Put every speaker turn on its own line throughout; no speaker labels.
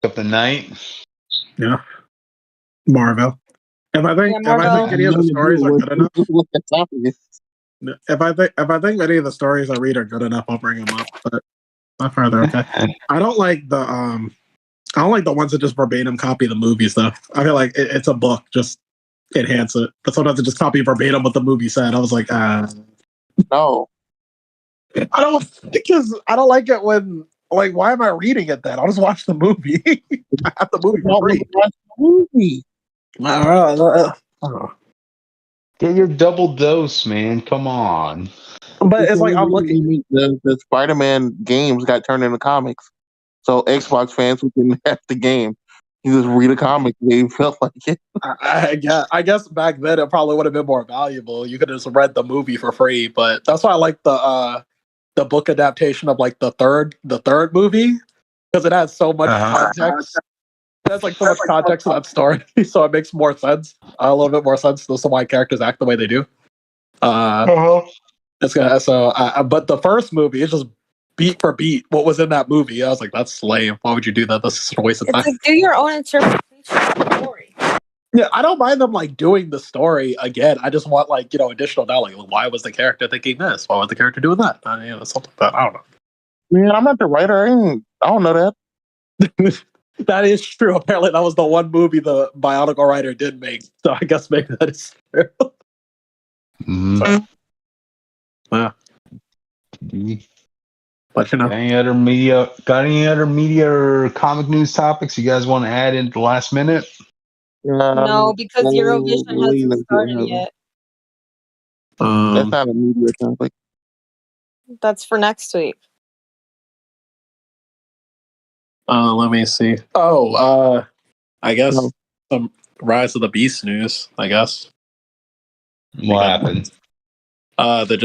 up the night.
Yeah. Marvel. If I think any of the stories are good enough, if I think any of the stories I read are good enough, I'll bring them up. But not further. Okay. I don't like the ones that just verbatim copy the movies though. I feel like it's a book, just enhance it. But sometimes it just copy verbatim what the movie said. I was like,
no.
I don't like it when, like, why am I reading it then? I'll just watch the movie. I have the movie for free.
Get your double dose, man. Come on.
But it's like I'm looking.
The Spider-Man games got turned into comics, so Xbox fans who didn't have the game, you just read a comic. They felt like it.
I guess back then it probably would have been more valuable. You could have just read the movie for free. But that's why I like the book adaptation of like the third movie, because it has so much context. It has like so much context to that story, so it makes more sense. A little bit more sense to why characters act the way they do. It's gonna but the first movie is just beat for beat what was in that movie. I was like, that's lame. Why would you do that? That's just a waste of time.
Like, do your own interpretation of the story.
Yeah, I don't mind them like doing the story again. I just want like additional knowledge. Like, why was the character thinking this? Why was the character doing that? Something like that. I don't know.
Man, I'm not the writer. I don't know that.
That is true. Apparently, that was the one movie the Bionicle writer did make. So I guess maybe that is true. Yeah. But
got any other media or comic news topics you guys want to add in the last minute?
No, because Eurovision hasn't started yet.
That's not a media topic.
That's for next week.
Let me see. I guess some Rise of the Beast news. I guess.
What happened?
They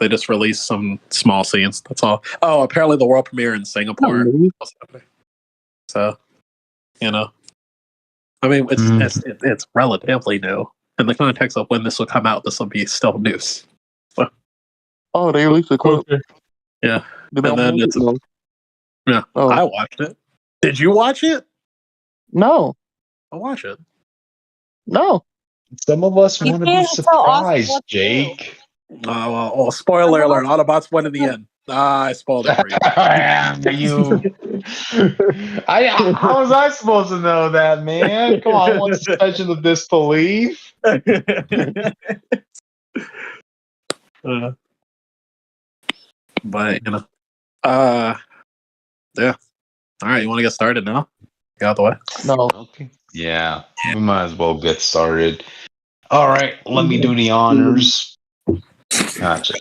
just released some small scenes. That's all. Oh, apparently the world premiere in Singapore. So, I mean, it's relatively new in the context of when this will come out. This will be still news. So.
Oh, they released a clip.
Yeah, and then it's I watched it. Did you watch it?
No.
I'll watch it.
No.
Some of us want to be surprised, Jake.
Well, spoiler alert! Autobots win in the end. I spoiled it for you.
How was I supposed to know that, man? Come on, what's the suspension of disbelief?
But yeah. All right, you want to get started now? Get out the way.
No.
Okay. Yeah, we might as well get started. All right, let me do the honors. Gotcha.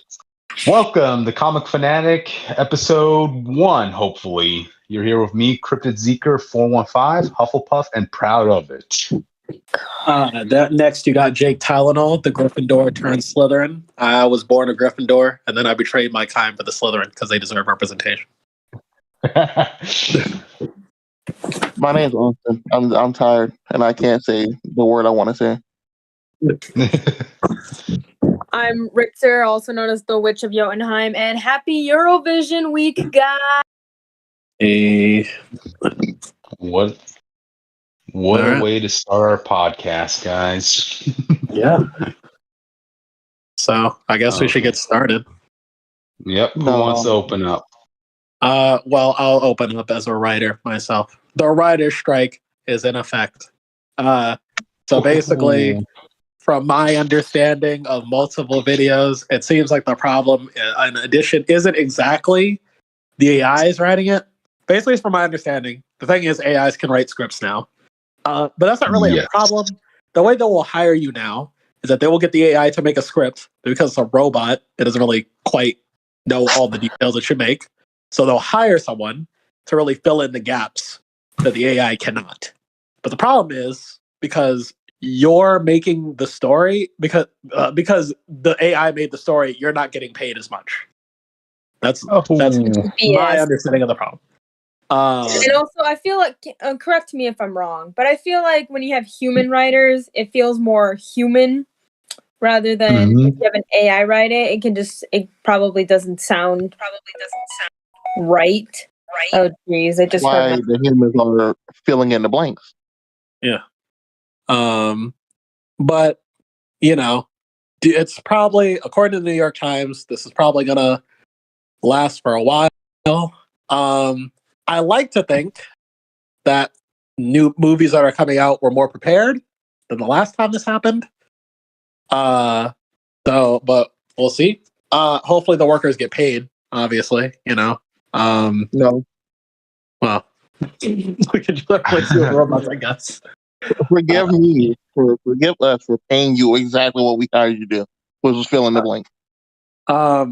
Welcome to Comic Phanatic, episode 1, hopefully. You're here with me, Cryptid Zeker 415, Hufflepuff, and proud of it.
Next, you got Jake Tylenol, the Gryffindor turned Slytherin. I was born a Gryffindor, and then I betrayed my kind for the Slytherin because they deserve representation.
My name's Austin. I'm tired, and I can't say the word I want to say.
I'm Richter, also known as the Witch of Jotunheim, and happy Eurovision week, guys!
Hey.
What a way to start our podcast, guys.
Yeah. So, I guess we should get started.
Yep. Who wants to open up?
Well, I'll open up as a writer myself. The writer's strike is in effect. So basically, from my understanding of multiple videos, it seems like the problem in addition isn't exactly the AIs writing it. Basically, from my understanding, the thing is AIs can write scripts now. But that's not really a problem. The way they will hire you now is that they will get the AI to make a script. Because it's a robot, it doesn't really quite know all the details it should make. So they'll hire someone to really fill in the gaps that the AI cannot. But the problem is, because you're making the story, because the AI made the story, you're not getting paid as much. That's my understanding of the problem.
And also, I feel like, correct me if I'm wrong, but I feel like when you have human writers, it feels more human rather than if you have an AI write it. It probably doesn't sound right. Oh, geez, I just
Why
heard
the humans are filling in the blanks.
Yeah. But it's probably, according to the New York Times, this is probably gonna last for a while. I like to think that new movies that are coming out were more prepared than the last time this happened. But we'll see. Hopefully the workers get paid, obviously,
No.
Well, we can just replace you with robots, I guess.
Forgive us for paying you exactly what we hired you to do, which was fill in the blank.
Because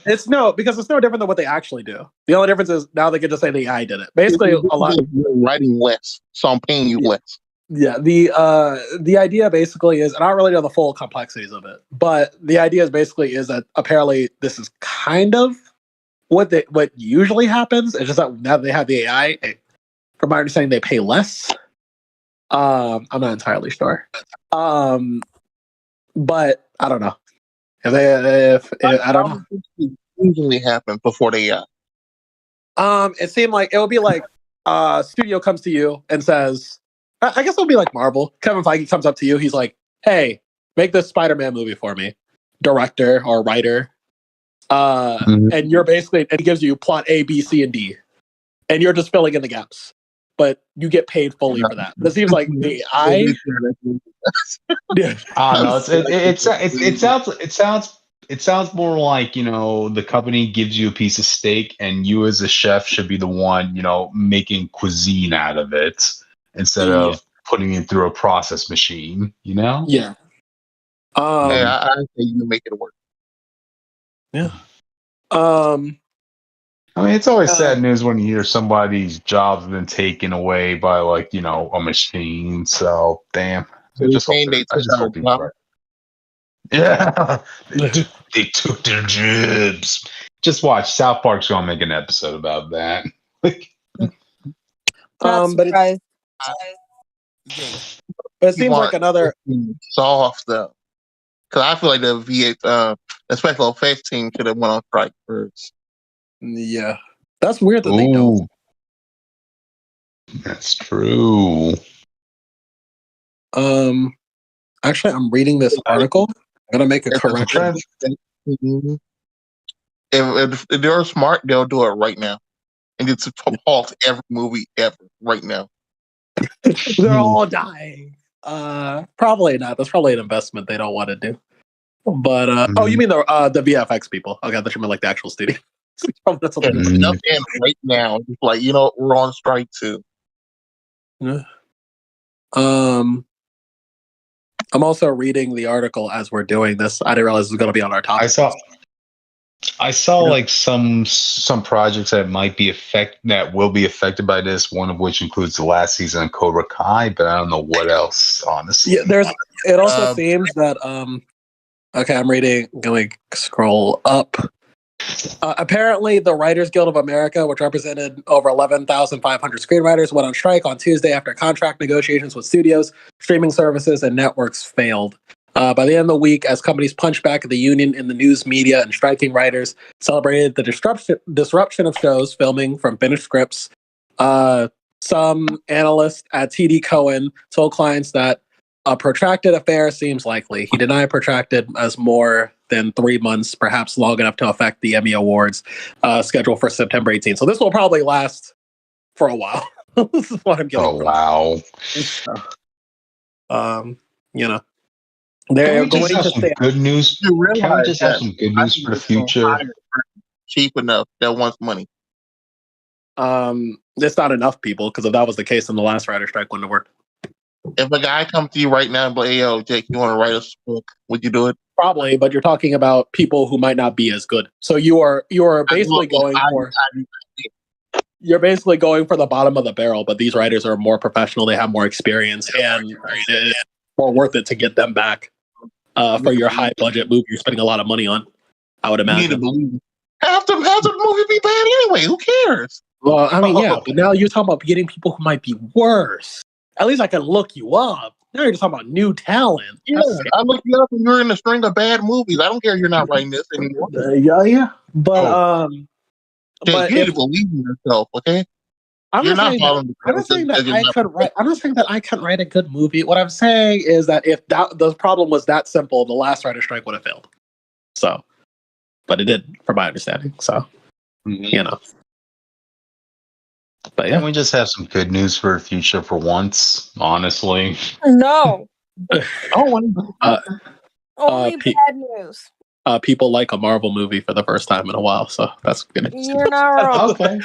it's no different than what they actually do. The only difference is now they can just say the AI did it. Basically, a lot.
You're writing less, so I'm paying you less.
Yeah, the idea basically is, and I don't really know the full complexities of it, but the idea is basically is that apparently this is kind of what usually happens. It's just that now they have the AI. From my understanding, they pay less. I'm not entirely sure. But I don't know. If I don't know.
Usually happen before the AI.
It seemed like it would be like studio comes to you and says, I guess it would be like Marvel. Kevin Feige comes up to you. He's like, "Hey, make this Spider-Man movie for me, director or writer." And you're basically, and he gives you plot A, B, C, and D, and you're just filling in the gaps. But you get paid fully for that. This seems like the I.
I know it sounds more like, the company gives you a piece of steak and you as a chef should be the one, making cuisine out of it instead of putting it through a process machine,
Yeah.
Yeah, I think you make it work.
Yeah.
I mean, it's always sad news when you hear somebody's job's been taken away by, like, a machine. So, damn.
So you're saying they took our job?
Yeah, they took their jobs. Just watch. South Park's gonna make an episode about that.
Not surprised.
But it seems like another
soft though, because I feel like the special effects team should have went on strike first.
Yeah, that's weird that they don't.
That's true.
Actually, I'm reading this article. I'm gonna make a correction.
If they're smart, they'll do it right now, and it's to halt every movie ever right now.
They're all dying. Probably not. That's probably an investment they don't want to do. But oh, you mean the VFX people? Okay, that should mean like the actual studio. That's what
right now. It's like, we're on strike too.
Yeah. I'm also reading the article as we're doing this. I didn't realize it was going to be on our topic.
I saw like some projects that will be affected by this. One of which includes the last season of Cobra Kai, but I don't know what else. Honestly,
yeah. It also seems that Okay, I'm reading. Going to scroll up. Apparently, the Writers Guild of America, which represented over 11,500 screenwriters, went on strike on Tuesday after contract negotiations with studios, streaming services, and networks failed. By the end of the week, as companies punched back at the union in the news media and striking writers celebrated the disruption of shows filming from finished scripts, some analysts at TD Cohen told clients that a protracted affair seems likely. He denied protracted as more than 3 months, perhaps long enough to affect the Emmy Awards scheduled for September 18th. So this will probably last for a while. This is what I'm getting.
Oh, wow.
They're going to say
good news. Can we just have some good news for the future?
Cheap enough that wants money.
It's not enough people, because if that was the case, then the last writer strike wouldn't have worked.
If a guy comes to you right now and be like, "Hey, yo, Jake, you want to write a book?" Would you do it?
Probably, but you're talking about people who might not be as good. So you are basically you're basically going for the bottom of the barrel. But these writers are more professional; they have more experience, and it's more worth it to get them back for your high budget movie you're spending a lot of money on. I would imagine.
You need to believe. Have the movie be bad anyway? Who cares?
Well, I mean, yeah, but now you're talking about getting people who might be worse. At least I can look you up. Now you're just talking about new talent.
Yeah, I looked you up and you're in a string of bad movies. I don't care you're not writing this anymore.
Yeah. But
Jake, you need to believe in yourself, okay? You're not following the
I'm not saying that
you're
I
not-
could write. I'm not saying that I couldn't write a good movie. What I'm saying is that if the problem was that simple, the last writer strike would have failed. So, but it did, from my understanding. So, you know. But
Can
yeah,
we just have some good news for the future for once? Honestly,
No,
uh,
only
P-
bad news.
people like a Marvel movie for the first time in a while, so that's good.
You're not wrong.
okay.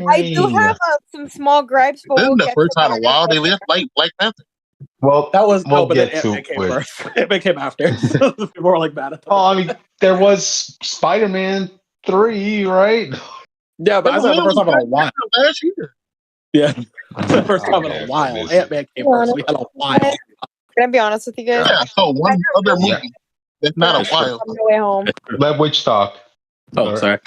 I do have some small gripes, but
This is
we'll
the
get
first
to
time
that.
in a while they left like Black Panther.
Well,
That was
we'll
but
get
then
to
Ant-Man came
it.
first. Ant-Man came after. So people were like mad at them.
Oh, I mean, there was Spider-Man 3, right?
Yeah, but I said the first time in a while.
Last year.
Yeah, the first time in a
Okay,
while.
this-
Ant-Man came first. We had a while.
Can I be honest with you guys?
Yeah, so one other movie.
Yeah.
That's not a
On
while.
my way home.
Let Witch talk.
Oh, sorry.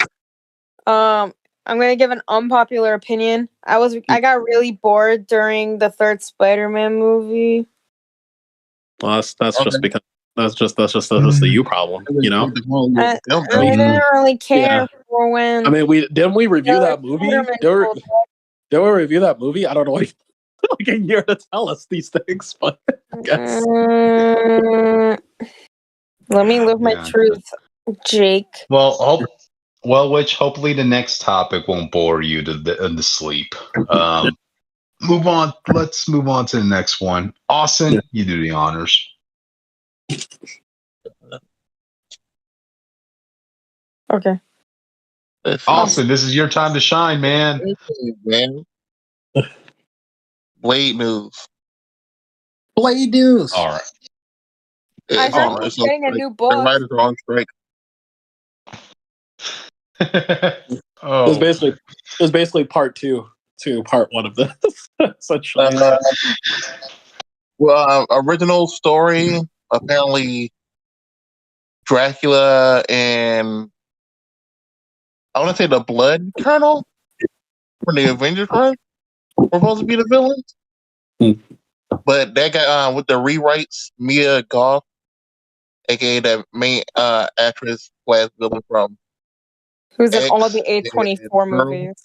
I'm gonna give an unpopular opinion. I got really bored during the third Spider-Man movie.
Well, that's
Okay.
just because that's just the you problem, you know.
I didn't really care for when.
I mean, we review that movie.
Spider-Man
Did we review that movie? I don't know. Like a year to tell us these things, but I guess.
Let me live my
Yeah.
truth, Jake.
Well, Witch, hopefully the next topic won't bore you to the sleep. Move on. Let's move on to the next one. Austin, you do the honors.
Okay.
Austin, this is your time to shine, man.
Blade news.
Blade news.
All right.
I heard he's getting a new book.
The writers are on strike.
Oh,
It was basically part two to part one of this. Essentially.
Original story, apparently Dracula and I want to say the Blood Colonel from the Avengers run were supposed to be the villains. But that guy with the rewrites, Mia Goth, aka the main actress slash villain from
Who's in
X
all of the A24
Pearl.
movies.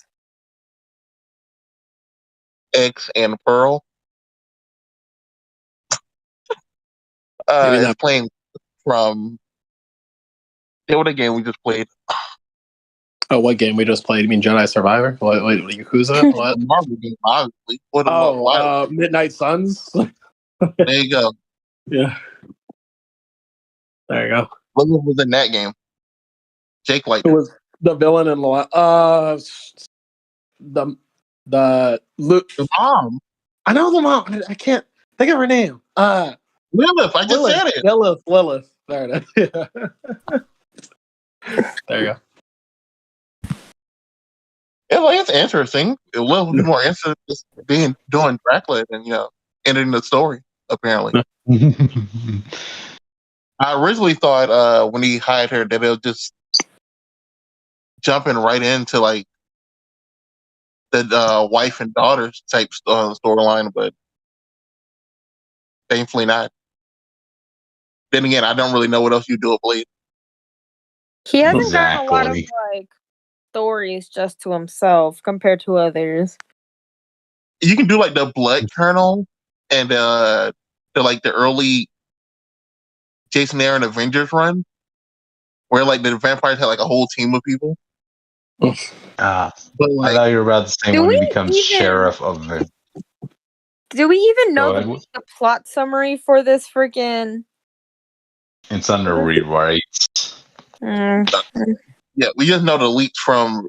X and Pearl. Is playing from what game we just played.
Oh, what game we just played? You mean Jedi Survivor? What Yakuza? What?
Marvel game, obviously.
Midnight Suns.
There you go.
Yeah. There you go.
What was in that game? Jake liked
Who was the villain in the
mom.
I know the mom. I can't think of her name.
Lilith. I just said it.
Lilith. There it is. There you go.
Yeah, well, it's interesting. It will be more interesting just doing Dracula than ending the story. Apparently, I originally thought when he hired her that they'll just jumping right into like the wife and daughters type storyline, but thankfully not. Then again, I don't really know what else you do with Blade.
He hasn't gotten a lot of like stories just to himself compared to others.
You can do like the Blood Colonel and the early Jason Aaron Avengers run, where like the vampires had like a whole team of people.
But I thought you were about to say when he becomes sheriff of it.
Do we even know the plot summary for this freaking?
It's under rewrites.
Yeah, we just know the leaks from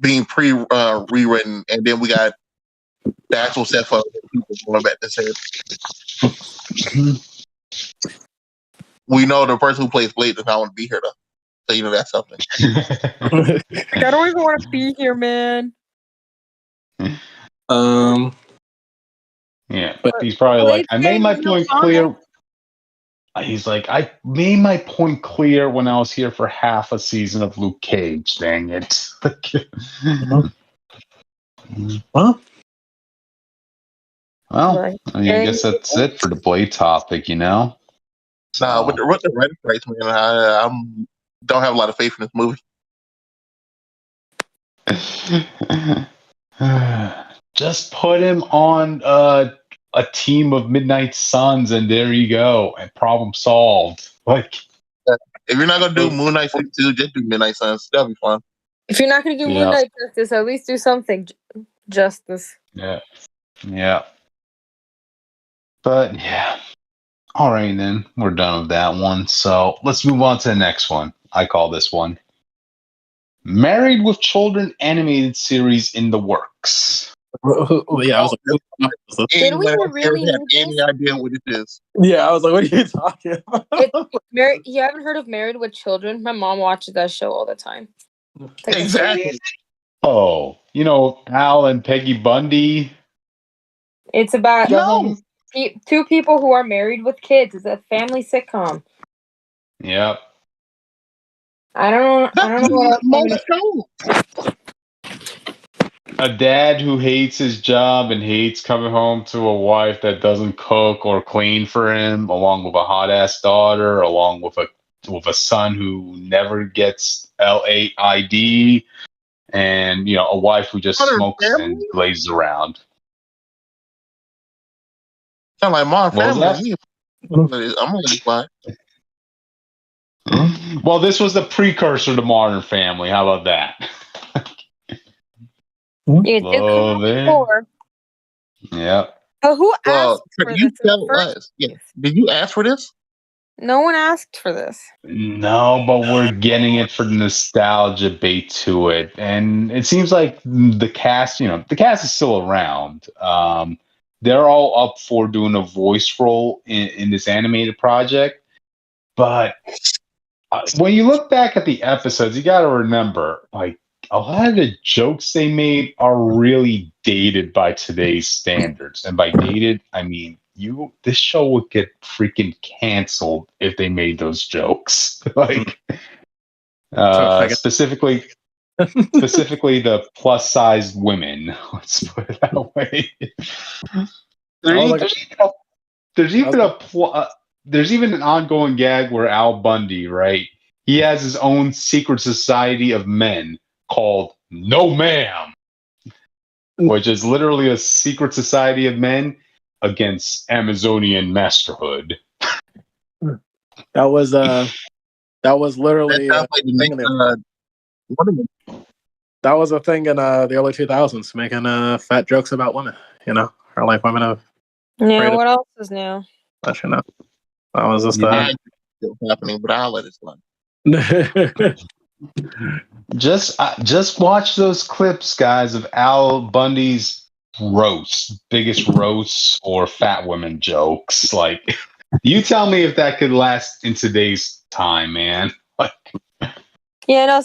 being rewritten, and then we got the actual set for people going back to say it. We know the person who plays Blade does not want to be here, though. So that's something.
I don't even want to be here, man.
Yeah, but he's probably like, I made my point clear. He's like, I made my point clear when I was here for half a season of Luke Cage. Dang it! Well, I guess that's it for the Blade topic.
Nah, with the writer rights, man, I don't have a lot of faith in this movie.
Just put him on a team of Midnight Suns, and there you go, and problem solved. Like,
if you're not gonna do Moon Knight 62, just do Midnight Suns. That'll be fun.
If you're not going to do Moon Knight justice, at least do something justice.
Yeah. But yeah. All right, then we're done with that one. So let's move on to the next one. I call this one Married with Children animated series in the works.
Yeah, I was like,
did we really
have any idea what it is?
Yeah, I was like, what are you talking about?
You haven't heard of Married with Children? My mom watches that show all the time.
Exactly.
Oh, Al and Peggy Bundy.
It's about two people who are married with kids. It's a family sitcom.
Yep.
I don't know what else.
A dad who hates his job and hates coming home to a wife that doesn't cook or clean for him, along with a hot ass daughter, along with a son who never gets LAID, and a wife who just smokes and glazes around.
Sound like Modern Family. I'm gonna be quiet.
Well, this was the precursor to Modern Family. How about that?
You did come before.
Yep.
But who asked for
you
this?
Tell us. Yeah. Did you ask for this?
No one asked for this.
No, but we're getting it for the nostalgia bait to it. And it seems like the cast is still around. They're all up for doing a voice role in this animated project. But when you look back at the episodes, you got to remember, like, a lot of the jokes they made are really dated by today's standards. And by dated, I mean, this show would get freaking canceled if they made those jokes. Like, specifically the plus sized women. Let's put it that way. There's even an ongoing gag where Al Bundy, right? He has his own secret society of men called No Ma'am, which is literally a secret society of men against Amazonian masterhood.
That was literally that was a thing in the early 2000s, making fat jokes about women. Or like women have.
Yeah, what else is new?
That was just
still happening, but I'll let it slide.
Just watch those clips, guys, of Al Bundy's biggest roasts or fat women jokes. Like, you tell me if that could last in today's time, man.
Yeah,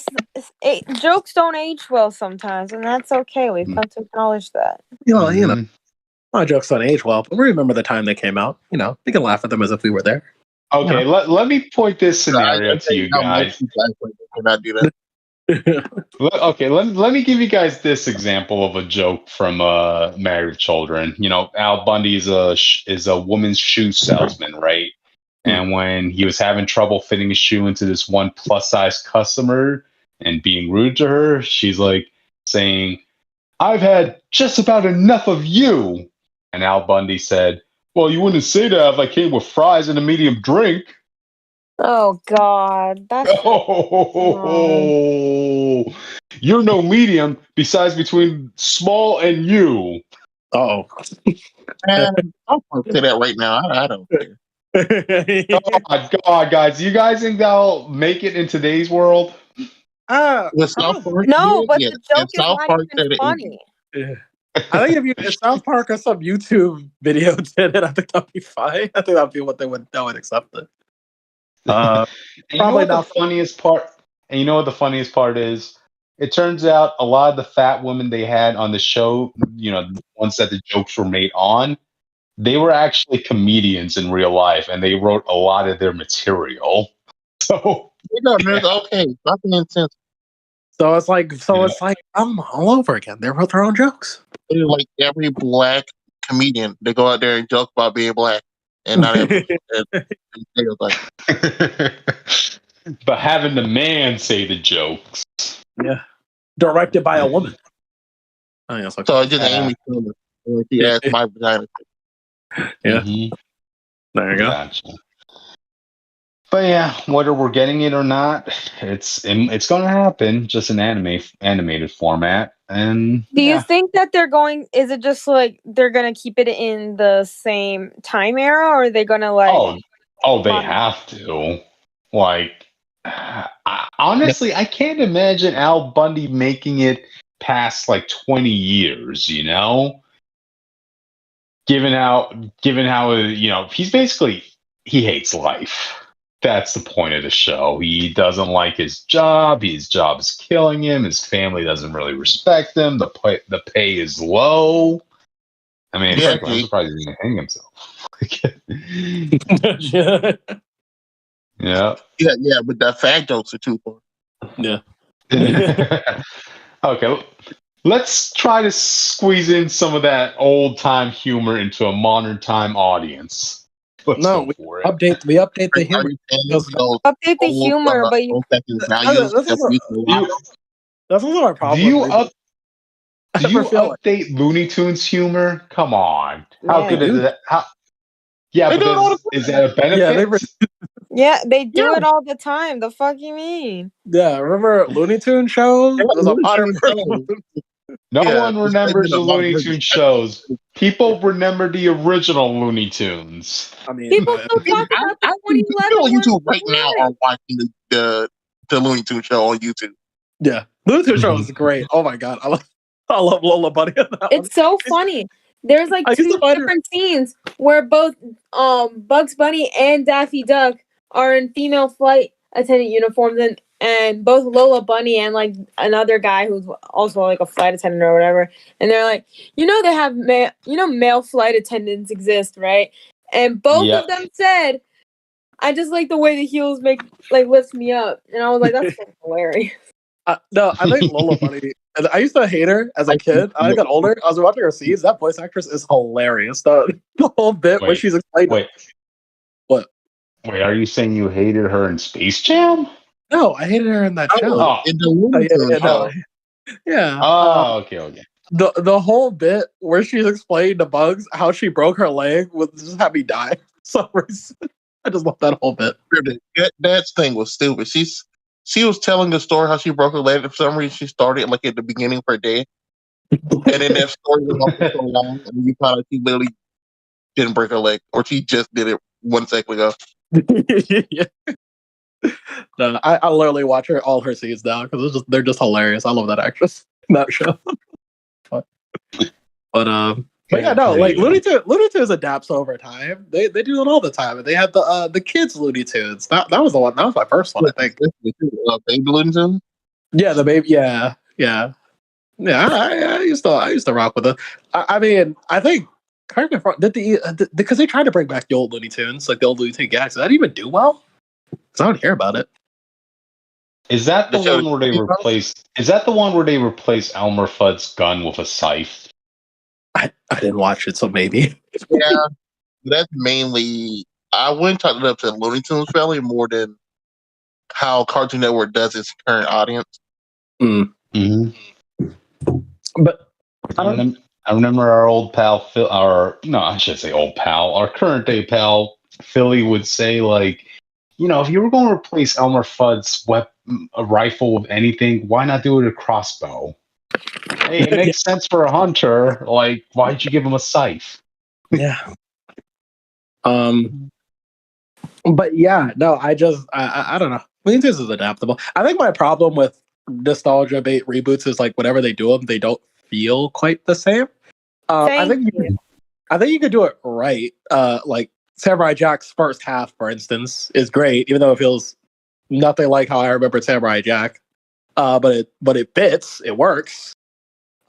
jokes don't age well sometimes, and that's okay. We've got to acknowledge that.
My jokes don't age well, but we remember the time they came out. We can laugh at them as if we were there.
Okay, let me point this scenario to you guys. Okay, let me give you guys this example of a joke from Married with Children. Al Bundy is a woman's shoe salesman, right? And when he was having trouble fitting a shoe into this one plus size customer and being rude to her, she's like saying, "I've had just about enough of you." And Al Bundy said, "Well, you wouldn't say that if I came with fries and a medium drink."
Oh, God. That's
you're no medium besides between small and you.
Oh. I'll say that right now. I don't care.
Oh, my God, guys. You guys think that'll make it in today's world?
No, but the joke is not even funny.
I think if South Park or some YouTube video did it, I think that'd be fine. I think that'd be what they would accept it.
Probably not the funniest part. And you know what the funniest part is? It turns out a lot of the fat women they had on the show, the ones that the jokes were made on, they were actually comedians in real life, and they wrote a lot of their material. So
okay, nothing intense.
So it's like all over again. They wrote their own jokes.
Like every black comedian, they go out there and joke about being black, and not every.
But having the man say the jokes.
Yeah. directed by a woman. Oh, yeah,
So it's just Amy Schumer. She asked my vagina.
Yeah.
Mhm.
There you go.
Gotcha. But yeah, whether we're getting it or not, it's going to happen. Just an animated format, and
Do you think that they're going? Is it just like they're gonna keep it in the same time era, or are they gonna like?
They have to. Like, honestly, I can't imagine Al Bundy making it past like 20 years. You know, given how he's basically he hates life. That's the point of the show. He doesn't like his job. His job is killing him. His family doesn't really respect him. The pay is low. I mean, frankly, I'm surprised he didn't hang himself. Yeah.
Yeah, but the fat jokes are too far.
Yeah.
Okay, let's try to squeeze in some of that old time humor into a modern time audience. Let's go for it.
We update the humor.
Update the humor, but
that's also our problem.
Do you update Looney Tunes humor? Come on. How good is that? But is that a benefit?
Yeah, they do it all the time. The fuck you mean?
Yeah, remember Looney Tunes shows?
No one remembers the Looney Tunes shows. People remember the original Looney Tunes.
I mean,
people still talk about the 2011
on YouTube right now are watching the Looney Tunes show on YouTube.
Yeah, Looney Tunes show is great. Oh my god, I love Lola Bunny.
It's so funny. There's like two different scenes where both Bugs Bunny and Daffy Duck are in female flight attendant uniforms, and both Lola Bunny and like another guy who's also like a flight attendant or whatever, and they're like, they have male flight attendants exist, right? And both of them said, "I just like the way the heels lifts me up," and I was like, "That's hilarious."
No, I think Lola Bunny. I used to hate her as a kid. I got older. I was watching her scenes. That voice actress is hilarious. The whole bit where she's explaining. What?
Wait, are you saying you hated her in Space Jam?
No, I hated her in that show.
Oh.
In the Looney Tunes show.
Yeah.
Oh, okay.
The whole bit where she's explaining to Bugs how she broke her leg would just have me die for some reason. I just love that whole bit.
That thing was stupid. She was telling the story how she broke her leg. For some reason, she started like at the beginning of her day, and then that story went on for so long, and you found out she literally didn't break her leg, or she just did it 1 second ago.
Yeah. No, I literally watch all her scenes now because they're just hilarious. I love that actress in that show. But yeah, no, like Looney Tunes adapts over time. They do it all the time. And they had the kids Looney Tunes. That was the one. That was my first one, I think.
Baby Looney Tunes.
Yeah, the baby. Yeah. I used to rock with it. I mean, I think because they tried to bring back the old Looney Tunes, like the old Looney Tunes gags. Did that even do well? Because I don't hear about it.
Is that the one where they replaced? Is that the one where they replaced Elmer Fudd's gun with a scythe?
I didn't watch it, so maybe.
Yeah, that's mainly. I wouldn't talk it up to the Looney Tunes family more than how Cartoon Network does its current audience.
Mm-hmm.
But
I remember our old pal Phil. I should say old pal. Our current day pal Philly would say like, if you were going to replace Elmer Fudd's a rifle with anything, why not do it a crossbow? Hey, it makes sense for a hunter. Like, why'd you give him a scythe?
Yeah. But yeah, no, I don't know. Looney Tunes is adaptable. I think my problem with nostalgia bait reboots is like whenever they do them, they don't feel quite the same. I think you could do it right. Like Samurai Jack's first half, for instance, is great, even though it feels nothing like how I remembered Samurai Jack. But it fits. It works.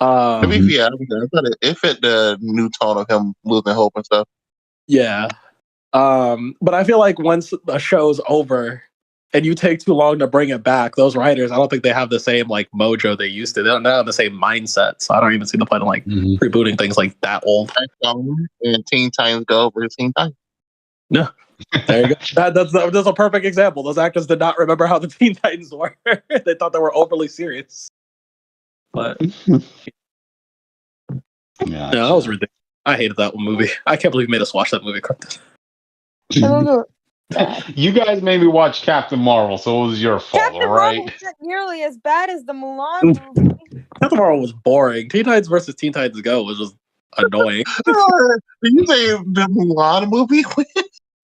It fit the new tone of him losing hope and stuff.
Yeah. But I feel like once a show's over and you take too long to bring it back, those writers, I don't think they have the same like mojo they used to. They don't have the same mindset. So I don't even see the point of like rebooting things like that old.
And Teen Titans Go over Teen Titans.
No. There you go. That's a perfect example. Those actors did not remember how the Teen Titans were. They thought they were overly serious. But
Yeah,
that was ridiculous. I hated that movie. I can't believe you made us watch that movie.
You guys made me watch Captain Marvel, so it was your fault,
Captain
right?
Marvel wasn't nearly as bad as the Mulan movie.
Captain Marvel was boring. Teen Titans versus Teen Titans Go was just annoying.
Did you say the Mulan movie?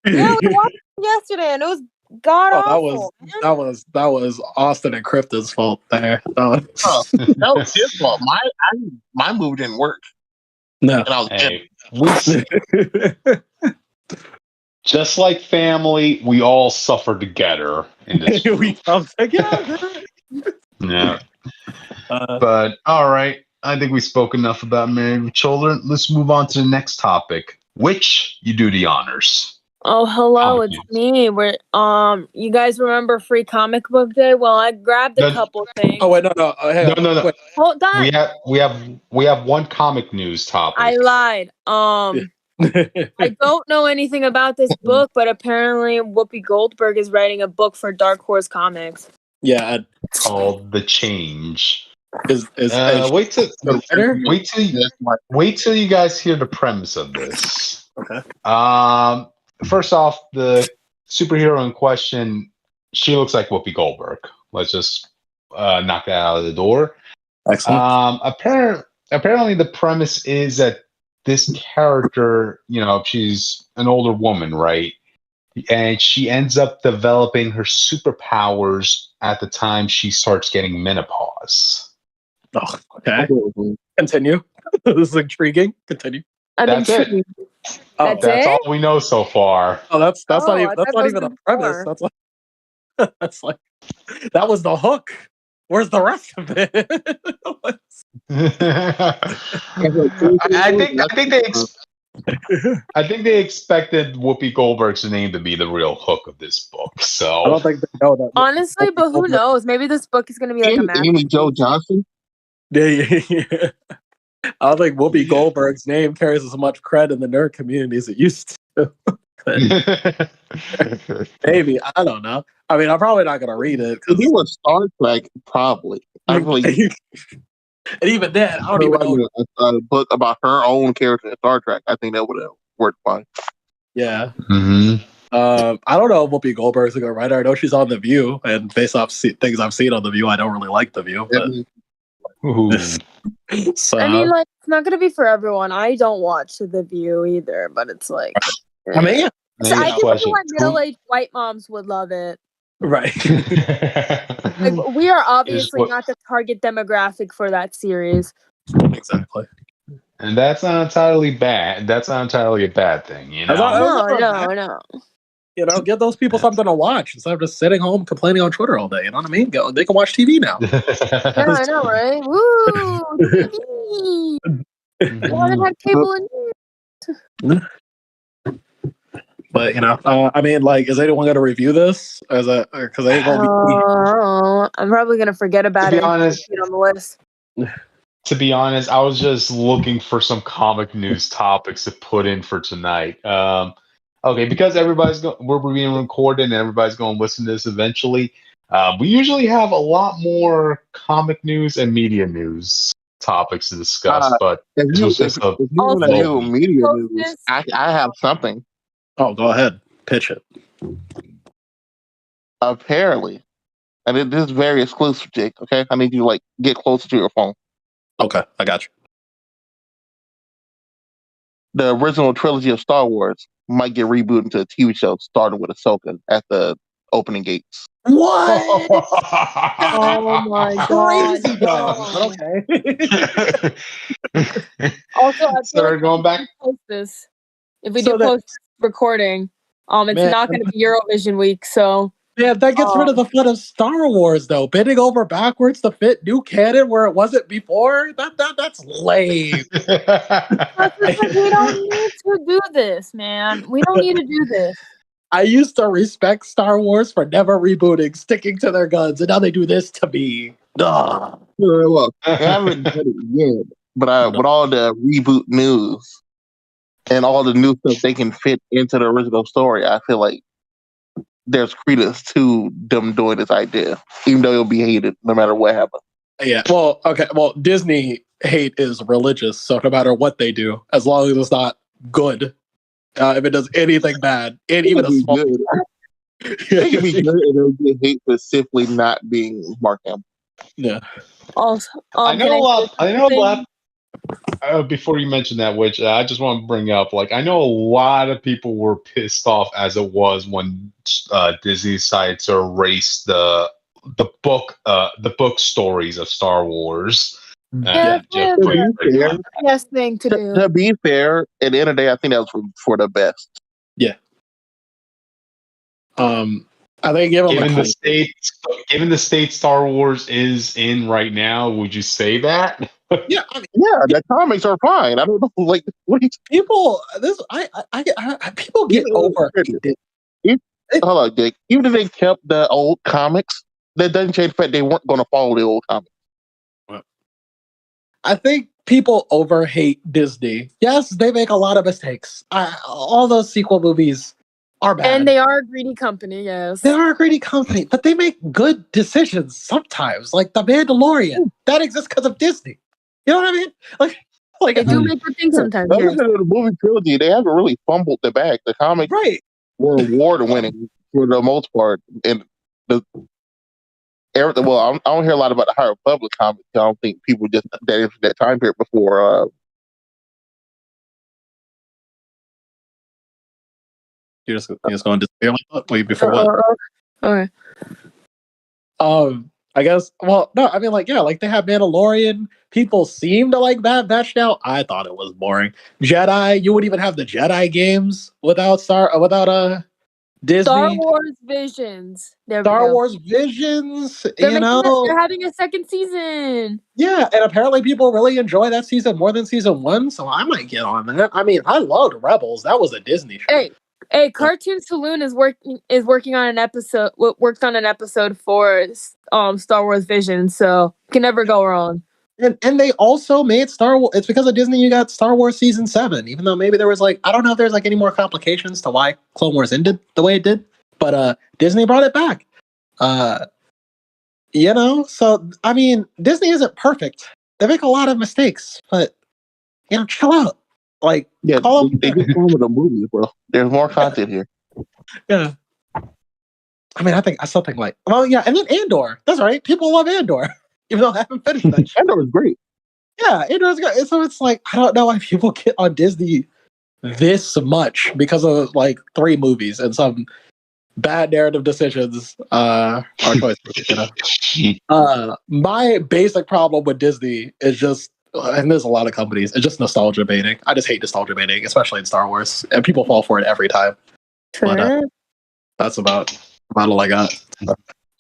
Yeah, we watched it yesterday, and it was god awful.
That was Austin and Crypta's fault there.
That was his fault. My movie didn't work.
No.
And I was
just like family, we all suffer together in this.
We come together.
Yeah. But all right, I think we spoke enough about Married with Children. Let's move on to the next topic, which you do the honors.
Oh, hello, it's me. We're you guys remember Free Comic Book Day? Well, I grabbed a couple things.
Oh wait, no. Hang on.
No.
Wait.
Hold on.
We have one comic news topic.
I lied. I don't know anything about this book, but apparently Whoopi Goldberg is writing a book for Dark Horse Comics.
Yeah,
it's called The Change.
Wait
till you guys hear the premise of this.
Okay.
First off, the superhero in question, she looks like Whoopi Goldberg. Let's just knock that out of the door.
Excellent.
Apparently, the premise is that this character, she's an older woman, right? And she ends up developing her superpowers at the time she starts getting menopause.
Oh, okay. Continue. This is intriguing. Continue.
That's it.
That's
all we know so far.
Oh, that's not even a premise. That's like that was the hook. Where's the rest of it?
I think they expected Whoopi Goldberg's name to be the real hook of this book. So
I don't think they know that.
Honestly, but who knows? Maybe this book is going to be like a
Amy Jo Johnson.
Yeah. I don't think Whoopi Goldberg's name carries as much cred in the nerd community as it used to. Maybe, I don't know. I mean, I'm probably not going to read it.
If it was Star Trek, probably.
And even then, I don't even know.
A book about her own character in Star Trek. I think that would have worked fine.
Yeah.
Mm-hmm.
I don't know if Whoopi Goldberg's a good writer. I know she's on The View, and based off things I've seen on The View, I don't really like The View. But...
So, I mean, like, it's not going to be for everyone. I don't watch The View either, but it's like...
I mean,
I think why middle-aged white moms would love it.
Right.
Like, we are obviously not the target demographic for that series.
Exactly.
And that's not entirely bad. That's not entirely a bad thing,
No.
You know, give those people something to watch instead of just sitting home complaining on Twitter all day. You know what I mean? They can watch TV now.
Yeah, I know, right? Woo! TV! I haven't had cable in years.
But I mean, like, is anyone going to review this because they going to
I'm probably going to forget about it.
Honest,
on the list.
To be honest, I was just looking for some comic news topics to put in for tonight. Okay, because we're being recorded and everybody's going to listen to this eventually. We usually have a lot more comic news and media news topics to discuss, but
if you want to do media news, I have something.
Oh, go ahead. Pitch it.
Apparently, and this is very exclusive, Jake, okay? I need you to, get closer to your phone.
Okay, I got you.
The original trilogy of Star Wars might get rebooted into a TV show starting with Ahsoka at the opening gates.
What?
Oh my god.
Okay.
Also, I
so we're going back.
Post this. If we do post recording, it's not going to be Eurovision week, so.
Yeah, that gets rid of the fun of Star Wars, though. Bending over backwards to fit new canon where it wasn't before. That's lame.
We don't need to do this, man. We don't need to do this.
I used to respect Star Wars for never rebooting, sticking to their guns, and now they do this to me. Ugh.
Look, I haven't done it yet, but with all the reboot news and all the new stuff they can fit into the original story, I feel like there's credence to them doing this idea, even though it'll be hated no matter what happens.
Yeah. Well, okay. Well, Disney hate is religious, so no matter what they do, as long as it's not good, if it does anything bad, and even a small,
good. It can be good, and it'll get hate for simply not being Mark Hamill.
Yeah.
Also,
I know a lot. I know a lot.
something?
Before you mention that, which I just want to bring up, like I know a lot of people were pissed off as it was when Disney decided to erase the book stories of Star Wars.
Yeah,
Just
To
put it
be fair,
best thing to do.
to be fair, at the end of the day, I think that was for the best.
Yeah. I think
given the state Star Wars is in right now, would you say that?
Yeah,
Yeah, the comics are fine. I don't know, like what do you
people. This people get over.
Hold on, Dick. Even if they kept the old comics, that doesn't change the fact they weren't going to follow the old comics.
I think people overhate Disney. Yes, they make a lot of mistakes. All those sequel movies are bad.
And they are a greedy company, yes.
They are a greedy company, but they make good decisions sometimes. Like The Mandalorian, that exists because of Disney. You know what I mean? Like
They do make good things sometimes.
Other
Yes.
than the movie trilogy, they haven't really fumbled the bag. The comics
right.
were award winning for the most part, and I don't hear a lot about the High Republic comics. I don't think people just that time period before.
You're just going to disappear like that? Wait, before what?
Okay.
I guess. Well, no. I mean, like, yeah, like they have Mandalorian. People seem to like Bad Batch now. I thought it was boring. Jedi. You would even have the Jedi games without Disney.
Star Wars Visions.
Star Wars Visions.
They're having a second season.
Yeah, and apparently people really enjoy that season more than season 1. So I might get on that. I mean, I loved Rebels. That was a Disney show.
Hey, Cartoon Saloon is working on an episode. Worked on an episode for Star Wars Vision, so can never go wrong.
And they also made Star Wars. It's because of Disney you got Star Wars season 7. Even though maybe there was I don't know if there's any more complications to why Clone Wars ended the way it did, but Disney brought it back. So I mean, Disney isn't perfect. They make a lot of mistakes, but chill out. Like,
they just call it a movie, bro. There's more content here.
Yeah. I mean, I still think and then Andor. That's right. People love Andor, even though I haven't finished that.
Andor is great.
Yeah, Andor's good. So it's I don't know why people get on Disney this much because of 3 movies and some bad narrative decisions or choices. My basic problem with Disney is just, and there's a lot of companies, it's just nostalgia baiting. I just hate nostalgia baiting, especially in Star Wars, and people fall for it every time. But, that's about all I got.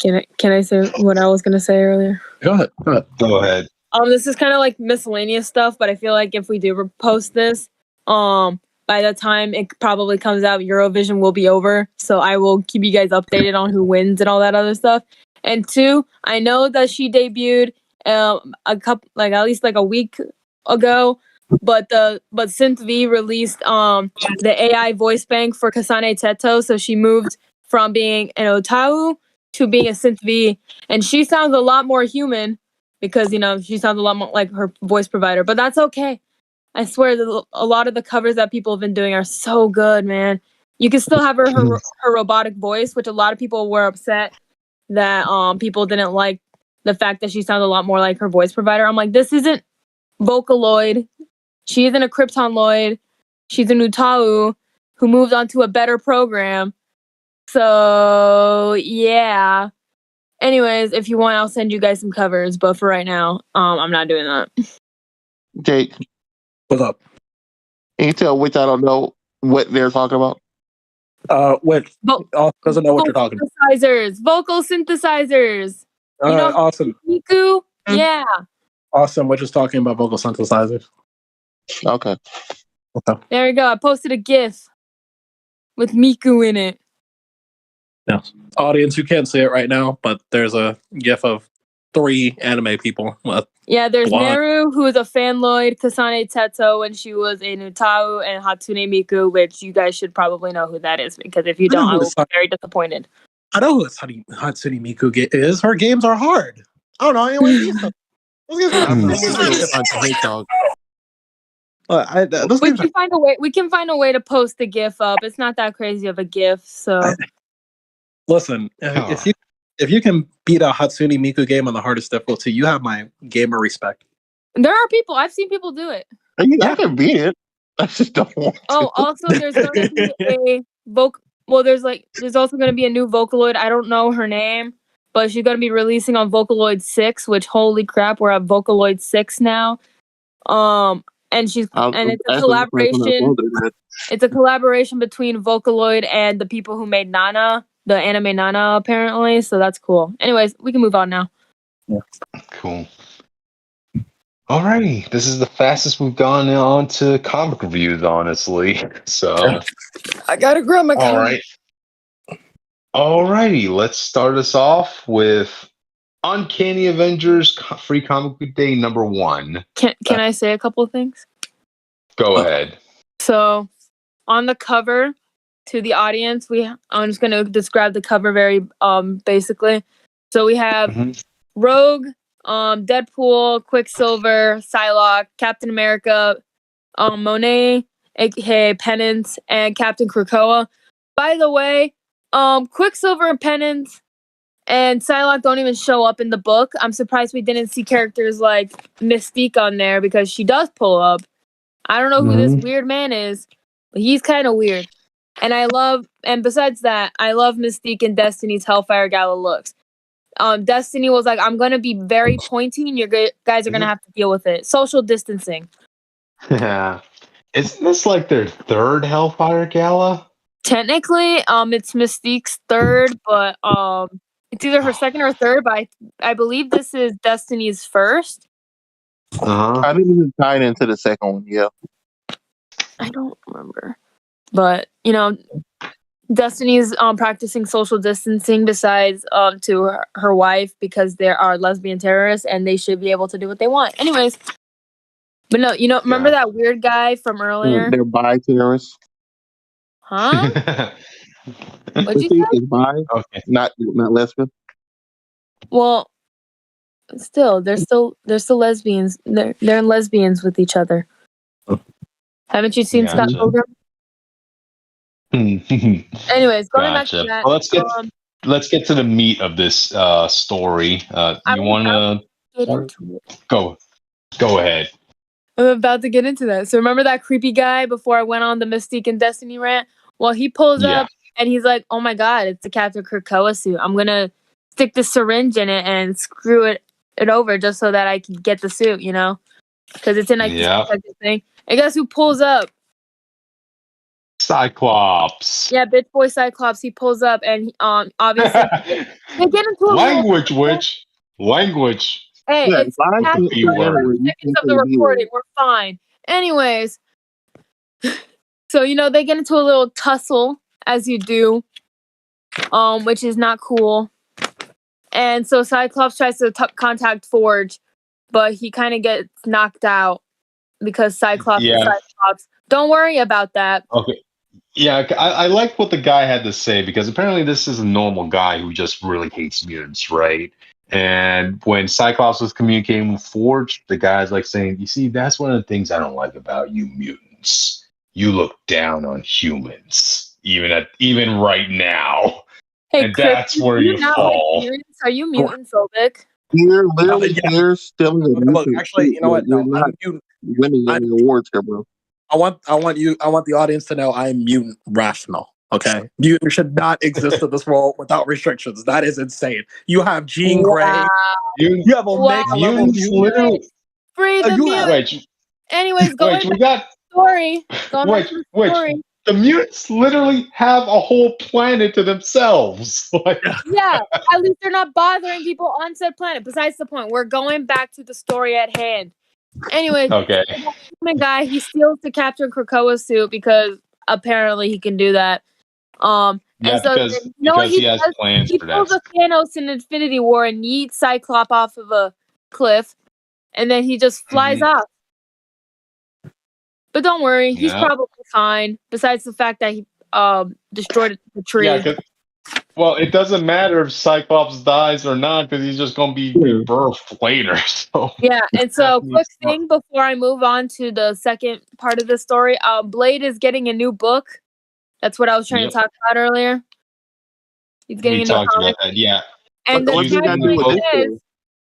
Can I say what I was gonna say earlier?
Go ahead.
This is kind of like miscellaneous stuff, but I feel like if we do post this, by the time it probably comes out, Eurovision will be over. So I will keep you guys updated on who wins and all that other stuff. And 2, I know that she debuted at least a week ago, but Synth V released the AI voice bank for Kasane Teto, so she moved from being an Otaru to being a Synth V, and she sounds a lot more human because she sounds a lot more like her voice provider, but that's okay. I swear that a lot of the covers that people have been doing are so good, man. You can still have her robotic voice, which a lot of people were upset that people didn't like the fact that she sounded a lot more like her voice provider. I'm like, this isn't Vocaloid. She isn't a Kryptonloid. She's an Utau who moved on to a better program. So, yeah. Anyways, if you want, I'll send you guys some covers. But for right now, I'm not doing that.
Jake.
What's up?
Can you tell which I don't know what they're talking about?
Which doesn't know what you're talking about.
Vocal synthesizers.
Awesome.
Miku? Yeah.
Awesome. We're just talking about vocal synthesizers.
Okay.
There you go. I posted a GIF with Miku in it.
Yeah. Audience, you can't see it right now, but there's a GIF of 3 anime people.
There's Neru, who is a fanloid, Kasane Teto, and she was a Nutau, and Hatsune Miku, which you guys should probably know who that is, because if you don't, I will be very disappointed.
I know who Hatsune Miku is. Her games are hard. I don't know anyone.
We can find a way to post the GIF up. It's not that crazy of a GIF. So
listen, if you can beat a Hatsune Miku game on the hardest difficulty, you have my gamer respect.
There are people. I've seen people do it.
I can beat it. I just don't want to.
Oh, also, there's going to be a Well, there's also going to be a new Vocaloid. I don't know her name, but she's going to be releasing on Vocaloid 6. Which, holy crap, we're at Vocaloid 6 now. And it's a collaboration. It's a collaboration between Vocaloid and the people who made Nana, the anime Nana, apparently. So that's cool. Anyways, we can move on now.
Yeah.
Cool. Alrighty, this is the fastest we've gone on to comic reviews, honestly. So
I gotta grab my comic.
Alrighty, let's start us off with Uncanny Avengers Free Comic Book Day #1.
Can I say a couple of things?
Go ahead.
So, on the cover, to the audience, I'm just gonna describe the cover very basically. So we have Rogue, Deadpool, Quicksilver, Psylocke, Captain America, Monet, aka Penance, and Captain Krakoa. By the way, Quicksilver and Penance and Psylocke don't even show up in the book. I'm surprised we didn't see characters like Mystique on there because she does pull up. I don't know who this weird man is, but he's kind of weird. And besides that, I love Mystique and Destiny's Hellfire Gala looks. Destiny was like, I'm going to be very pointy and you guys are going to have to deal with it. Social distancing.
Yeah. Isn't this like their third Hellfire Gala?
Technically, it's Mystique's third, but it's either her second or third, but I believe this is Destiny's first.
I didn't even tie it into the second one, yeah.
I don't remember. But, Destiny's practicing social distancing besides to her wife because there are lesbian terrorists and they should be able to do what they want. Anyways, but no, remember that weird guy from earlier?
They're bi terrorists.
Huh? What'd you say?
Is bi, okay. Not lesbian.
Well, still, they're still lesbians. They're lesbians with each other. Haven't you seen Scott Pilgrim? Anyways, going back to that.
Well, let's get to the meat of this story. You want to go ahead.
I'm about to get into that. So remember that creepy guy before I went on the Mystique and Destiny rant? Well, he pulls up and he's like, "Oh my God, it's the Captain Krakoa suit. I'm gonna stick the syringe in it and screw it over just so that I can get the suit, because it's in like this thing." And guess who pulls up?
Cyclops.
Yeah, bitch boy Cyclops. He pulls up and obviously they get into a
language.
Hey, it's half seconds of the recording. We're fine. Anyways, so they get into a little tussle as you do, which is not cool. And so Cyclops tries to contact Forge, but he kind of gets knocked out because Cyclops is Cyclops. Don't worry about that.
Okay. Yeah, I like what the guy had to say because apparently this is a normal guy who just really hates mutants, right? And when Cyclops was communicating with Forge, the guy's like saying, "You see, that's one of the things I don't like about you mutants. You look down on humans, even right now."
Hey,
and
Chris,
that's where you fall.
Like are you mutant phobic?
You're literally still
look, actually, you know what? No,
I'm winning any awards here, bro.
I want the audience to know I'm mutant rational. Okay, mutant should not exist in this world without restrictions. That is insane. You have Jean Grey. You have Omega level mutant.
Free the mutant. Anyways, going back to the story.
The mutants literally have a whole planet to themselves.
Yeah, at least they're not bothering people on said planet. Besides the point, we're going back to the story at hand. Anyway, the guy, he steals the Captain Krakoa suit because apparently he can do that.
Because he has plans for that.
He pulls a Thanos in Infinity War and yeets Cyclops off of a cliff, and then he just flies off. But don't worry, he's probably fine. Besides the fact that he destroyed the tree.
Well, it doesn't matter if Cyclops dies or not because he's just going to be rebirthed later. So
Yeah, and so quick thing before I move on to the second part of the story, Blade is getting a new book. That's what I was trying to talk about earlier. He's getting
we
a new
talked
comic.
about that, yeah.
And the
What's he got to do with this
tagline
story?
is,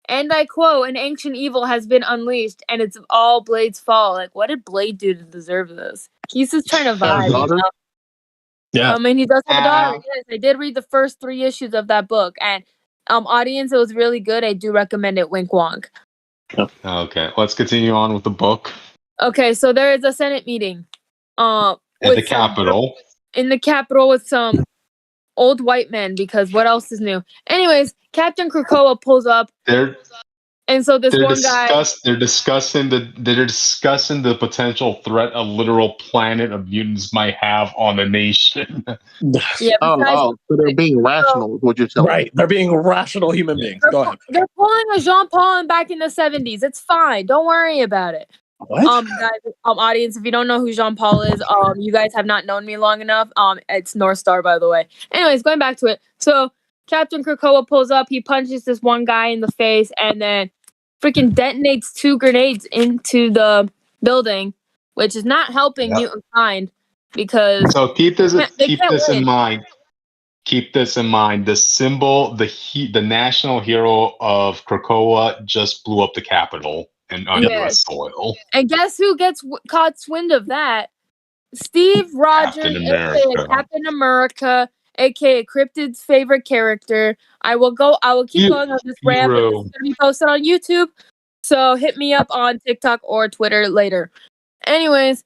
and I quote, "An ancient evil has been unleashed, and it's all Blade's fault." Like, what did Blade do to deserve this? He's just trying to vibe. You
daughter?
know?
Yeah.
I mean, he does have a daughter. Yes, I did read the first 3 issues of that book, and audience, it was really good. I do recommend it. Wink wonk.
Okay, let's continue on with the book.
Okay, so there is a Senate meeting.
At the Capitol.
In the Capitol with some old white men, because what else is new? Anyways, Captain Krakoa pulls up. And so this one guy,
they're discussing the potential threat a literal planet of mutants might have on the nation.
Yeah.
So they're being rational, is what you're telling me.
Right. They're being rational human beings. Go ahead.
They're pulling a Jean Paul back in the 70s. It's fine. Don't worry about it.
What?
Guys, audience, if you don't know who Jean Paul is, you guys have not known me long enough. It's North Star, by the way. Anyways, going back to it. So Captain Krakoa pulls up. He punches this one guy in the face, and then freaking detonates 2 grenades into the building, which is not helping mutant kind because.
So keep this in mind. Keep this in mind. The symbol, the national hero of Krakoa just blew up the Capitol and on U.S. soil.
And guess who gets caught wind of that? Steve Rogers, aka Captain America, aka Cryptid's favorite character. I will keep going on this rant, but it's gonna be posted on YouTube. So hit me up on TikTok or Twitter later. Anyways,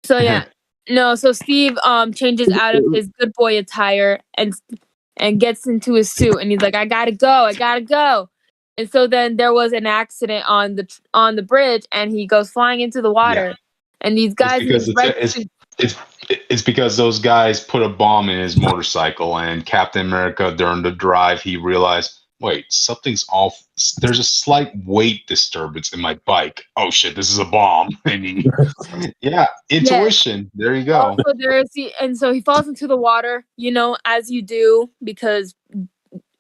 so yeah. No, so Steve changes out of his good boy attire and gets into his suit, and he's like, I gotta go. And so then there was an accident on the bridge, and he goes flying into the water. Yeah. And these guys
it's because those guys put a bomb in his motorcycle, and Captain America, during the drive, he realized, wait, something's off. There's a slight weight disturbance in my bike. Oh shit, this is a bomb. And intuition. Yes. There you go.
And so he falls into the water, as you do, because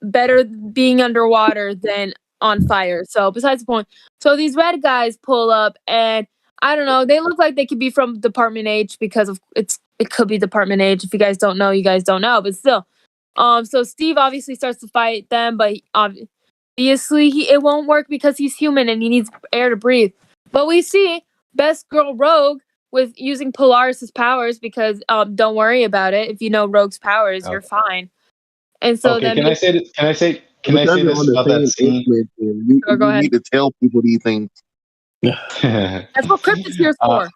better being underwater than on fire. So besides the point. So these red guys pull up, and I don't know, they look like they could be from Department H because it could be Department H. If you guys don't know, you guys don't know, but still. So Steve obviously starts to fight them, but obviously it won't work because he's human and he needs air to breathe. But we see Best Girl Rogue with using Polaris's powers because don't worry about it. If you know Rogue's powers, you're fine. And so then
can I say this about that scene?
You need to tell people these things.
That's what Crypt is here for.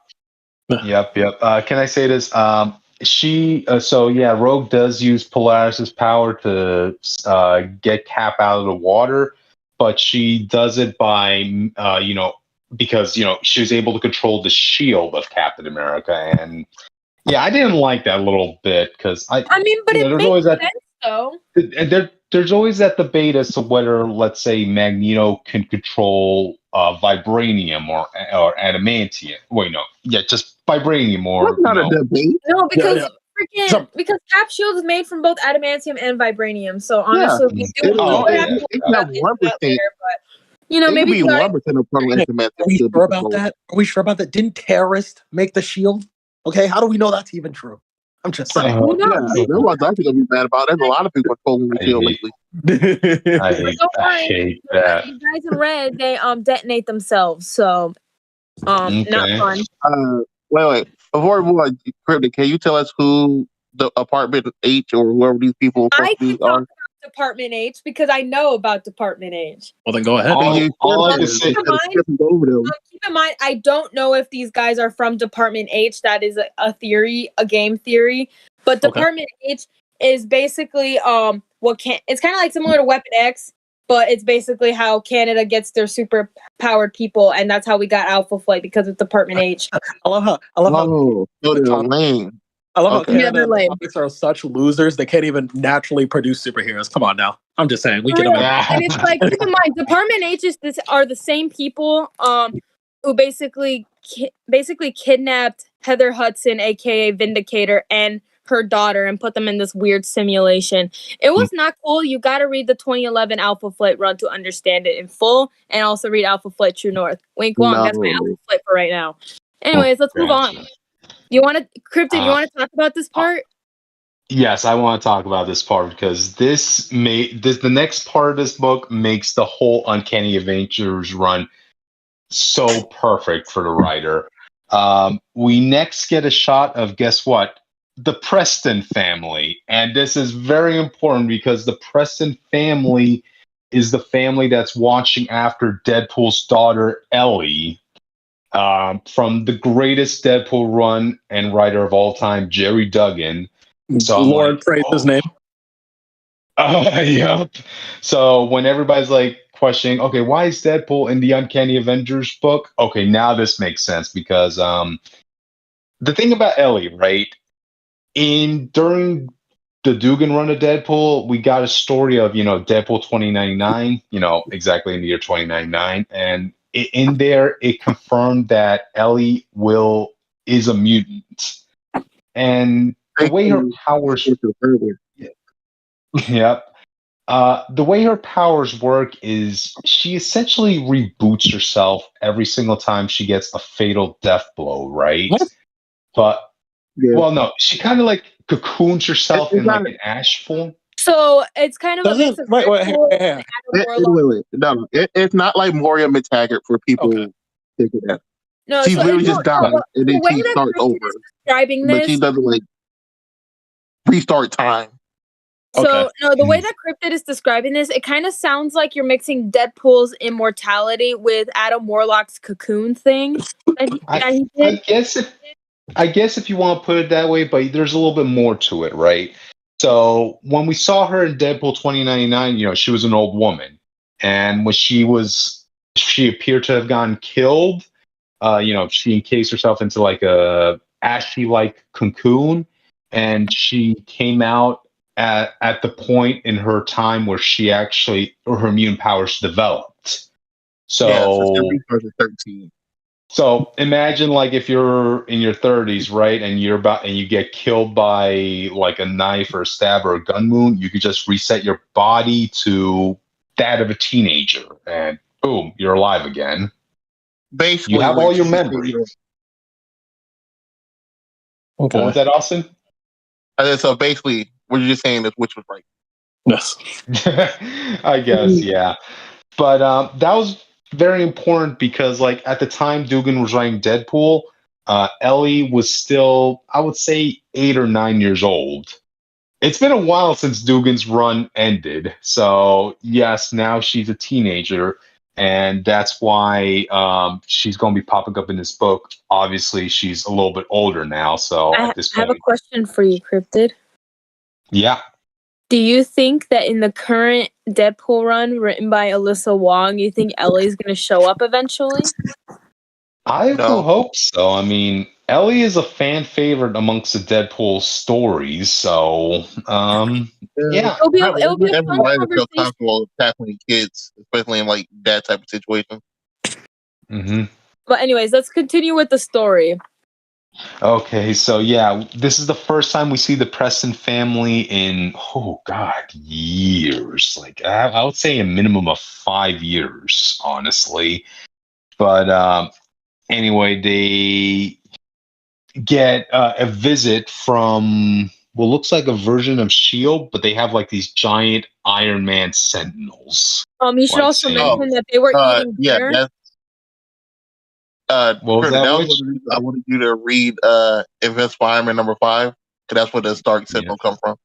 Yep. Can I say this? Rogue does use Polaris's power to get Cap out of the water, but she does it by because she was able to control the shield of Captain America, and I didn't like that little bit because but
it makes sense though.
There's always that debate as to whether, let's say, Magneto can control vibranium or adamantium. Wait, no, just vibranium or.
That's not a debate.
No, because because Cap Shield is made from both adamantium and vibranium. So honestly, we do.
It's not 1%.
Maybe
1% of adamantium.
Are we sure about that? Didn't terrorists make the shield? Okay, how do we know that's even true? I'm just saying.
There was actually gonna be mad about it. There's a lot of people trolling the shield lately.
I hate that.
The guys in red, they detonate themselves, so not fun.
Wait. Before we move on, Cryptic, can you tell us who the Apartment H or whoever these people
I can talk about Department H because I know about Department H.
Well, then go ahead.
Keep in mind, I don't know if these guys are from Department H. That is a theory, a game theory. But Department H is basically it's kind of like similar to Weapon X, but it's basically how Canada gets their super powered people, and that's how we got Alpha Flight because of Department H.
I love how Canada comics are such losers they can't even naturally produce superheroes. Come on now. I'm just saying we can
imagine. And it's like, keep in mind, Department H are the same people who basically kidnapped Heather Hudson, aka Vindicator, and her daughter and put them in this weird simulation. It was not cool. You got to read the 2011 Alpha Flight run to understand it in full, and also read Alpha Flight True North. Wink wonk. That's my Alpha Flight for right now. Anyways, let's move on. You want to, Cryptid? You want to talk about this part?
Yes, I want to talk about this part because the next part of this book makes the whole Uncanny Avengers run so perfect for the writer. We next get a shot of, guess what? The Preston family. And this is very important because the Preston family is the family that's watching after Deadpool's daughter, Ellie, from the greatest Deadpool run and writer of all time, Jerry Duggan. So
Lord praise his name.
Yep. So when everybody's like questioning, okay, why is Deadpool in the Uncanny Avengers book? Okay, now this makes sense because the thing about Ellie, right? During the Dugan run of Deadpool, we got a story of, Deadpool 2099, exactly in the year 2099. And in there, it confirmed that Ellie is a mutant. And the way her powers... Yep. The way her powers work is she essentially reboots herself every single time she gets a fatal death blow, right?
What?
But, well, no, she kind of like cocoons herself in like an ash form.
So it's kind of a mix of
wait,
no, it's not like Moria McTaggart for people thinking that.
No,
she
so
literally just died and then she starts over. But she doesn't like restart time.
So, no, the way that Cryptid is describing this, it kind of sounds like you're mixing Deadpool's immortality with Adam Warlock's cocoon thing.
I guess if you want to put it that way, but there's a little bit more to it, right? So when we saw her in Deadpool 2099, she was an old woman. And when she appeared to have gotten killed, she encased herself into like a ashy-like cocoon, and she came out at the point in her time where her immune powers developed. So,
yeah, 13.
So imagine like if you're in your 30s, right, and you get killed by like a knife or a stab or a gun wound, you could just reset your body to that of a teenager, and boom, you're alive again.
Basically,
you have all your memories.
Okay.
What was that, Austin?
So basically, what you're just saying is which was right.
Yes.
I guess, yeah. But that was very important because, like, at the time Dugan was writing Deadpool, Ellie was still, I would say, 8 or 9 years old. It's been a while since Dugan's run ended. So, yes, now she's a teenager. And that's why she's going to be popping up in this book. Obviously, she's a little bit older now. So at this point,
I have a question for you, Cryptid.
Yeah.
Do you think that in the current Deadpool run written by Alyssa Wong, you think Ellie's going to show up eventually?
I will hope so. I mean, Ellie is a fan favorite amongst the Deadpool stories. So, yeah.
It'll be a fun conversation.
Comfortable tackling kids, especially in like that type of situation.
Mm-hmm.
But anyways, let's continue with the story.
Okay, so yeah, this is the first time we see the Preston family in, years. Like I would say a minimum of 5 years, honestly. But anyway, they get a visit from what looks like a version of S.H.I.E.L.D., but they have like these giant Iron Man sentinels.
You should also mention that they were eating dinner.
What was that?
I wanted you to read Invincible Iron Man number 5, because that's where the Stark Sentinel come from.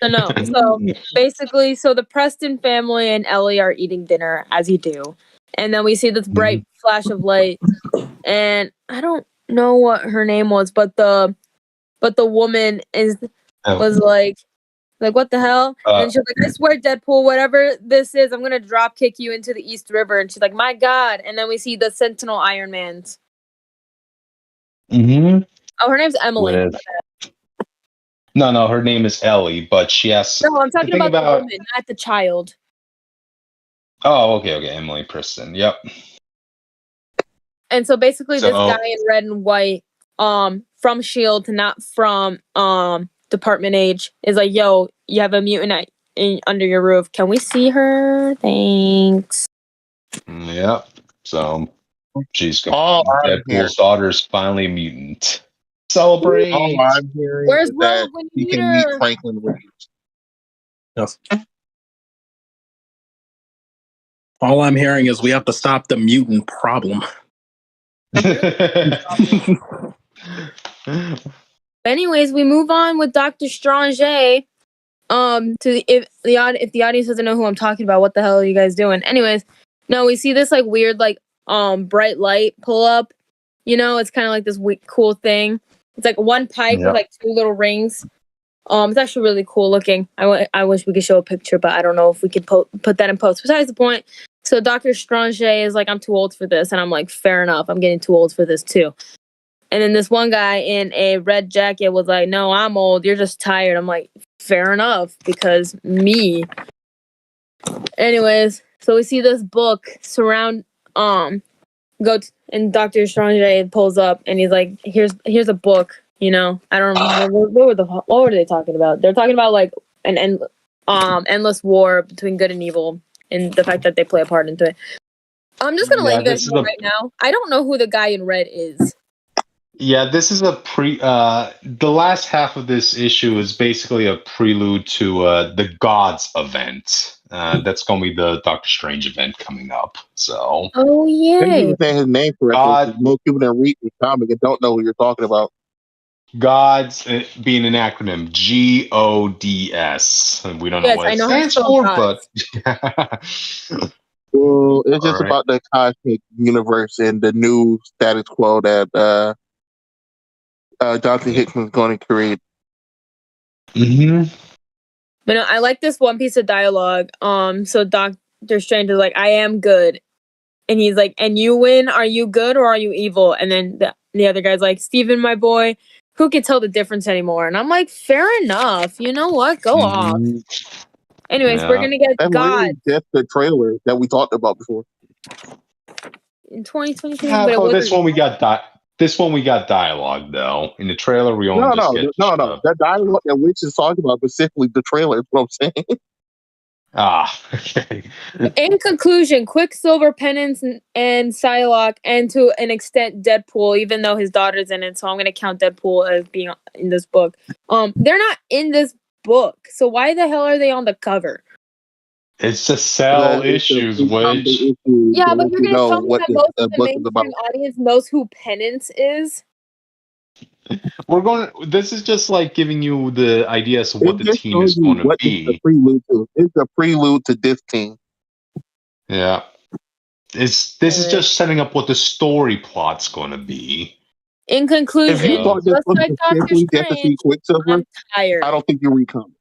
No. So basically, the Preston family and Ellie are eating dinner, as you do. And then we see this bright flash of light. And I don't know what her name was, but the woman was like, what the hell? And she's like, I swear, Deadpool, whatever this is, I'm gonna drop kick you into the East River. And she's like, my God. And then we see the Sentinel Iron Mans.
Mm-hmm.
Oh, her name's Emily.
No, her name is Ellie, but she has.
No, I'm talking about the woman, not the child.
Oh, okay, Emily Preston. Yep.
And so basically, this guy in red and white from Shield, not from Department H, is like, yo, you have a mutant under your roof. Can we see her? Thanks.
Yep. So she's
All I'm hearing,
Deadpool's daughter's finally a mutant. Celebrate.
all I'm hearing
Where's
is that
Rogue when
he
you need
can meet
her?
Franklin Richards.
Yes. All I'm hearing is we have to stop the mutant problem.
Anyways, we move on with Dr. Strange. If the audience doesn't know who I'm talking about, what the hell are you guys doing? Anyways, no, we see this like weird like bright light pull up. You know, it's kind of like this cool thing. It's like one pike with like two little rings. It's actually really cool looking. I wish we could show a picture, but I don't know if we could put that in post. Besides the point. So Dr. Strange is like, I'm too old for this, and I'm like, fair enough. I'm getting too old for this too. And then this one guy in a red jacket was like, no, I'm old. You're just tired. I'm like, fair enough, because me. Anyways, so we see this book and Dr. Strange pulls up and he's like, here's a book, you know. I don't remember what were they talking about? They're talking about like an endless war between good and evil and the fact that they play a part into it. I'm just gonna let you guys know right now. I don't know who the guy in red is.
Yeah, this is the last half of this issue is basically a prelude to the Gods event. That's going to be the Doctor Strange event coming up. So.
Oh yeah.
Thank you for saying his name correctly. Most people that read the comic and don't know who you're talking about.
Gods being an acronym, GODS. We don't know what it stands for, but.
Well, it's just about the cosmic universe and the new status quo that Jonathan Hickman's going to create.
Mm-hmm. But no, I like this one piece of dialogue. So Doctor Strange is like, I am good. And he's like, and you win? Are you good or are you evil? And then the other guy's like, Steven, my boy, who can tell the difference anymore? And I'm like, fair enough. You know what? Go off. Anyways, we're going to get God.
That's the trailer that we talked about before.
In 2022.
This one we got dialogue though. In the trailer, we only get
the dialogue that Witch is talking about specifically the trailer is what I'm saying.
Okay.
In conclusion, Quicksilver, Penance, and Psylocke, and to an extent Deadpool, even though his daughter's in it, so I'm going to count Deadpool as being in this book. They're not in this book, so why the hell are they on the cover?
It's to sell issues, Witch.
Yeah, but you're going to tell me that most of the mainstream audience knows who Penance is?
This is just like giving you the idea of what the team is going to be.
It's a prelude to this team.
Yeah. This is just setting up what the story plot's going to be.
In conclusion,
if you thought this was specifically to see Quicksilver,
tired.
I don't think you read comics.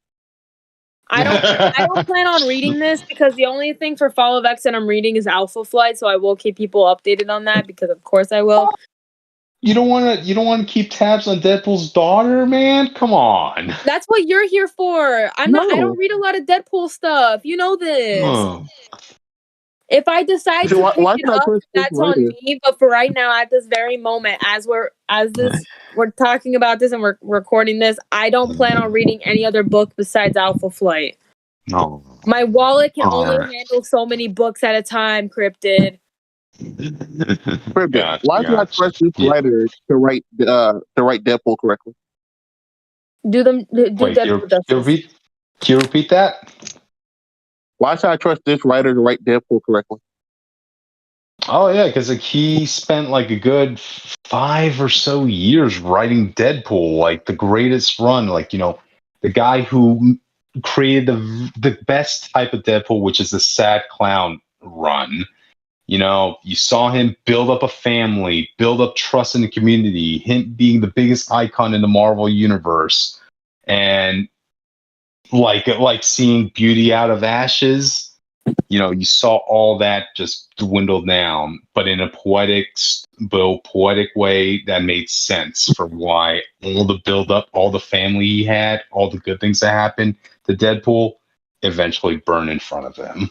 I don't plan on reading this because the only thing for Fall of X that I'm reading is Alpha Flight, so I will keep people updated on that because of course I will.
You don't want to keep tabs on Deadpool's daughter, man? Come on.
That's what you're here for. I don't read a lot of Deadpool stuff. You know this.
Oh.
If I decide to pick it up, that's on me. But for right now, at this very moment, as we're talking about this and we're recording this, I don't plan on reading any other book besides Alpha Flight.
No.
My wallet can only handle so many books at a time, Cryptid.
Why do I trust this writer to write Deadpool correctly?
Wait, Deadpool can you repeat that?
Why should I trust this writer to write Deadpool correctly?
Oh yeah, because he spent like a good 5 or so years writing Deadpool, like the greatest run. Like, you know, the guy who created the best type of Deadpool, which is the sad clown run. You know, you saw him build up a family, build up trust in the community, him being the biggest icon in the Marvel universe, and like seeing beauty out of ashes. You know, you saw all that just dwindle down, but in a poetic way that made sense for why all the build up, all the family he had, all the good things that happened to Deadpool eventually burn in front of him.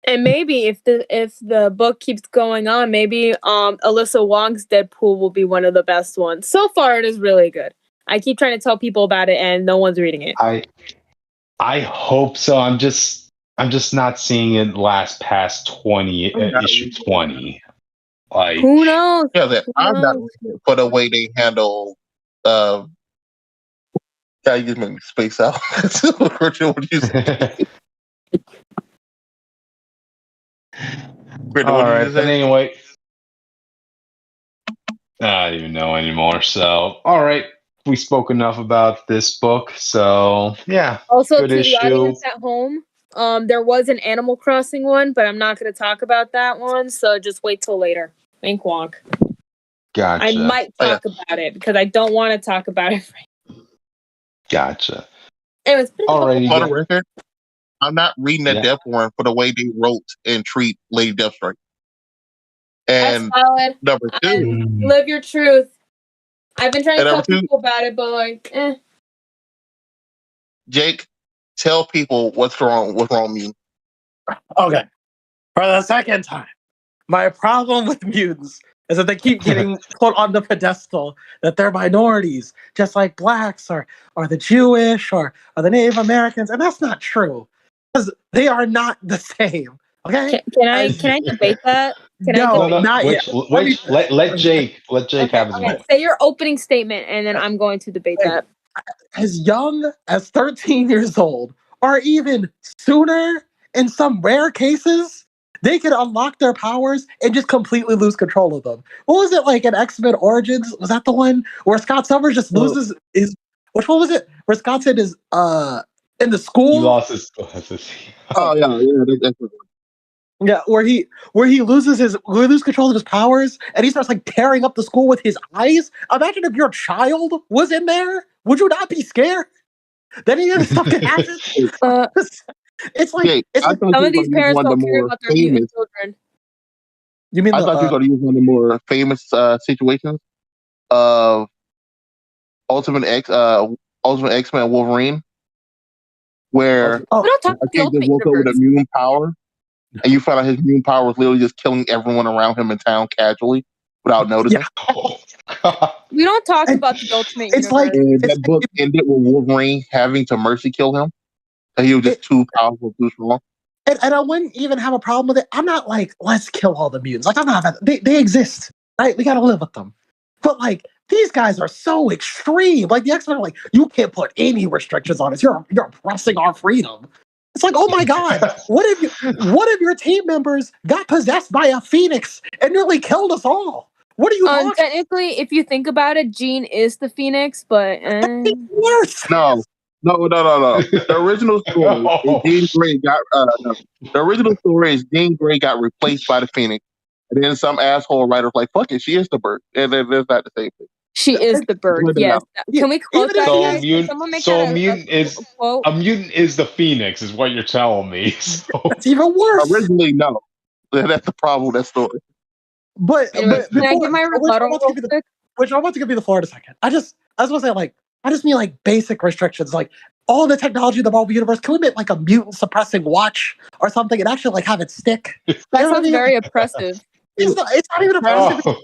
And maybe if the book keeps going on, maybe Alyssa Wong's Deadpool will be one of the best ones. So far, it is really good. I keep trying to tell people about it, and no one's reading it.
I hope so. I'm just not seeing it last past issue 20. Like,
who knows?
I'm not reading it for the way they handle. God, you just made me space out. Richard, what you say?
All right, but anyway, I don't even know anymore. So, all right, we spoke enough about this book. So, yeah.
Also,
good
to
issue.
the audience at home, there was an Animal Crossing one, but I'm not going to talk about that one. So just wait till later. Wink wonk.
Gotcha.
I might talk about it because I don't want to talk about it.
Gotcha.
Anyways,
for the record, I'm not reading the Death Warrant for the way they wrote and treat Lady Deathstrike. And
that's valid.
Number 2,
live your truth. I've been trying to tell
2,
people about it, but like,
Jake, tell people what's wrong with me.
Okay. For the second time, my problem with mutants is that they keep getting put on the pedestal that they're minorities, just like blacks or the Jewish or the Native Americans, and that's not true because they are not the same. Okay?
Can I debate that?
Not yet.
Let Jake have his moment.
Say your opening statement, and then I'm going to debate that.
As young as 13 years old, or even sooner, in some rare cases, they can unlock their powers and just completely lose control of them. What was it like in X-Men Origins? Was that the one where Scott Summers just loses his? Which one was it? Where Scott said is in the school?
He lost his glasses.
Oh yeah, that's
yeah, where he loses control of his powers and he starts like tearing up the school with his eyes. Imagine if your child was in there. Would you not be scared? Then any other stuff can happen. It's like
some of these parents don't care about their mutant children.
You mean
I thought you were going to use one of the more famous situations of Ultimate X-Men Wolverine, where
we don't talk about the Ultimate
woke up with a mutant power, and you found out his mutant power was literally just killing everyone around him in town casually without noticing.
We don't talk about the Ultimate
Universe. Like
that book ended with Wolverine having to mercy kill him. He was just too powerful, too strong.
And I wouldn't even have a problem with it. I'm not like, let's kill all the mutants. Like, I'm not. They exist, right? We got to live with them. But like, these guys are so extreme. Like the X-Men are like, you can't put any restrictions on us. You're oppressing our freedom. It's like, oh my God, what if your team members got possessed by a phoenix and nearly killed us all? What are you talking?
Technically, if you think about it, Jean is the Phoenix, but
worse.
No. The original story is Jean Grey got the original story is Jean Grey got replaced by the Phoenix, and then some asshole writer was like, "Fuck it, she is the bird," and then it's not the same thing.
She is the bird. Yes. Can we quote that?
A mutant is the Phoenix, is what you're telling me. So.
That's even worse.
Originally, no. That's the problem with that story.
But
can I get my rebuttal?
Which I'm about to give you the floor in a second. I was gonna say like. I just mean like basic restrictions, like all the technology in the Marvel Universe. Can we make like a mutant suppressing watch or something and actually like have it stick?
That sounds very oppressive.
It's not even oppressive.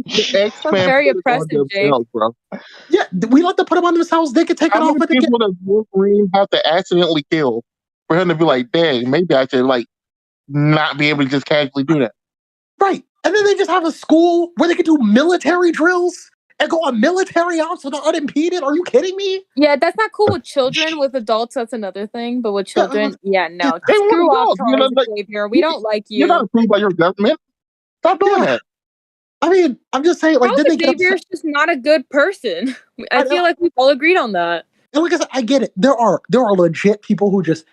It's very oppressive, Jake.
Bro.
Yeah, we let them put them on themselves. They can take it off.
How many people does Wolverine have to accidentally kill for him to be like, dang, maybe I should like not be able to just casually do that?
Right, and then they just have a school where they can do military drills. And go on military ops without unimpeded? Are you kidding me?
Yeah, that's not cool with children. With adults, that's another thing. But with children, no.
They
screw off, Charles Xavier. We don't like you.
You're not approved by your government. Stop doing that.
I mean, I'm just saying, like,
Charles Xavier's just not a good person. I feel like we've all agreed on that.
And like I said, I get it. There are legit people who just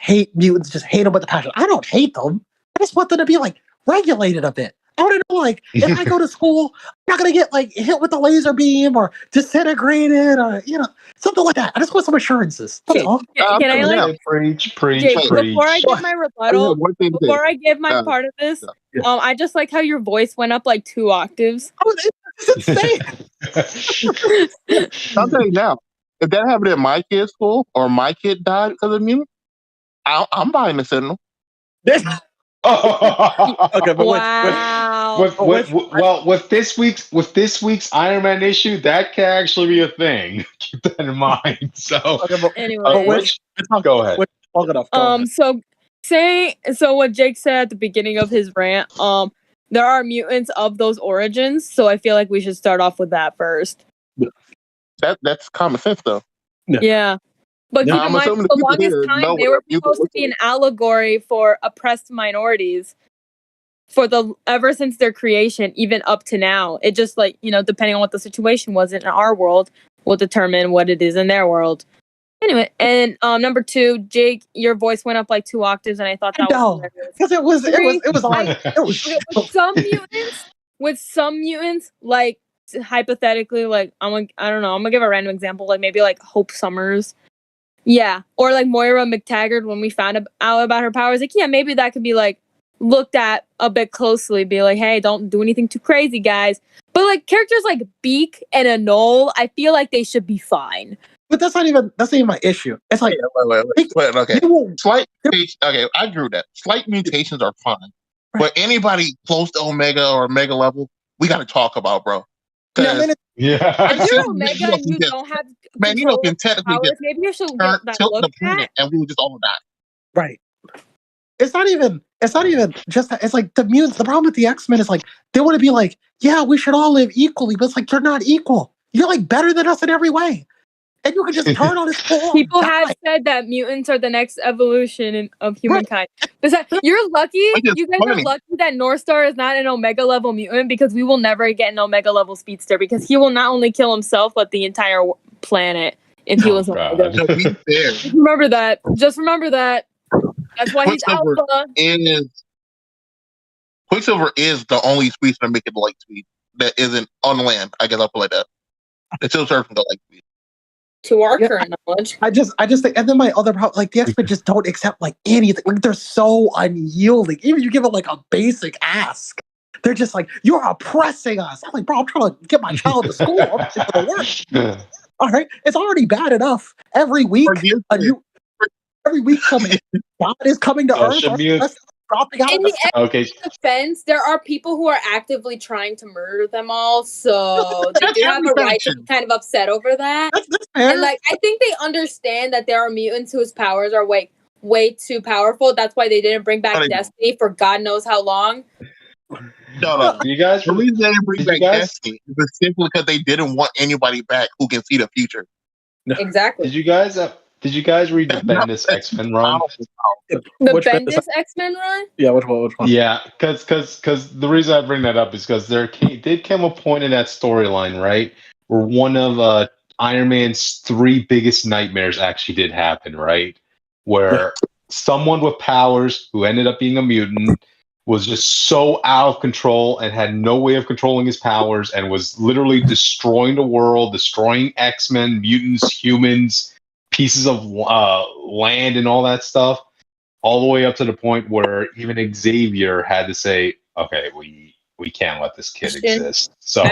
hate mutants, just hate them with a passion. I don't hate them. I just want them to be like regulated a bit. I want to know, like, if I go to school, I'm not going to get, like, hit with a laser beam or disintegrated or, something like that. I just want some assurances. That's all.
Can I, like...
Preach.
Before I give my rebuttal, before I give my part of this, I just like how your voice went up, like, 2 octaves.
Oh, it's insane.
I'll tell you now, if that happened at my kid's school or my kid died because of mutant, I'm buying the Sentinel.
Okay, but
wow.
with this week's Iron Man issue, that can actually be a thing. Keep that in mind. So,
Anyway,
go ahead.
So what Jake said at the beginning of his rant, there are mutants of those origins, so I feel like we should start off with that first.
That's common sense, though.
Yeah. But keep in mind, for the longest time, they were supposed to be an allegory for oppressed minorities ever since their creation, even up to now. It just depending on what the situation was in our world, will determine what it is in their world. Anyway, and number 2, Jake, your voice went up like 2 octaves, and I thought that was
because it
was with some mutants, like hypothetically, like I don't know, I'm gonna give a random example, like maybe like Hope Summers. Yeah, or like Moira McTaggart, when we found out about her powers, like, yeah, maybe that could be like looked at a bit closely, be like, hey, don't do anything too crazy, guys. But like characters like Beak and Anole, I feel like they should be fine.
But that's not even my issue. It's like,
wait, okay. Okay, I agree with that. Slight mutations are fine, but anybody close to Omega or Omega level, we got to talk about, bro.
If you're Omega and you don't have control
can technically
powers, maybe you should get that
tilt
look
the planet,
at.
and we would just all die.
Right. It's not even just that. It's like the mutants. The problem with the X-Men is like they want to be like, yeah, we should all live equally, but it's like you're not equal. You're like better than us in every way, and you can just turn on this whole.
People have said that mutants are the next evolution of humankind. Right. You're lucky. You guys are lucky that North Star is not an Omega level mutant, because we will never get an Omega level speedster, because he will not only kill himself but the entire planet if he was Omega. Just remember that. That's why he's alpha.
Quicksilver is the only species that make it light speed that isn't on land. I guess I'll put it like that. It's still surfing the light speed.
To our current knowledge.
I just think, and then my other problem, like the X-Men just don't accept like anything. Like they're so unyielding. Even if you give them like a basic ask, they're just like, you're oppressing us. I'm like, bro, I'm trying to get my child to school. I'm for the work. All right, it's already bad enough. Every week, God is coming to Earth.
In the defense, there are people who are actively trying to murder them all, so they do have a right to be kind of upset over that.
That's fair.
And like, I think they understand that there are mutants whose powers are way too powerful. That's why they didn't bring back Destiny for God knows how long.
No.
You guys,
the reason they didn't bring back Destiny is simply because they didn't want anybody back who can see the future.
Exactly.
Did you guys read the Bendis X-Men run?
The Bendis X-Men run?
Yeah, which one?
Yeah, because the reason I bring that up is because there did come a point in that storyline, right, where one of Iron Man's 3 biggest nightmares actually did happen, right? Where someone with powers who ended up being a mutant was just so out of control and had no way of controlling his powers and was literally destroying the world, destroying X-Men, mutants, humans, pieces of land and all that stuff, all the way up to the point where even Xavier had to say, okay, we can't let this kid exist. So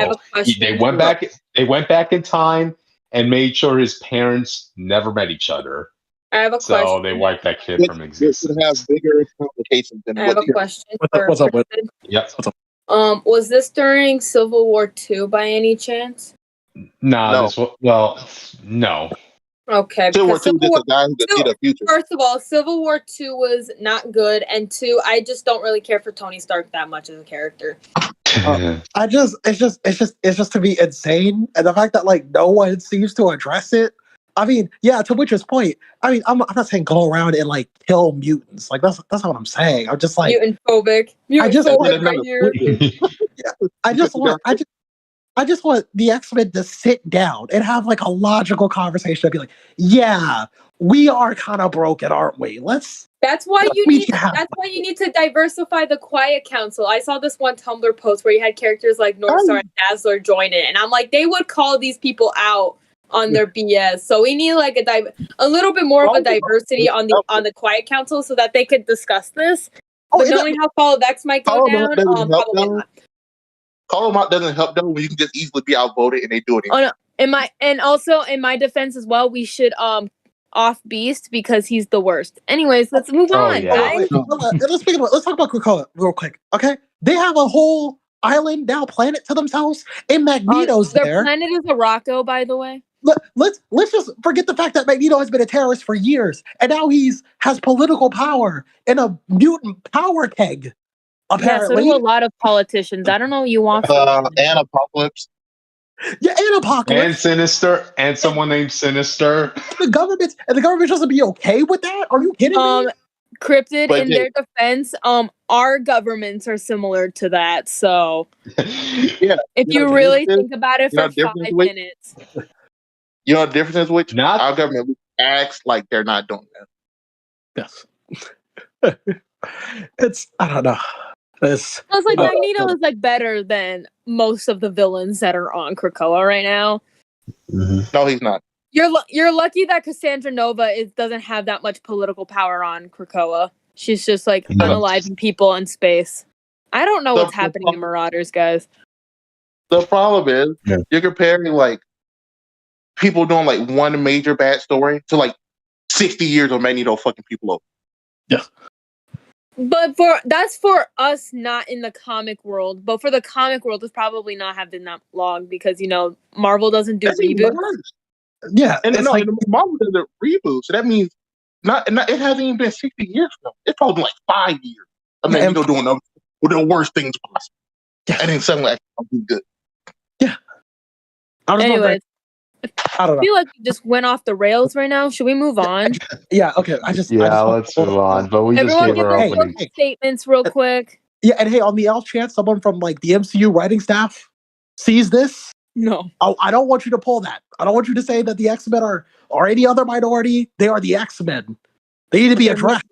they went back in time and made sure his parents never met each other.
I have a question.
So they wiped that kid from existence.
It have bigger complications than
I have a question.
What's up?
Yep.
Was this during Civil War II by any chance?
No. No.
Okay.
Civil War II is a guy who can see the future.
First of all, Civil War II was not good, and 2, I just don't really care for Tony Stark that much as a character.
It's just to be insane, and the fact that like no one seems to address it. I mean, yeah, to Witcher's point. I mean, I'm not saying go around and like kill mutants. Like that's not what I'm saying. I'm just like
mutant phobic. I just
want the X-Men to sit down and have like a logical conversation and be like, yeah, we are kind of broken, aren't we?
That's why you need to diversify the Quiet Council. I saw this one Tumblr post where you had characters like Northstar and Dazzler join it, and I'm like, they would call these people out on their BS. So we need like a little bit more of a diversity on the Quiet Council so that they could discuss this. But knowing how Fall of X might go down, probably not.
Call them out doesn't help them when you can just easily be outvoted and they do it.
Oh no! In my defense as well, we should off Beast because he's the worst. Anyways, let's move on, guys.
Let's talk about Krakoa real quick, okay? They have a whole island now, planet to themselves, and Magneto's
their
there.
planet is Morocco, by the way.
Let's just forget the fact that Magneto has been a terrorist for years, and now has political power in a mutant power keg. Apparently,
yeah, so do a lot of politicians. I don't know what you want from
and Apocalypse.
Yeah, and Apocalypse.
And Sinister, and someone named Sinister.
The government doesn't be okay with that? Are you kidding me?
Cryptid, but in their defense, our governments are similar to that. So,
yeah,
if you really think about it for 5 minutes,
you know the difference is which our government acts like they're not doing
that. Yes, it's I don't know.
It's like Magneto is like better than most of the villains that are on Krakoa right now.
Mm-hmm. No, he's not.
You're lucky that Cassandra Nova doesn't have that much political power on Krakoa. She's just like unaliving people in space. I don't know what's happening in Marauders, guys.
The problem is you're comparing like people doing like one major bad story to like 60 years of Magneto fucking people over.
Yeah.
But that's for us not in the comic world. But for the comic world, it's probably not have been that long because Marvel doesn't do reboots.
Yeah,
and Marvel does a reboot, so that means not it hasn't even been 60 years now. It's probably been like 5 years. I mean, Magneto doing the worst things possible, and then suddenly I'll be good.
Yeah.
Anyways,
I don't know.
I feel like we just went off the rails right now. Should we move on?
Yeah. Okay.
Let's move on. But we just gave our opening
statements real quick.
Yeah, and hey, on the off chance someone from like the MCU writing staff sees this.
No.
I don't want you to pull that. I don't want you to say that the X-Men are any other minority. They are the X-Men. They need to be addressed.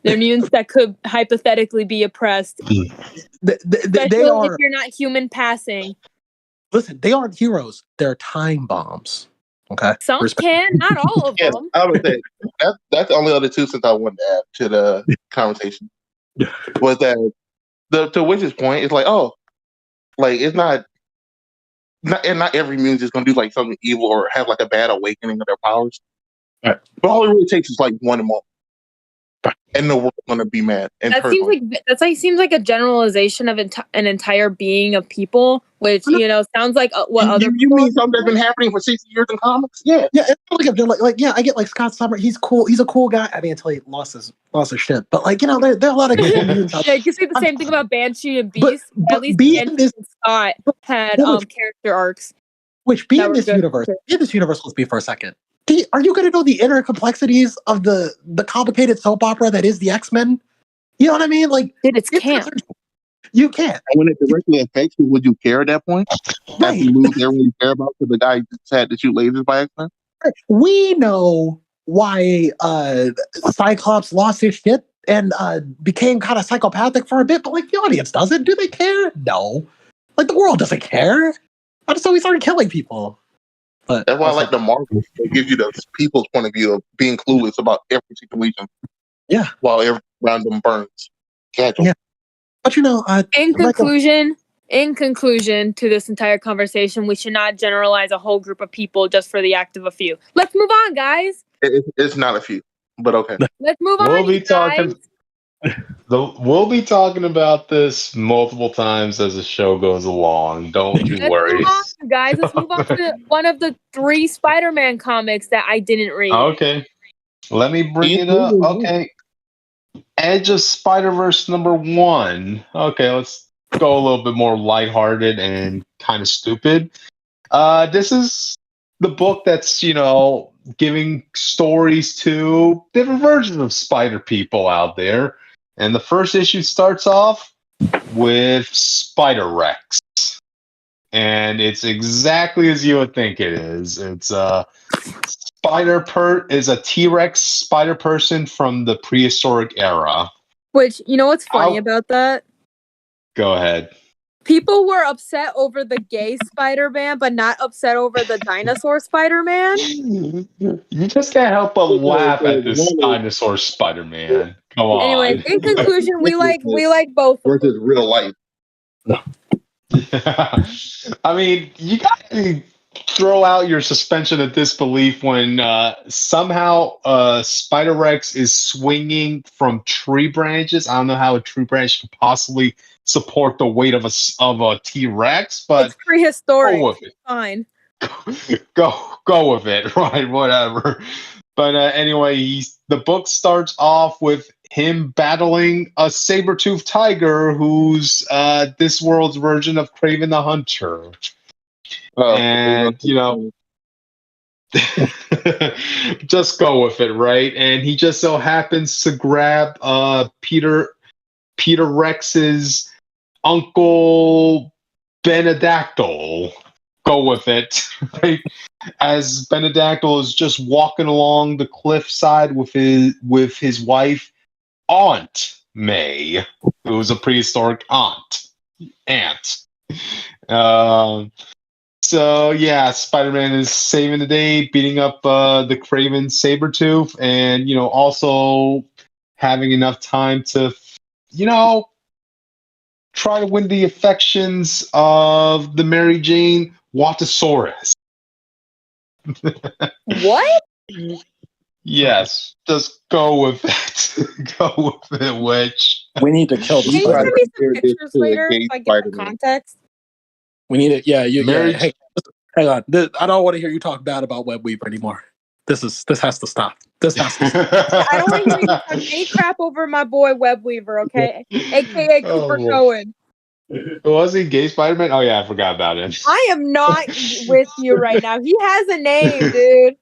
They're mutants that could hypothetically be oppressed.
They are.
If you're not human passing.
Listen, they aren't heroes. They're time bombs. Okay?
Some can, not all of them.
I would say that's the only other 2 cents I wanted to add to the conversation. Was that to Witch's point, it's like, it's not every mutant is going to do like something evil or have like a bad awakening of their powers.
Right.
But all it really takes is like one moment, and the world's going to be mad. And
that seems like a generalization of an entire being of people, which sounds like what other.
You mean something that's been happening for 60 years in comics? Yeah,
yeah. It's like I get like Scott Summers. He's cool. He's a cool guy. I mean, until he lost his shit. But like there are a lot of cool mutants.
Yeah, you can say the same thing about Banshee and Beast. But at least Banshee and Scott had character arcs.
Which be in this universe. Let's be for a second. Are you going to know the inner complexities of the complicated soap opera that is the X-Men? You know what I mean? Like,
it's camp.
You can't.
And when it directly affects you, would you care at that point?
Right.
After you lose everyone you care about to the guy who just had to shoot lasers by X-Men?
We know why Cyclops lost his shit and became kind of psychopathic for a bit, but like the audience doesn't. Do they care? No. Like the world doesn't care. So we started killing people. But
that's why I like the Marvel. It gives you the people's point of view of being clueless about every situation.
Yeah.
While every random burns. Casual.
Yeah. But
in conclusion to this entire conversation, we should not generalize a whole group of people just for the act of a few. Let's move on, guys.
It's not a few, but okay.
Let's move on.
We'll be talking about this multiple times as the show goes along. Don't you worry.
Move on, guys. Let's move on to one of the 3 Spider-Man comics that I didn't read.
Okay. Let me bring it up. Okay. Edge of Spider-Verse #1. Okay, let's go a little bit more lighthearted and kind of stupid. This is the book that's, giving stories to different versions of Spider people out there. And the first issue starts off with Spider-Rex. And it's exactly as you would think it is. It's is a T-Rex spider person from the prehistoric era.
Which, what's funny about that?
Go ahead.
People were upset over the gay Spider-Man, but not upset over the dinosaur Spider-Man.
You just can't help but laugh at this dinosaur Spider-Man. Come on.
Anyway, in conclusion, we like both.
Versus real life.
I mean, you got throw out your suspension of disbelief when somehow Spider-Rex is swinging from tree branches. I don't know how a tree branch could possibly support the weight of a T-Rex, but
it's prehistoric.
go with it.
Fine.
Go with it, right? Whatever. But anyway, the book starts off with him battling a saber-toothed tiger who's this world's version of Kraven the Hunter. And, just go with it, right? And he just so happens to grab Peter Rex's uncle Benedactyl. Go with it, right? As Benedactyl is just walking along the cliffside with his wife, Aunt May, who was a prehistoric aunt. So yeah, Spider-Man is saving the day, beating up the Kraven Sabretooth, and also having enough time to try to win the affections of the Mary Jane Watosaurus.
What?
Yes, just go with it. Go with it, Witch.
We need to kill the
Can you
spider.
send me some pictures later so I get the context?
We need it. Yeah, hey, hang on. I don't want to hear you talk bad about Web Weaver anymore. This has to stop. This has to stop.
I don't want to hear you talk gay crap over my boy Web Weaver, okay? AKA Cooper Cohen.
Was he gay Spider-Man? Oh yeah, I forgot about him.
I am not with you right now. He has a name, dude.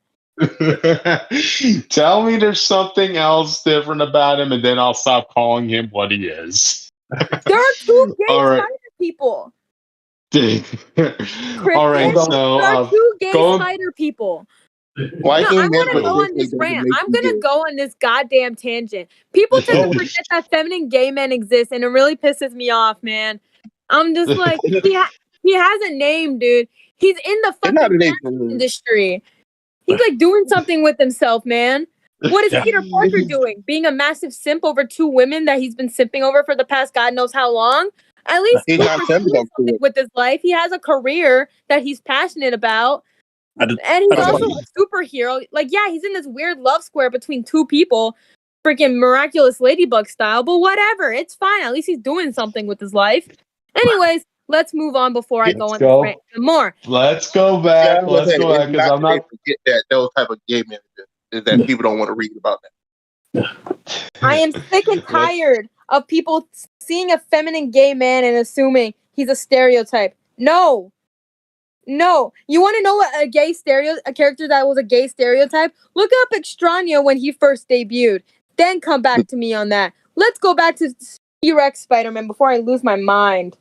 Tell me there's something else different about him, and then I'll stop calling him what he is.
There are two gay spider people.
All right, so
there are two gay spider people.
Why
I'm gonna go on this rant. I'm gonna go on this goddamn tangent. People tend to forget that feminine gay men exist, and it really pisses me off, man. I'm just like, he has a name, dude. He's in the fucking fashion industry. He's like doing something with himself, man. What is Peter Parker doing? Being a massive simp over two women that he's been simping over for the past God knows how long? At least he's doing something with his life. He has a career that he's passionate about. And he's also a superhero. Like, yeah, he's in this weird love square between two people, freaking miraculous ladybug style, but whatever. It's fine. At least he's doing something with his life. Anyways, let's move on before I go on this rant some more.
Let's go back. Let's go back because I'm not
forget that those type of gay men is that people don't want to read about that.
I am sick and tired of people seeing a feminine gay man and assuming he's a stereotype. No. You want to know what a character that was a gay stereotype? Look up Extraño when he first debuted. Then come back to me on that. Let's go back to T-Rex Spider-Man before I lose my mind.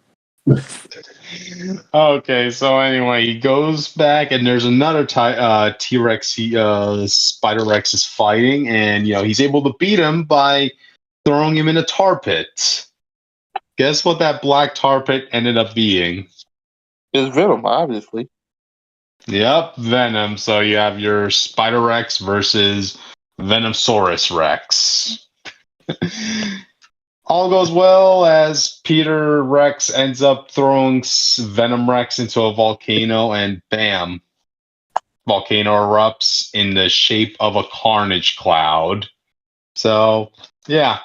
Okay, so anyway, he goes back and there's another T-Rex Spider-Rex is fighting, and he's able to beat him by throwing him in a tar pit. Guess what that black tar pit ended up being?
It's Venom, obviously.
Yep, Venom. So you have your Spider-Rex versus Venomsaurus Rex. All goes well as Peter Rex ends up throwing Venom Rex into a volcano, and bam, volcano erupts in the shape of a Carnage cloud. So, yeah,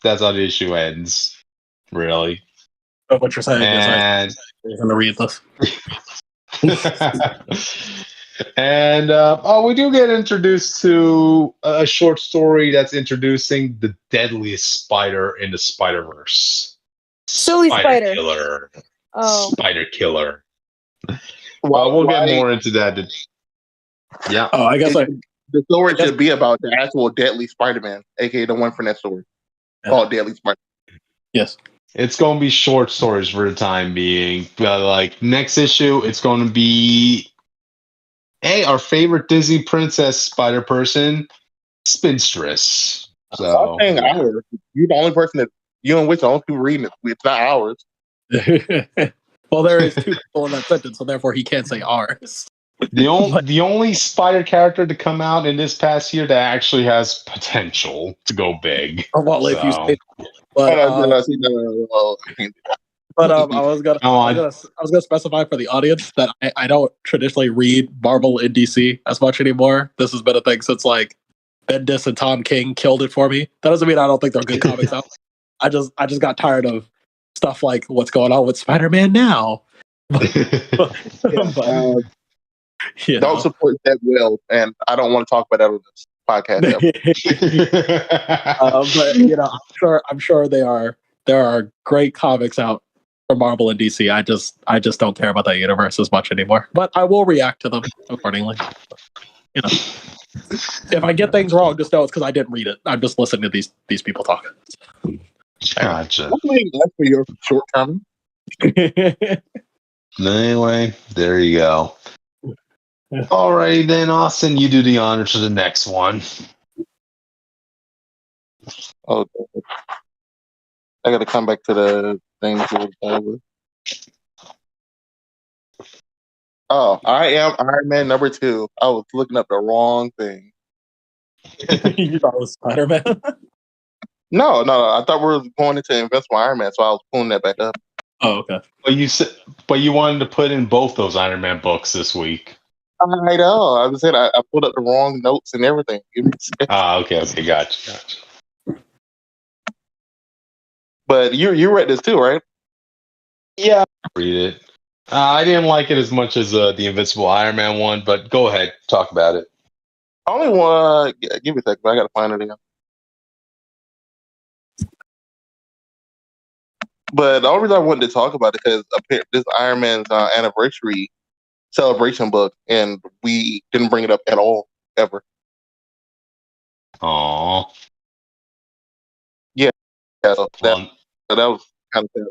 that's how the issue ends, really.
But what you're saying is I'm going to read this.
And we do get introduced to a short story that's introducing the deadliest spider in the Spider-Verse.
Silly spider.
Killer.
Oh.
Spider killer. We'll get more into that. Yeah.
Oh, I guess
the story should be about the actual deadly Spider-Man, aka the one from that story called Deadly Spider.
Yes.
It's going to be short stories for the time being. Like next issue, it's going to be our favorite Disney princess spider person, Spinstress. So
I'm saying ours. You're the only person that you and Witch the only people reading it. It's not ours.
Well, there is two people in that sentence, so therefore he can't say ours.
The only spider character to come out in this past year that actually has potential to go big.
Well, if you say, But I was gonna
Come on.
I was gonna specify for the audience that I don't traditionally read Marvel and DC as much anymore. This has been a thing since like Bendis and Tom King killed it for me. That doesn't mean I don't think they're good comics out. I just got tired of stuff like what's going on with Spider-Man now. But, you
Don't
know.
support that will, and I don't want to talk about that on this podcast.
But you know, I'm sure there are great comics out for Marvel and DC. I just don't care about that universe as much anymore. But I will react to them accordingly. You know, if I get things wrong, just know it's because I didn't read it. I'm just listening to these people talk.
Gotcha.
That's for your shortcoming.
Anyway, there you go. Alrighty then, Austin, you do the honor to the next one.
Oh, I got to come back to the thing. Oh, I am Iron Man number 2. I was looking up the wrong thing.
You thought it was Spider-Man?
No. I thought we were going into Invincible Iron Man, so I was pulling that back up.
Oh, okay.
But you wanted to put in both those Iron Man books this week.
I know. I was saying I pulled up the wrong notes and everything. Give me a second.
Okay, gotcha.
But you read this too, right?
Yeah, read it. I didn't like it as much as the Invincible Iron Man one, but go ahead, talk about it.
Only one. Give me a second. I got to find it again. But the only reason I wanted to talk about it because this Iron Man's anniversary celebration book, and we didn't bring it up at all ever.
Aww.
Yeah. So that was kind of sad.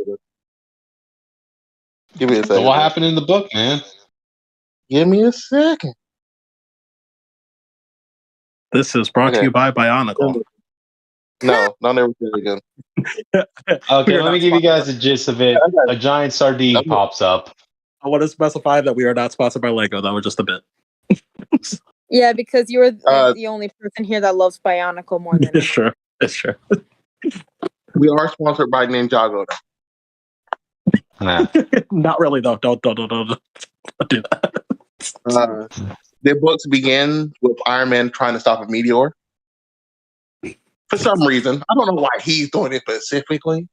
Give me a second.
So what happened in the book, man?
Give me a second.
This is brought to you by Bionicle.
No, never say it again.
Okay, let me give you guys a gist of it. A giant sardine pops up.
I want to specify that we are not sponsored by Lego. That was just a bit.
Yeah, because you're the only person here that loves Bionicle more than
It's true. It's true.
We are sponsored by Ninjago.
Nah.
Not really though. Don't do that.
Their books begin with Iron Man trying to stop a meteor. For some reason, I don't know why he's doing it specifically.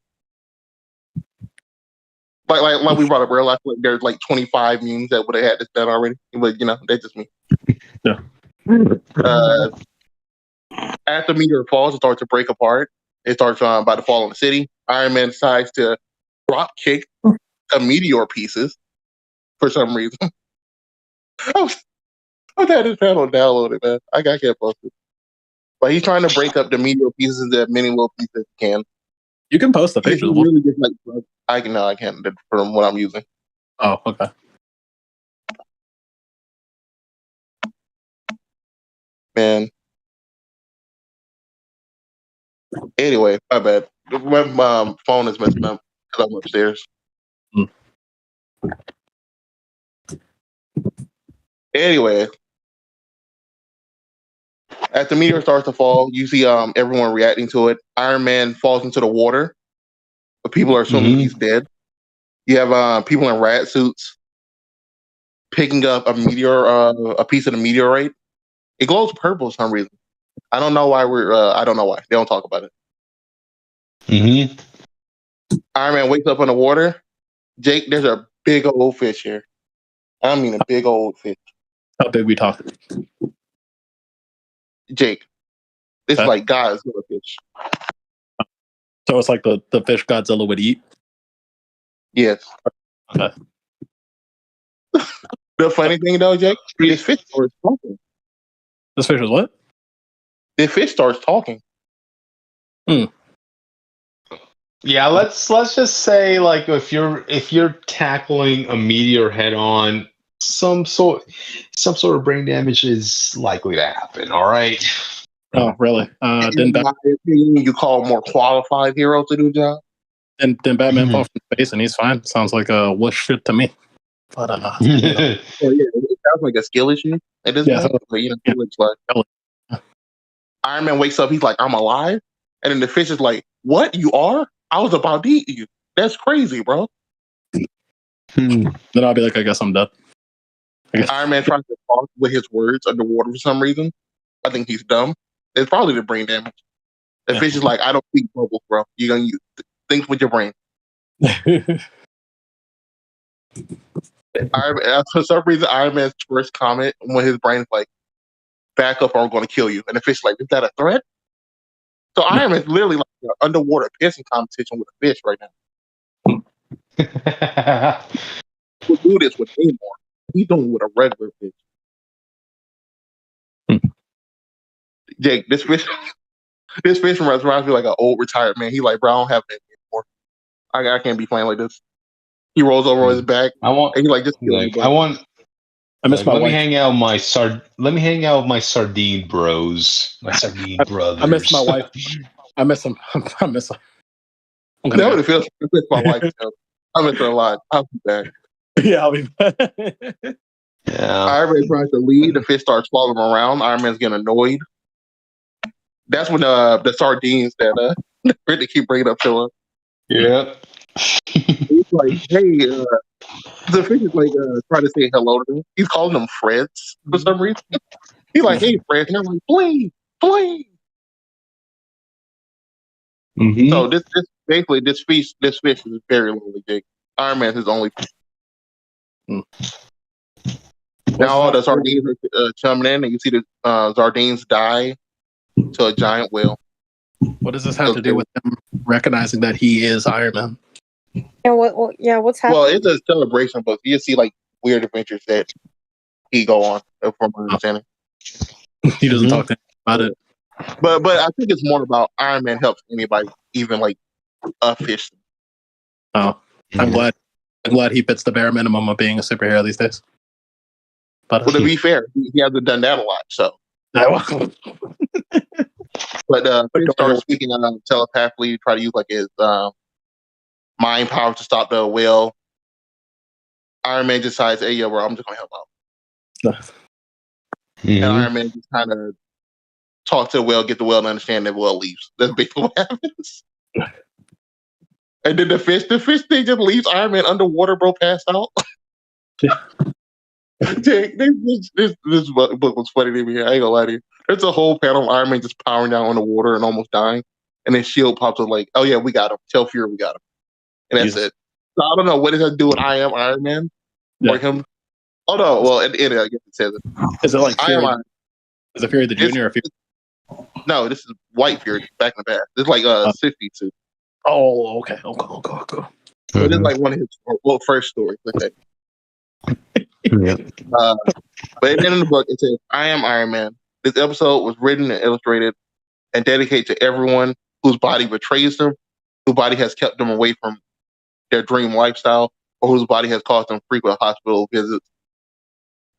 Like we brought up earlier, like there's like 25 mutants that would have had this done already. But you know, that's just me.
Yeah.
After meteor falls, it starts to break apart. It starts about to fall on the city. Iron Man decides to drop kick the meteor pieces for some reason. I've had this panel downloaded, man. I got get posted. But he's trying to break up the meteor pieces into as many little pieces he can.
You can post the pictures.
Really just like I can't from what I'm using.
Oh, okay.
Man. Anyway, my bad. My phone is messing up because I'm upstairs. Anyway, as the meteor starts to fall, you see everyone reacting to it. Iron Man falls into the water, but people are assuming he's dead. You have people in rat suits picking up a meteor, a piece of the meteorite. It glows purple for some reason. I don't know why I don't know why they don't talk about it. Iron Man wakes up in the water. Jake, there's a big old fish here. I mean, a big old fish.
How big we talking?
Jake, it's like Godzilla fish.
So it's like the fish Godzilla would eat?
Yes.
Okay.
The funny thing though, Jake, this fish starts talking.
This fish is what?
The fish starts talking.
Yeah, let's just say like if you're tackling a meteor head on, some sort of brain damage is likely to happen. All right.
Oh, really?
In my opinion, you call more qualified heroes to do the job.
Then Batman fall from space and he's fine. Sounds like a wush shit to me. But you know.
Well, yeah, it sounds like a skill issue at this point. But, you know, it's like Iron Man wakes up, he's like, "I'm alive," and then the fish is like, "What? You are? I was about to eat you. That's crazy, bro."
Then I'll be like, I guess I'm done.
Iron Man tries to talk with his words underwater for some reason. I think he's dumb. It's probably the brain damage. The fish is like, I don't speak bubbles, bro. You're gonna think with your brain. For some reason, Iron Man's first comment when his brain's like, back up or I'm going to kill you. And the fish is like, is that a threat? So Iron Man's literally like an underwater pissing competition with a fish right now. We'll do this with Namor. He's doing it with a regular fish. Jake, this fish reminds me like an old retired man. He like, bro, I don't have that anymore. I can't be playing like this. He rolls over on his back. And he like, just kill me, bro.
I miss my
let
wife.
me hang out with my sardine bros, my sardine brothers.
I miss my wife. I miss him. I miss him.
That would feel. I miss my wife. I miss her a lot. I'll be back.
Yeah, I'll be back.
Yeah.
Iron Man tries to lead. The fish starts following him around. Iron Man's getting annoyed. That's when the sardines that they keep bringing up to him.
Yep.
He's like, hey, the fish is like trying to say hello to him. He's calling them friends for some reason. He's like, hey, friends. And they're like, please.
Mm-hmm.
So this fish is very lonely, Jake. Iron Man's his only. Now all the sardines are coming in, and you see the sardines die to a giant whale.
What does this have to do with him recognizing that he is Iron Man?
And what's happening?
Well, it's a celebration, but you see like weird adventures that he go on, from my understanding.
He doesn't talk to him about it.
But I think it's more about Iron Man helps anybody, even like a fish.
Oh, I'm glad he fits the bare minimum of being a superhero these days. But
to be fair, he hasn't done that a lot. So, but he starts speaking telepathically, try to use like his mind power to stop the whale. Iron Man decides, hey, yo, bro, I'm just gonna help out. And Iron Man just kind of talk to the whale, get the whale to understand that the whale leaves. That's basically what happens. And then the fish thing just leaves Iron Man underwater, bro, passed out. Jake, this book was funny to me. I ain't gonna lie to you. There's a whole panel of Iron Man just powering down on the water and almost dying. And then S.H.I.E.L.D. pops up like, oh yeah, we got him. Tell Fury we got him. And that's it. So I don't know what it has to do with I Am Iron Man or him. Oh no, well at the end I guess it says it.
Is it like Fury? Is it Fury the Junior or Fury?
No, this is White Fury back in the past. It's like 62.
Oh, okay.
So it is like one of his first stories. Okay. But at the end of the book, it says, I am Iron Man. This episode was written and illustrated and dedicated to everyone whose body betrays them, whose body has kept them away from their dream lifestyle, or whose body has caused them frequent hospital visits.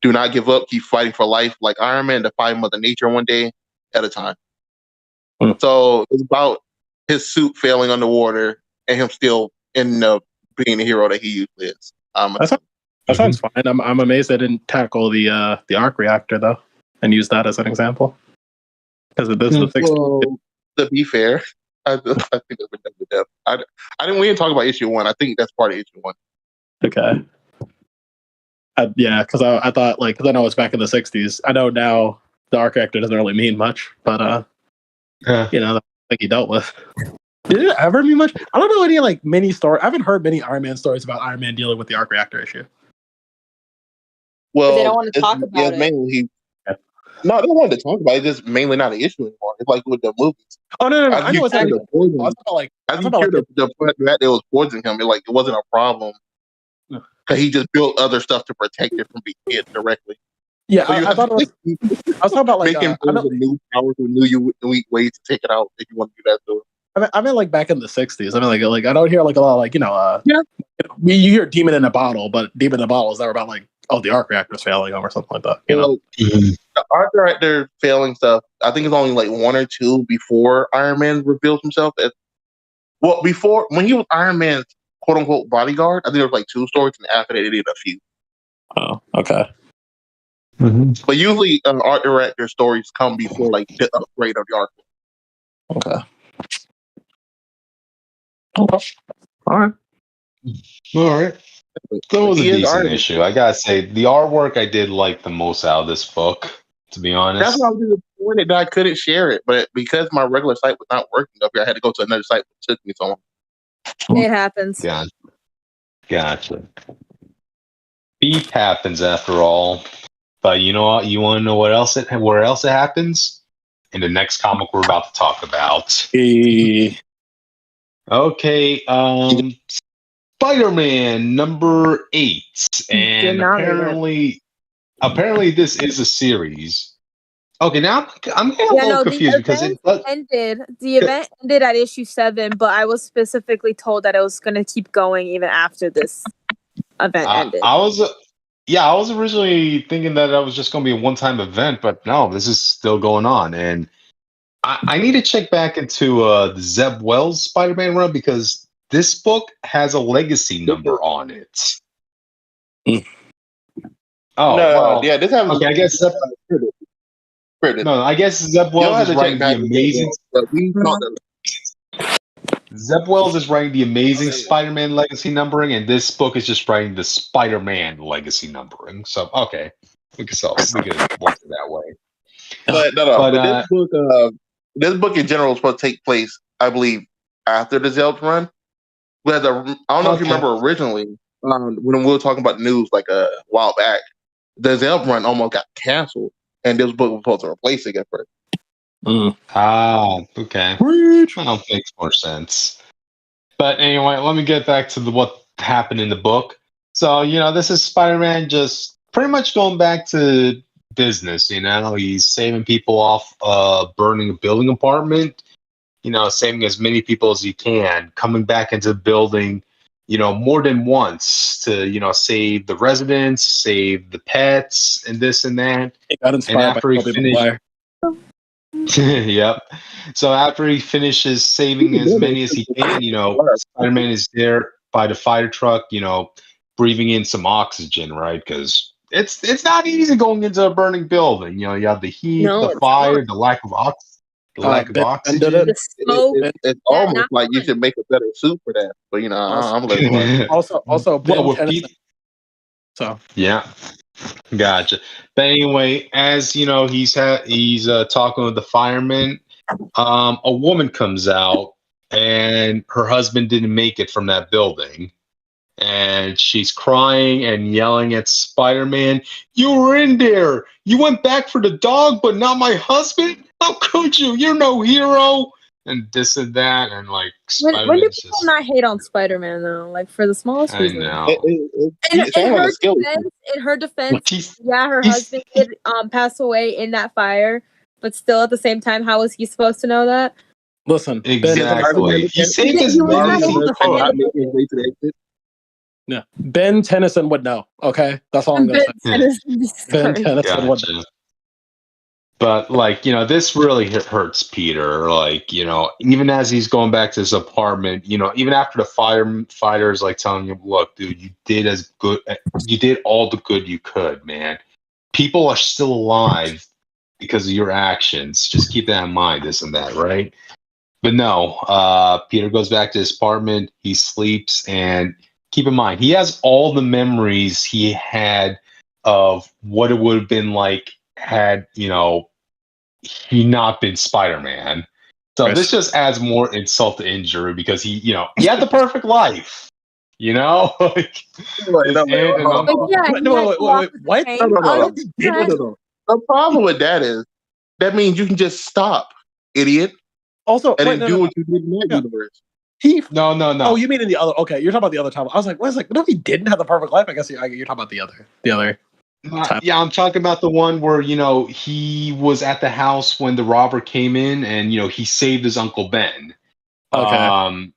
Do not give up. Keep fighting for life like Iron Man, defy Mother Nature one day at a time. So it's about his suit failing underwater and him still ending up being the hero that he usually is.
That sounds fine. I'm amazed they didn't tackle the arc reactor though and use that as an example. Because it does the fix.
Well, to be fair, I think that's been done to death. We didn't talk about issue 1. I think that's part of issue 1.
Okay. Because I thought because I know it's back in the 60s. I know now the arc reactor doesn't really mean much, but that's what he dealt with. Did it ever mean much? I don't know any mini story. I haven't heard many Iron Man stories about Iron Man dealing with the arc reactor issue.
Well,
but they don't want to talk about it.
Mainly no, they don't want to talk about it. It's just mainly not an issue anymore. It's like with the movies.
Oh no! I know it's not.
The point that it was poisoning him. It wasn't a problem because he just built other stuff to protect it from being hit directly.
Yeah, so I thought it was. I was talking about
making new powers with new ways to take it out if you want to do that to it.
I mean, back in the 60s. I mean, I don't hear a lot you hear Demon in a Bottle, but Demon in a Bottle is never about the arc reactor's failing or something like that.
The arc reactor failing stuff, I think it's only 1 or 2 before Iron Man reveals himself. Before when he was Iron Man's quote unquote bodyguard, I think there was 2 stories, and after that they did a few.
Oh, okay.
But usually art director stories come before the upgrade of the arc.
Okay. Okay. All right.
That was a
He is
decent
artist.
issue. I gotta say, the artwork I did like the most out of this book, to be honest.
That's why I was disappointed that I couldn't share it, but because my regular site was not working up here, I had to go to another site, which took me so long.
It happens.
Gotcha. Beef happens after all. But you know what? You want to know where else it happens? In the next comic we're about to talk about. Okay, Spider-Man number 8, and apparently this is a series. Okay, now I'm getting a little confused because
The event ended at issue 7, but I was specifically told that it was going to keep going even after this event ended.
I was originally thinking that was just going to be a one-time event, but no, this is still going on, and I need to check back into the Zeb Wells Spider-Man run because this book has a legacy number on it. Oh,
no,
well,
yeah, this happens.
Okay, I guess Zeb. No, I guess Zeb Wells is writing the amazing. Zeb Wells is writing the Amazing Spider-Man legacy numbering, and this book is just writing the Spider-Man legacy numbering. So, okay, we could work it that way.
But this book in general is supposed to take place, I believe, after the Zeb run. But I don't know if you remember originally when we were talking about news like a while back, the Zeb run almost got canceled, and this book was supposed to replace it at first.
Okay. Well, makes more sense. But anyway, let me get back to what happened in the book. So, this is Spider-Man just pretty much going back to business, He's saving people off burning a building apartment, saving as many people as he can, coming back into the building, more than once to, save the residents, save the pets, and this and that.
He got inspired by Tobey Maguire.
Yep. So after he finishes saving as many as he can, Spider-Man is there by the fire truck, breathing in some oxygen, right? Because it's not easy going into a burning building. You have the heat, the fire, the lack of oxygen.
The smoke.
It's almost like you should make a better suit for that. But I'm like,
also Ben Tennyson. So
yeah. Gotcha. But anyway, as he's talking with the firemen. A woman comes out, and her husband didn't make it from that building, and she's crying and yelling at Spider-Man. You were in there. You went back for the dog, but not my husband. How could you? You're no hero. And this and that, and like.
When do people not hate on Spider-Man though? Like for the smallest reason.
I know.
In her defense, her husband did pass away in that fire, but still at the same time, how was he supposed to know that?
Listen,
exactly. He saved his
Yeah, Ben Tennyson would know. Okay, that's all I'm gonna say. Ben Tennyson would know.
But this really hurts Peter. Even as he's going back to his apartment, even after the firefighters telling him, "Look, dude, you did all the good you could, man. People are still alive because of your actions. Just keep that in mind, this and that, right?" But no, Peter goes back to his apartment. He sleeps, and keep in mind, he has all the memories he had of what it would have been like had he not been Spider-Man. So this just adds more insult to injury because he had the perfect life. Wait.
The problem with that is that means you can just stop, idiot.
Also,
and then do what you did in that universe.
No.
Oh, you mean in the other? Okay, you're talking about the other time. I was like, no, if he didn't have the perfect life. I guess you're talking about the other.
Yeah, I'm talking about the one where he was at the house when the robber came in, and he saved his Uncle Ben.
Okay.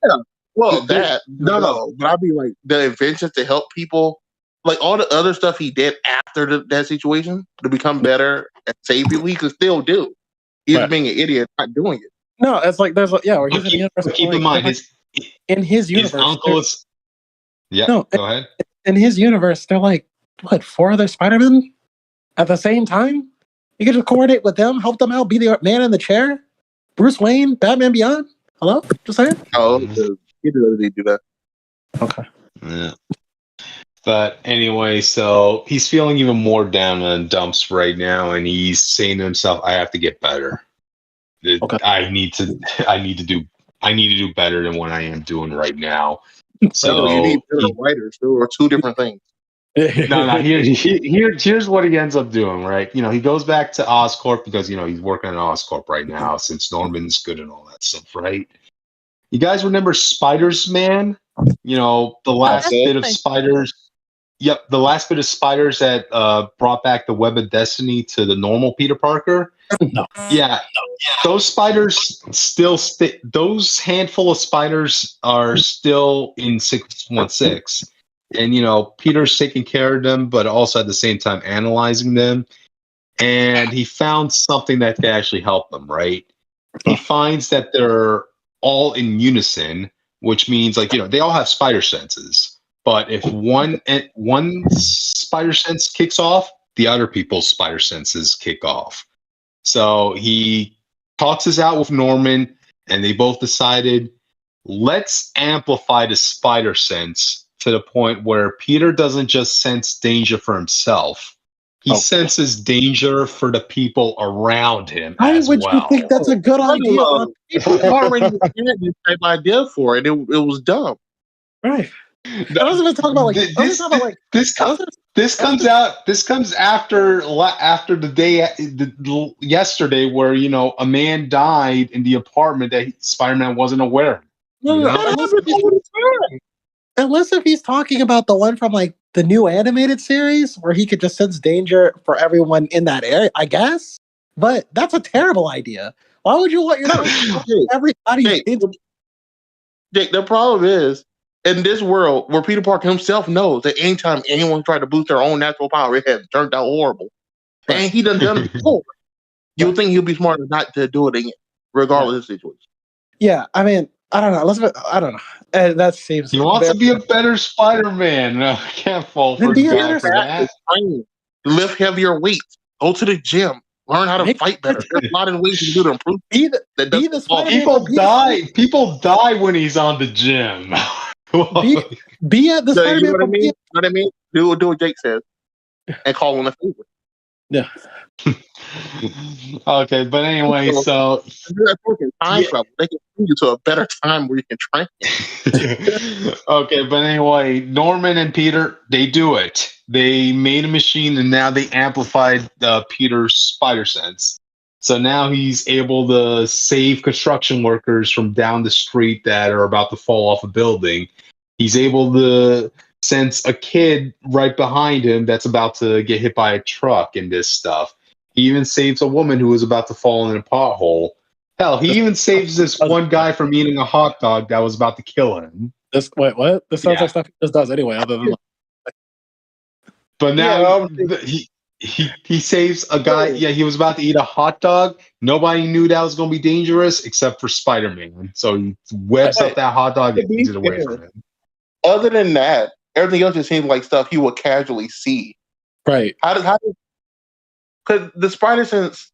Well, that no. But I'd be like the inventions to help people, like all the other stuff he did after that situation to become better and save people. He could still do. He's being an idiot, not doing it.
No, it's like there's where he's in the universe.
Keep in mind,
in his universe,
his uncle is. Yeah. No, go ahead.
In his universe, they're like. What, 4 other Spider-Men at the same time? You can just coordinate with them, help them out, be the man in the chair? Bruce Wayne, Batman Beyond? Hello? Just saying?
Oh, he did do that.
Okay.
Yeah. But anyway, so he's feeling even more down in the dumps right now, and he's saying to himself, "I have to get better.
Okay.
I need to do better than what I am doing right now."
So you need better
he,
writers. There are two different things.
no. Here's what he ends up doing. Right, he goes back to Oscorp because he's working at Oscorp right now since Norman's good and all that stuff. Right. You guys remember Spiders Man? The last
Okay.
bit of Spiders. Yep, the last bit of Spiders that brought back the Web of Destiny to the normal Peter Parker.
No.
Yeah, those spiders still those handful of spiders are still in 616, and Peter's taking care of them, but also at the same time analyzing them. And he found something that could actually help them. Right? He finds that they're all in unison, which means they all have spider senses. But if one spider sense kicks off, the other people's spider senses kick off. So he talks this out with Norman, and they both decided, let's amplify the spider sense to the point where Peter doesn't just sense danger for himself. He senses danger for the people around him as well. Why would you think
that's a good idea?
People already had this type of idea for it. It was dumb.
Right. I was even talking about
this comes out. This comes after the day yesterday where a man died in the apartment that Spider-Man wasn't aware of.
Unless if he's talking about the one from the new animated series where he could just sense danger for everyone in that area, I guess. But that's a terrible idea. Why would you want your everybody?
Jake, the problem is, in this world where Peter Parker himself knows that anytime anyone tried to boost their own natural power, it has turned out horrible. Right. And he done it before. You would think he'll be smart enough not to do it again, regardless of the situation.
Yeah, I mean, I don't know. I don't know. That seems.
He wants to be a better Spider-Man. No, I can't fall for that.
Lift heavier weights. Go to the gym. Learn how to fight better. There's a lot of ways you can do to improve.
People die when he's on the gym.
Be at the Spider-Man.
You know what I mean? Do what Jake says and call him a favor.
Yeah.
Okay, but anyway, so
time travel. They can bring you to a better time where you can train.
Okay, but anyway, Norman and Peter, they do it. They made a machine, and now they amplified Peter's spider sense. So now he's able to save construction workers from down the street that are about to fall off a building. He's able to sense a kid right behind him that's about to get hit by a truck and this stuff. He even saves a woman who was about to fall in a pothole. Hell, he even saves this one guy from eating a hot dog that was about to kill him.
Wait, what? This sounds like stuff he just does anyway, other than
But now he saves a guy. Yeah, he was about to eat a hot dog. Nobody knew that was going to be dangerous except for Spider-Man. So he webs up that hot dog and eats it away from him.
Other than that, everything else just seems like stuff he would casually see.
Right.
Because the spider sense,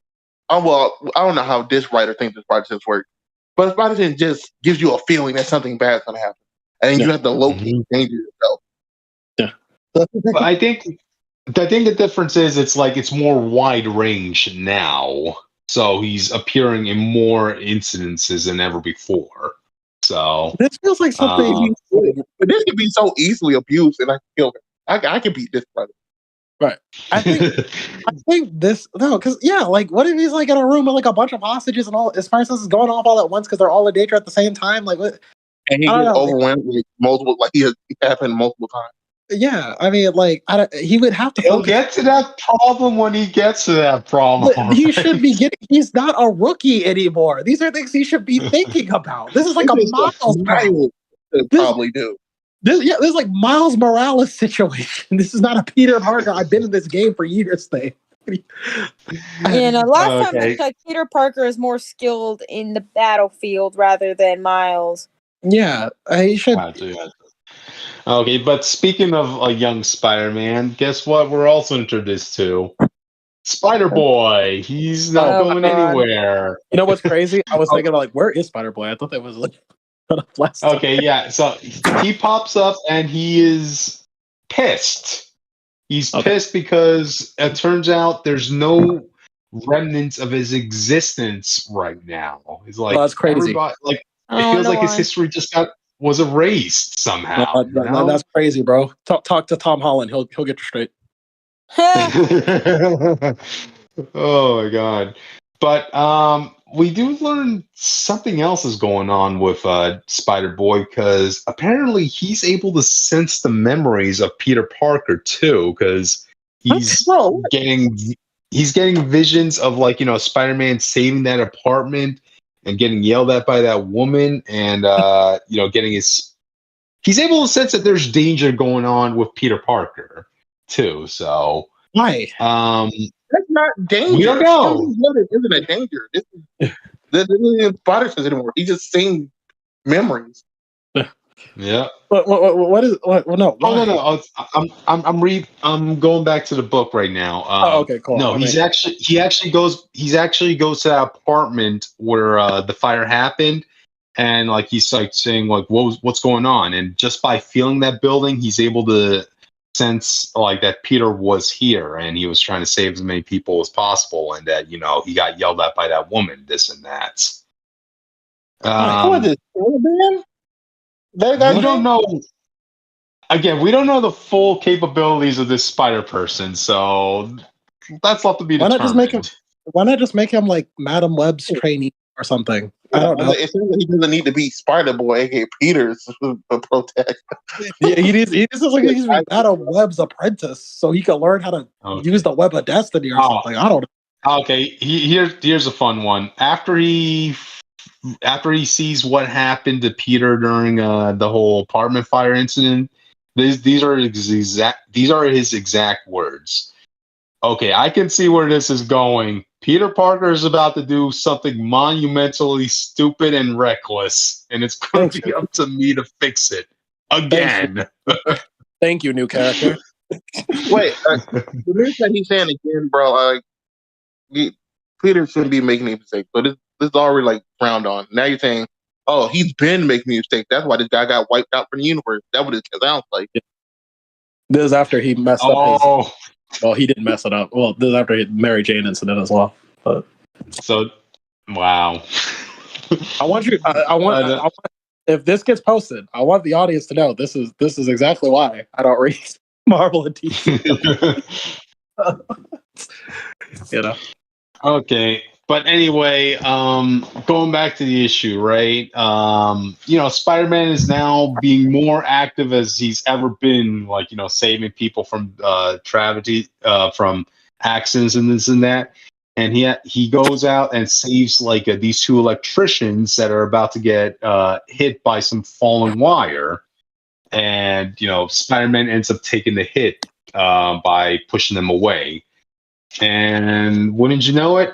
I don't know how this writer thinks the spider sense works, but the spider sense just gives you a feeling that something bad is going to happen. And you have to locate danger yourself.
Yeah.
But I think the difference is it's more wide range now. So he's appearing in more incidences than ever before. So
this feels like something.
But this could be so easily abused, and I can kill him. I can beat this brother.
Right. I think this because what if he's in a room with a bunch of hostages and all his spider sense is going off all at once because they're all in danger at the same time? What?
And he gets overwhelmed with multiple, he happened multiple times.
Yeah, I mean, he would have to.
He'll get to that problem when he gets to that problem.
But he should be getting. He's not a rookie anymore. These are things he should be thinking about. This is like a Miles Morales.
Probably do.
This is like Miles Morales situation. This is not a Peter Parker. I've been in this game for years thing.
Last time I checked, Peter Parker is more skilled in the battlefield rather than Miles.
Yeah, he should.
Okay, but speaking of a young Spider-Man, guess what we're also introduced to? Spider-Boy. He's not going anywhere.
You know what's crazy? I was thinking about where is Spider-Boy? I thought that was last time.
Okay, yeah. So he pops up and he is pissed. He's pissed because it turns out there's no remnants of his existence right now. He's like,
that's crazy.
Everybody, like, it feels like his history just was erased somehow.
That's crazy, bro. Talk to Tom Holland. He'll get you straight.
Oh my god. But we do learn something else is going on with Spider-Boy, because apparently he's able to sense the memories of Peter Parker too, because he's getting visions of, like, Spider-Man saving that apartment and getting yelled at by that woman, and he's able to sense that there's danger going on with Peter Parker too. So
why?
That's not danger.
We don't know.
It isn't a danger. This isn't even spider sense anymore. He's just seeing memories.
Yeah.
What is? No.
Oh no. I'm going back to the book right now.
Okay, cool.
No, he actually goes to that apartment where the fire happened, and like he's like saying like what's going on, and just by feeling that building, he's able to sense like that Peter was here and he was trying to save as many people as possible, and that he got yelled at by that woman, this and that.
What is man?
We don't know. Again, we don't know the full capabilities of this spider person, so that's left to be determined.
Why not just make him like Madam Web's trainee or something? I don't know.
It seems like he doesn't need to be Spider-Boy, aka Peter's protect.
Yeah, he needs like he's Madam Web's apprentice, so he can learn how to use the web of destiny or something. I don't know.
Okay, here's a fun one. After he sees what happened to Peter during the whole apartment fire incident, these are his exact words. Okay, I can see where this is going. Peter Parker is about to do something monumentally stupid and reckless, and it's going to be up to me to fix it again.
Thank you, new character.
Wait, the news that he's saying again, bro. Peter shouldn't be making any mistakes. So this is already like frowned on. Now you're saying, oh, he's been making mistakes. That's why this guy got wiped out from the universe. That's what it sounds like.
This is after he messed up his. Well, he didn't mess it up. Well, this is after the Mary Jane incident as well. But
so, wow.
I want if this gets posted, I want the audience to know this is exactly why I don't read Marvel and DC.
Okay. But anyway, going back to the issue, right? Spider-Man is now being more active as he's ever been, like, saving people from tragedy, from accidents and this and that. And he goes out and saves like these two electricians that are about to get hit by some falling wire. And, Spider-Man ends up taking the hit by pushing them away. And wouldn't you know it,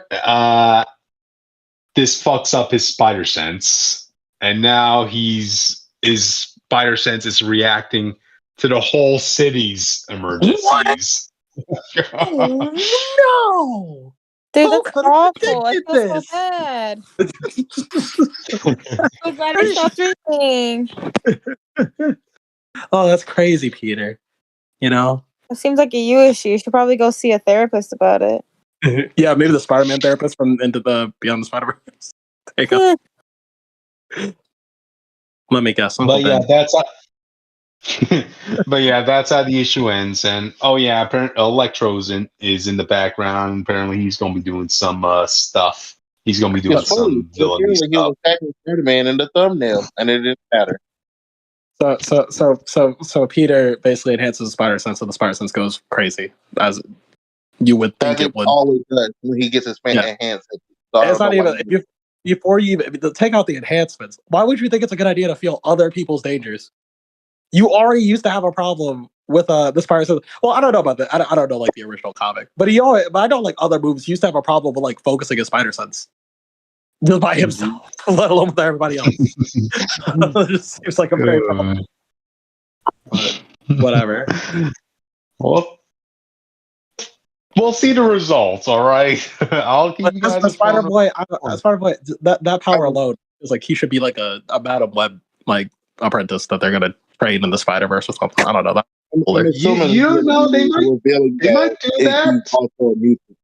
this fucks up his spider sense, and now his spider sense is reacting to the whole city's emergencies.
Oh, no,
dude, that's awful. I feel so bad. I'm glad I stopped drinking.
Oh, that's crazy, Peter.
It seems like a you issue. You should probably go see a therapist about it.
Yeah, maybe the Spider-Man therapist from Into the Beyond the Spider-Verse. Take up. Let me guess.
But yeah, that's how the issue ends. And apparently Electro's is in the background. Apparently he's going to be doing some stuff. He's going to be doing some villainy stuff. He was
attacking Spider-Man in the thumbnail, and it didn't matter.
So Peter basically enhances the spider sense, so the spider sense goes crazy, as you would think it would.
Always does when he gets his enhanced.
It's not even before you even take out the enhancements. Why would you think it's a good idea to feel other people's dangers? You already used to have a problem with the spider sense. Well, I don't know about that. I don't know like the original comic, but I know like other movies used to have a problem with like focusing his spider sense. Just by himself, let alone with everybody else. It just seems like a very problem. But whatever.
Well, we'll see the results. All right. I'll keep you guys.
Spider-Boy, that power alone is like he should be like a Madam Web like apprentice that they're gonna train in the Spider-Verse or something. I don't know that.
I'm assuming
You don't know, they might do
he's
that.
also a mutant.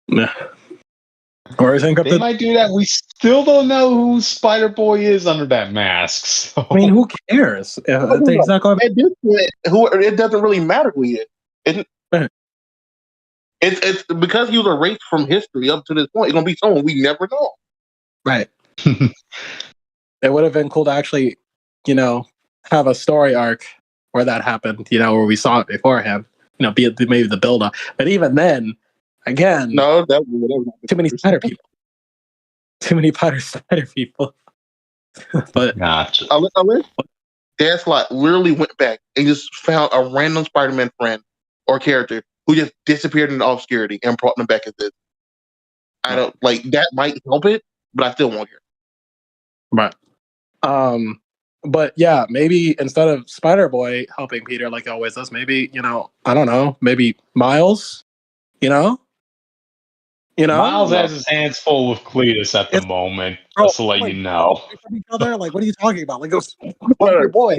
Yeah. Or I think
They might do that. We still don't know who Spider Boy is under that mask. So.
I mean, who cares?
At this point, it doesn't really matter who he is. It's because he was erased from history up to this point. It's gonna be someone we never know.
Right. It would have been cool to actually, have a story arc where that happened. Where we saw it beforehand. Be it maybe the build up. But even then, again,
no, that
too many spider people. Too many spider people. But
gotcha.
Unless Gaslight literally went back and just found a random Spider-Man friend or character who just disappeared into obscurity and brought them back as this. I don't like that might help it, but I still won't hear.
Right. But yeah, maybe instead of Spider Boy helping Peter like he always does, maybe, I don't know, maybe Miles,
Miles has his hands full with Cletus at the moment, just to let you know.
Each other? Like, what are you talking about? Like,
your boy.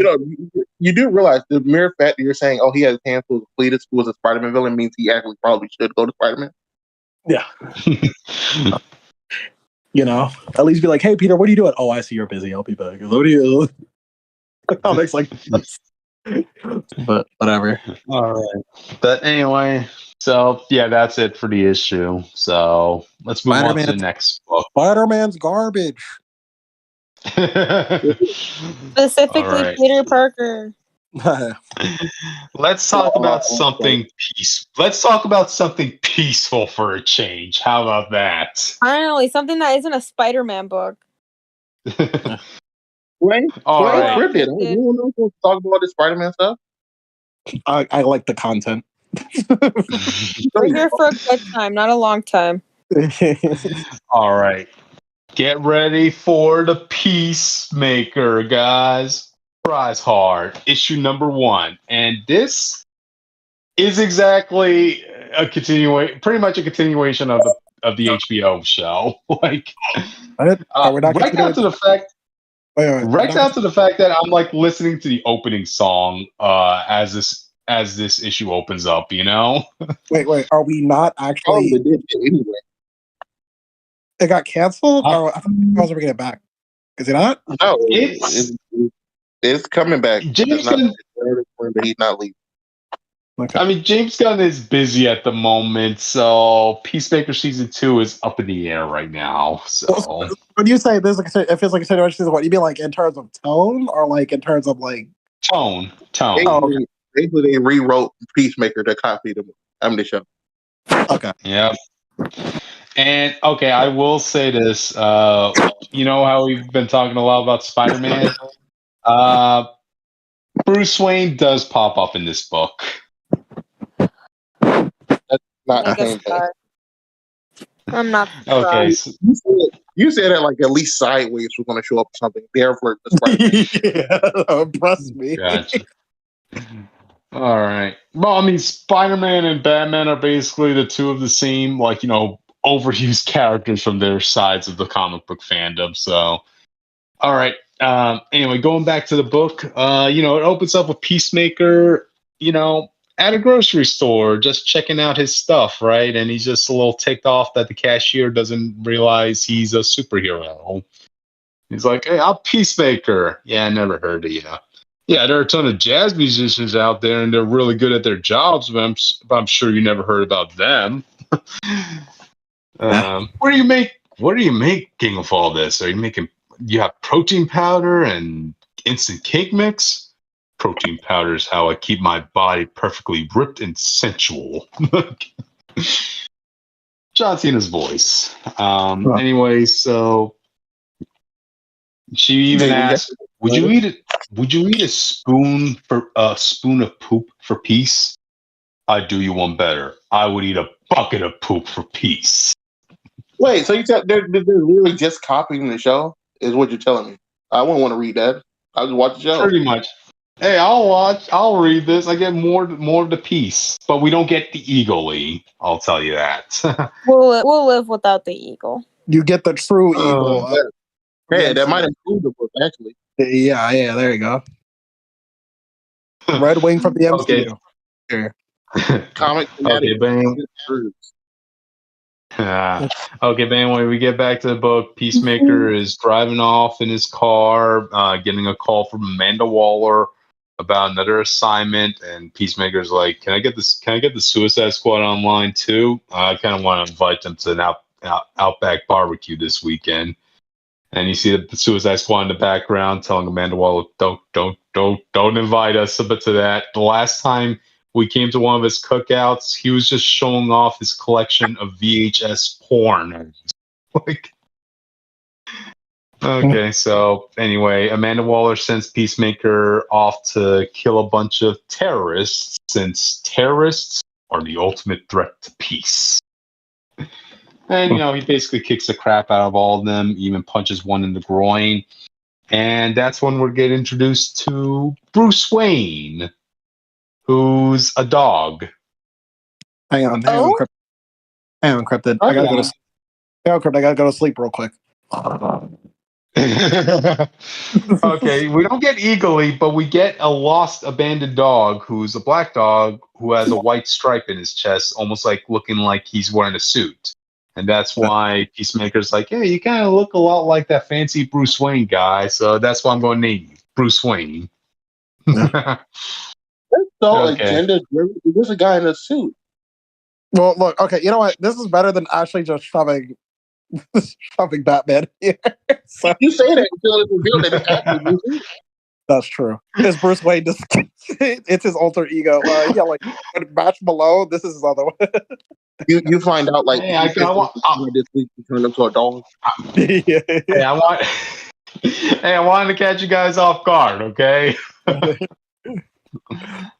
You do realize the mere fact that you're saying, "Oh, he has his hands full with Cletus, who was a Spider-Man villain," means he actually probably should go to Spider-Man.
Yeah. At least be like, "Hey, Peter, what are you doing?" "Oh, I see you're busy. I'll be back." What do you? That makes like sense. But whatever.
All right. But anyway, so yeah, that's it for the issue. So let's move on to the next book.
Spider-Man's garbage.
Specifically,
right.
Peter Parker.
Let's talk about something Let's talk about something peaceful for a change. How about that?
Finally, something that isn't a Spider-Man book.
All right.
We're dead. You want to talk about this Spider-Man stuff?
I like the content.
We're here for a good time, not a long time.
All right. Get ready for the Peacemaker, guys. Prize Hard, issue number 1. And this is exactly pretty much a continuation of the HBO show. Like, right down to the fact that I'm like listening to the opening song as this issue opens up.
Wait, are we not actually?
They did it anyway.
It got canceled, or I thought you guys were bringing it back. Is it not?
No, it's coming back. He's not leaving.
Okay.
I mean, James Gunn is busy at the moment, so Peacemaker season 2 is up in the air right now. So
when you say this, it feels like a situation, what you mean, like in terms of tone, or like in terms of like
tone?
Basically, they rewrote Peacemaker to copy the show.
Okay.
Yeah. And okay, I will say this. You know how we've been talking a lot about Spider-Man? Bruce Wayne does pop up in this book.
That's not the same thing.
I'm not.
Okay. So,
you said that like at least Sideways was going to show up or something. Therefore, the Spider-Man.
Impress me.
Gotcha. All right. Well, I mean, Spider-Man and Batman are basically the two of the same, like, overused characters from their sides of the comic book fandom. So, all right. Anyway, going back to the book, it opens up with Peacemaker, at a grocery store, just checking out his stuff, right? And he's just a little ticked off that the cashier doesn't realize he's a superhero. He's like, "Hey, I'm Peacemaker." "Yeah, I never heard of you." "Yeah, there are a ton of jazz musicians out there, and they're really good at their jobs, but I'm sure you never heard about them." What are you making of all this? You have protein powder and instant cake mix? Protein powder is how I keep my body perfectly ripped and sensual. John Cena's voice. Anyway, so she even asked, "Would you eat a spoon of poop for peace?" "I do you one better. I would eat a bucket of poop for peace."
Wait, so you said they're really just copying the show? Is what you're telling me? I wouldn't want to read that. I'll just watch the show.
Pretty much. Hey, I'll read this. I get more of the piece, but we don't get the eagle-y. I'll tell you that.
We'll live without the eagle.
You get the true eagle.
Hey, that might improve the book, actually.
Yeah, there you go. Red Wing from the MCU.
Okay.
Comic
Okay, but anyway, okay, but anyway, we get back to the book. Peacemaker is driving off in his car, getting a call from Amanda Waller about another assignment, and Peacemaker's like, "Can I get this? Can I get the Suicide Squad online too? I kind of want to invite them to an Outback barbecue this weekend." And you see the Suicide Squad in the background telling Amanda Waller, "Don't invite us to that." The last time we came to one of his cookouts, he was just showing off his collection of VHS porn. Like, okay, so anyway, Amanda Waller sends Peacemaker off to kill a bunch of terrorists, since terrorists are the ultimate threat to peace. And, he basically kicks the crap out of all of them, even punches one in the groin. And that's when we get introduced to Bruce Wayne, who's a dog.
Hang on, Cryptid. I gotta go to sleep. Hang on, Cryptid. I gotta go to sleep real quick.
Okay, we don't get Eagerly, but we get a lost, abandoned dog who's a black dog who has a white stripe in his chest, almost like looking like he's wearing a suit. And that's why Peacemaker's like, hey, you kind of look a lot like that fancy Bruce Wayne guy, so that's why I'm going to name you Bruce Wayne.
That's so agenda-driven. There's a guy in a suit.
Well, look, okay, you know what? This is better than actually just shoving Batman here. So,
you say that until it's revealed that it's actually Bruce Wayne.
That's true. Because Bruce Wayne just it's his alter ego. Yeah, like Match Malone, this is his other one.
You find out like
hey,
this week you turned into a dog.
Hey, I wanted to catch you guys off guard, okay?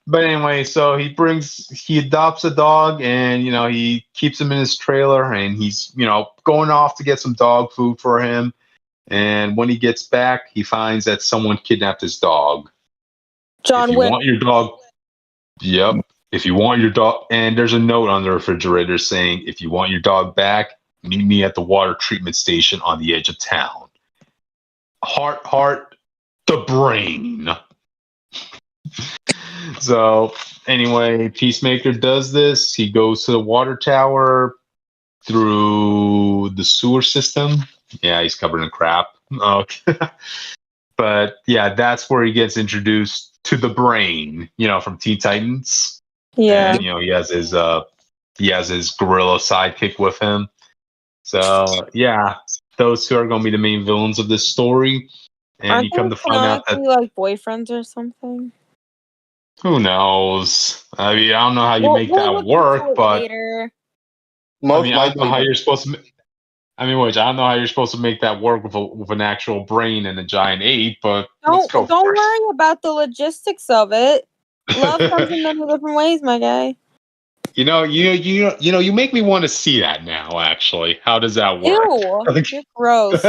But anyway, so he adopts a dog, and he keeps him in his trailer, and he's going off to get some dog food for him. And when he gets back, he finds that someone kidnapped his dog.
John
Wick. Want your dog? Yep. If you want your dog, and there's a note on the refrigerator saying, "If you want your dog back, meet me at the water treatment station on the edge of town." Heart, the brain. So anyway, Peacemaker does this. He goes to the water tower through the sewer system. Yeah, he's covered in crap. Okay. But yeah, that's where he gets introduced to the brain, from Teen Titans.
Yeah.
And he has his gorilla sidekick with him. So yeah, those two are going to be the main villains of this story. And you come to find out that
like boyfriends or something.
Who knows? I mean, I don't know how you make that work, but
later.
I don't know how you're supposed to. I don't know how you're supposed to make that work with an actual brain and a giant ape. But
don't worry about the logistics of it. Love comes in many different ways, my guy.
You make me want to see that now. Actually, how does that work?
Ew, you're gross.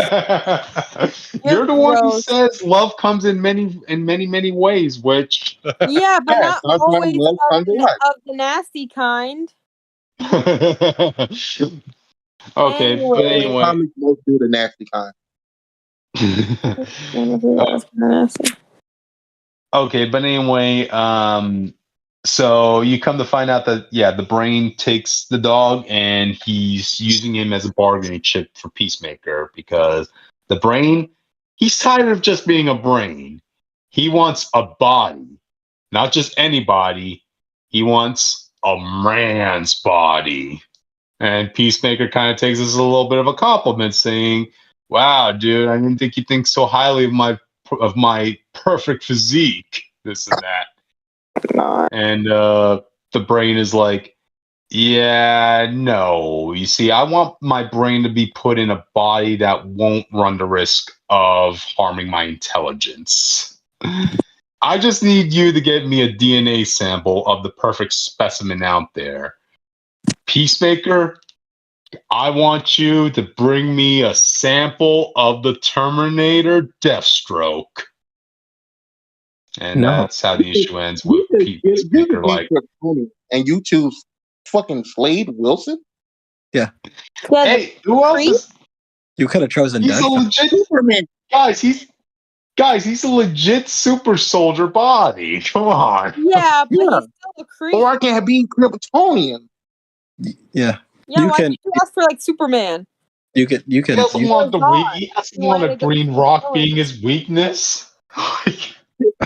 You're the one who says love comes in many ways. Which
yeah, but not always of the nasty kind.
Okay, but anyway,
comics most do the nasty kind.
Okay, but anyway, so you come to find out that the brain takes the dog and he's using him as a bargaining chip for Peacemaker, because the brain, he's tired of just being a brain. He wants a body, not just anybody. He wants a man's body. And Peacemaker kind of takes this as a little bit of a compliment, saying, "Wow, dude, I didn't think you think so highly of my perfect physique, this and that." And the brain is like, "Yeah, no. You see, I want my brain to be put in a body that won't run the risk of harming my intelligence. I just need you to get me a DNA sample of the perfect specimen out there. Peacemaker, I want you to bring me a sample of the Terminator Deathstroke." And that's how the issue ends with Peacemaker like,
and you choose fucking Slade Wilson?
Yeah.
Hey, who else is...
You could have chosen
He's a legit Superman. Guys, Guys, he's a legit super soldier body. Come on.
Yeah, but
Yeah.
he's still a creep.
Or I can be Kryptonian.
Yeah.
Yeah,
You
why
can-
did you ask for like Superman?
You can.
He doesn't
You,
want
God.
he doesn't
Why
want a
they go
green
for
rock
villains?
being his weakness.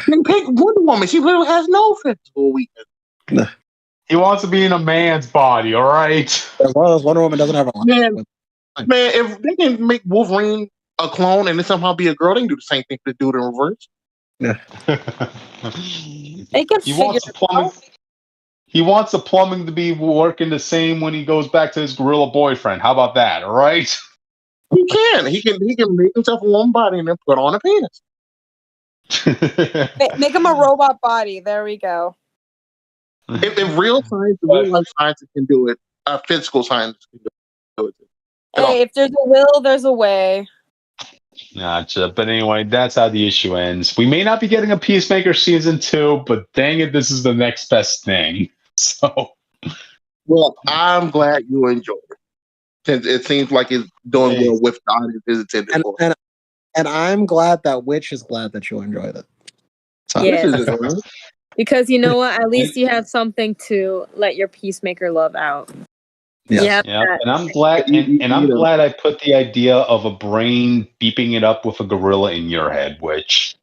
Then pick Wonder Woman. She literally has no physical weakness.
He wants to be in a man's body, all right?
as long as Wonder Woman doesn't have a line.
Man, if they can make Wolverine a clone and then somehow be a girl, they can do the same thing to do it in reverse.
They can
He
figure
wants the
it
plumbing.
out.
He wants the plumbing to be working the same when he goes back to his gorilla boyfriend. How about that? All right.
He can. He can make himself a woman body and then put on a penis.
Make him a robot body. There we go.
If real science, real life science can do it, physical science can do it.
Hey, if there's a will, there's a way.
Gotcha. But anyway, that's how the issue ends. We may not be getting a Peacemaker season 2, but dang it, this is the next best thing. So,
well, I'm glad you enjoyed it. Since it seems like it's doing well with the audience it's intended for.
And I'm glad that Witch is glad that you enjoyed it. So,
Yeah.
This is just
Because you know what? At least you have something to let your Peacemaker love out.
Yes.
Yeah, and I'm glad, and I'm glad I put the idea of a brain beeping it up with a gorilla in your head, which.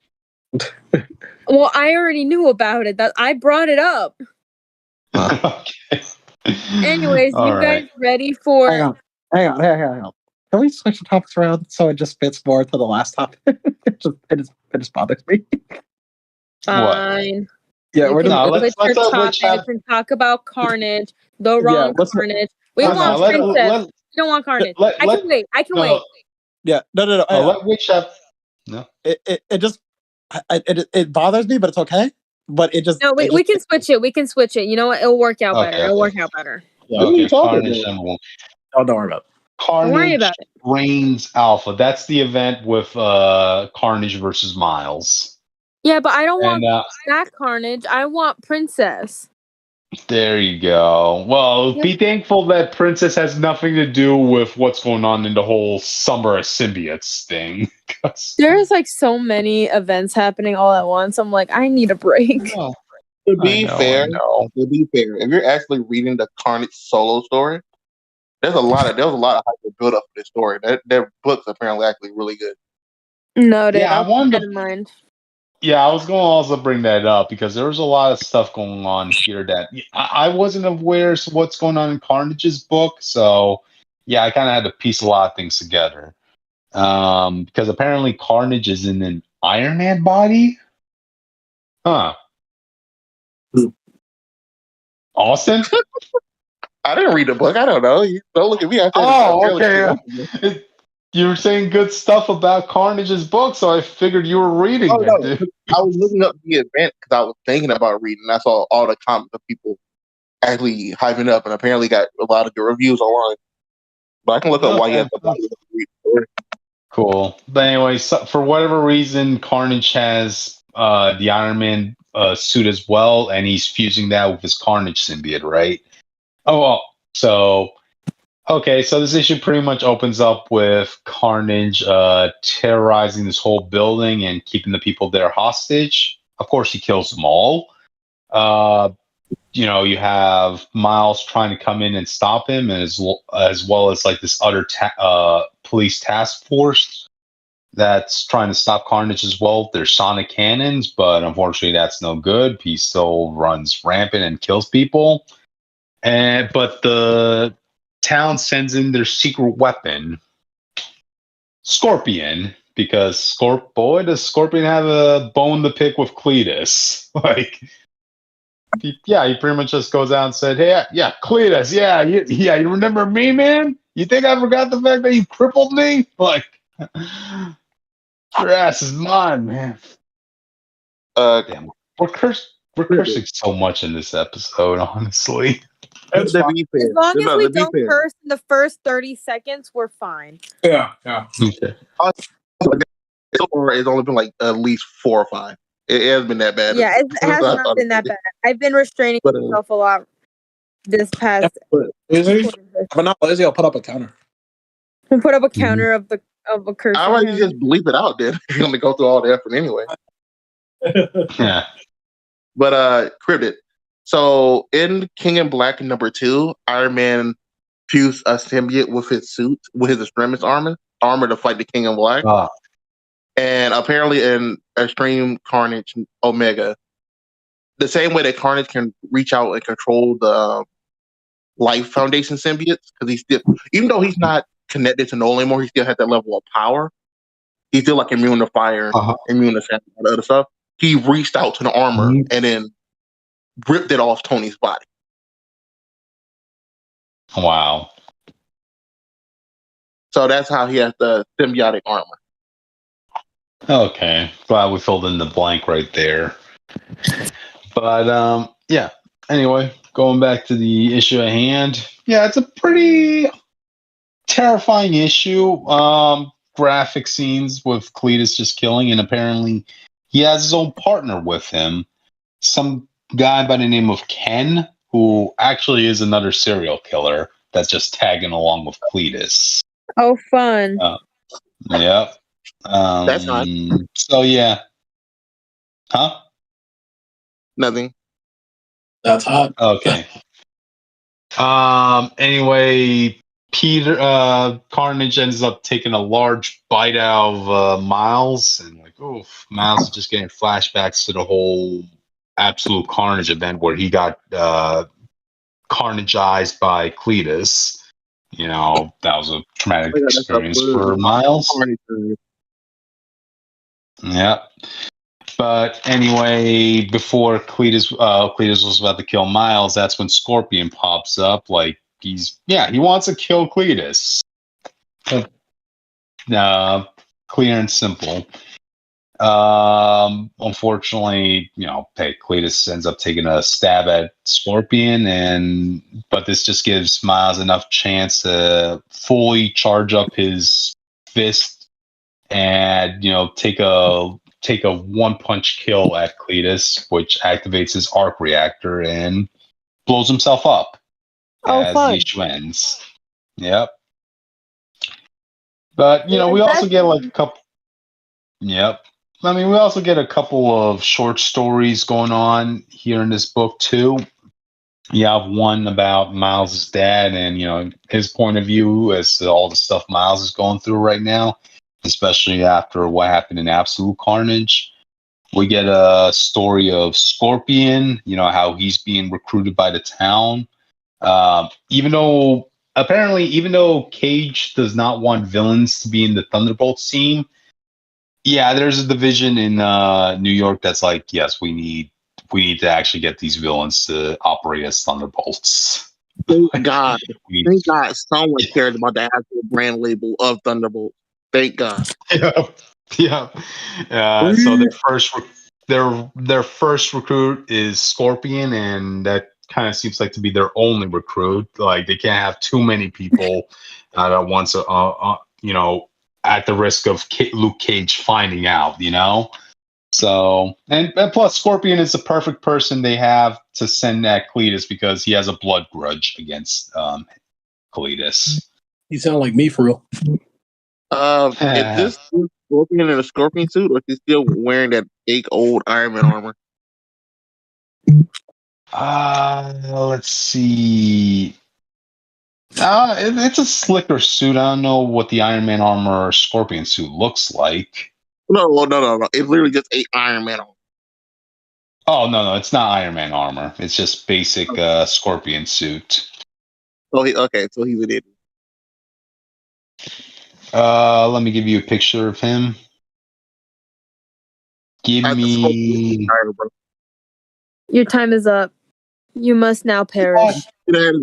Well, I already knew about it. That I brought it up.
Okay.
Anyways,
All
you guys
right.
ready for?
Hang on. Can we switch the topics around so it just fits more to the last topic? it just bothers me.
Fine.
Yeah, we're
No,
just
Let's
let's have.
and talk about Carnage. The wrong Carnage. We
No,
want Princess. We don't want Carnage. I can wait. I can wait.
Yeah, no.
Let Witch have. No.
It just it bothers me, but it's okay. But it just
we can switch it. We can switch it. You know what? It'll work out better. It'll work out better.
Yeah, okay, Carnage number 1.
Oh, don't worry about it.
Carnage
Don't worry about it.
Reigns Alpha. That's the event with Carnage versus Miles.
Yeah, but I don't want that Carnage. I want Princess.
There you go. Well, be thankful that Princess has nothing to do with what's going on in the whole Summer of Symbiotes thing.
There's like so many events happening all at once. I'm like, I need a break.
To be fair, if you're actually reading the Carnage solo story, there was a lot of hype build up for this story. Their book's apparently actually really good.
Noted.
Yeah,
I'll keep that in mind.
Yeah, I was going to also bring that up because there was a lot of stuff going on here that I wasn't aware of what's going on in Carnage's book. So, yeah, I kind of had to piece a lot of things together. Because apparently Carnage is in an Iron Man body. Huh. Austin?
I didn't read the book. I don't know. Don't look at me.
Okay. You were saying good stuff about Carnage's book, so I figured you were reading it.
No. I was looking up the event because I was thinking about reading. I saw all the comments of people actually hyping up, and apparently got a lot of good reviews online. But I can look up why you have to read the story.
Cool. But anyway, so for whatever reason, Carnage has the Iron Man suit as well, and he's fusing that with his Carnage symbiote, right? Oh, well, so okay, so this issue pretty much opens up with Carnage terrorizing this whole building and keeping the people there hostage. Of course, he kills them all. You have Miles trying to come in and stop him, and as well as like this other police task force that's trying to stop Carnage as well. There's sonic cannons, but unfortunately, that's no good. He still runs rampant and kills people. But the town sends in their secret weapon, Scorpion, because boy, does Scorpion have a bone to pick with Cletus. He pretty much just goes out and said, "Hey, yeah, Cletus, you remember me, man? You think I forgot the fact that you crippled me? Like, your ass is mine, man." Damn, we're cursing so much in this episode, honestly.
As long as we don't curse in the first 30 seconds, we're fine.
Yeah.
Okay.
So far, it's only been like at least 4 or 5. It has been that bad.
Yeah, it has not been that bad. I've been restraining myself a lot this past.
But not lazy. I'll put up a counter.
We'll put up a counter of the of a curse.
How about you just bleep it out then? You're gonna go through all the effort anyway.
Yeah.
But Cryptid. So in King in Black #2, Iron Man fused a symbiote with his suit, with his extremis armor to fight the King in Black. And apparently in Extreme Carnage Omega, the same way that Carnage can reach out and control the Life Foundation symbiotes, because he's still, even though he's not connected to Nolan anymore, he still has that level of power. He's still like immune to fire, immune to sand, all the other stuff. He reached out to the armor and then ripped it off Tony's body.
Wow.
So that's how he has the symbiotic armor.
Okay. Glad we filled in the blank right there. But yeah. Anyway, going back to the issue at hand. Yeah, it's a pretty terrifying issue. Graphic scenes with Cletus just killing, and apparently he has his own partner with him. Some guy by the name of Ken, who actually is another serial killer that's just tagging along with Cletus.
Oh, fun.
Yep.
That's not.
So yeah. Huh?
Nothing.
That's hot.
Okay. Anyway, Carnage ends up taking a large bite out of Miles, and like, oof, Miles is just getting flashbacks to the whole Absolute Carnage event where he got carnageized by Cletus. You know, that was a traumatic experience for Miles. Yeah. But anyway, before Cletus was about to kill Miles, that's when Scorpion pops up. Like he wants to kill Cletus. Clear and simple. Unfortunately, Cletus ends up taking a stab at Scorpion, but this just gives Miles enough chance to fully charge up his fist and take a one-punch kill at Cletus, which activates his arc reactor and blows himself up as the issue ends. Yep. But we also get like a couple. Yep. I mean, we also get a couple of short stories going on here in this book too. You have one about Miles' dad and his point of view as to all the stuff Miles is going through right now, especially after what happened in Absolute Carnage. We get a story of Scorpion, how he's being recruited by the town. Even though Cage does not want villains to be in the Thunderbolts team, yeah, there's a division in New York that's like, yes, we need to actually get these villains to operate as Thunderbolts.
Thank God. Thank God someone cared about the actual brand label of Thunderbolt. Thank God.
Yeah. So their first recruit is Scorpion, and that kind of seems like to be their only recruit. Like they can't have too many people at once. At the risk of Luke Cage finding out. So and plus Scorpion is the perfect person they have to send at Cletus because he has a blood grudge against Cletus.
You sound like me for real.
Is this Scorpion in a Scorpion suit, or is he still wearing that fake old Iron Man armor?
Let's see. It's a slicker suit. I don't know what the Iron Man armor or Scorpion suit looks like.
No. It's literally just a Iron Man armor.
Oh no, it's not Iron Man armor. It's just basic Scorpion suit.
So he's an idiot.
Let me give you a picture of him. Give me.
Your time is up. You must now perish.
He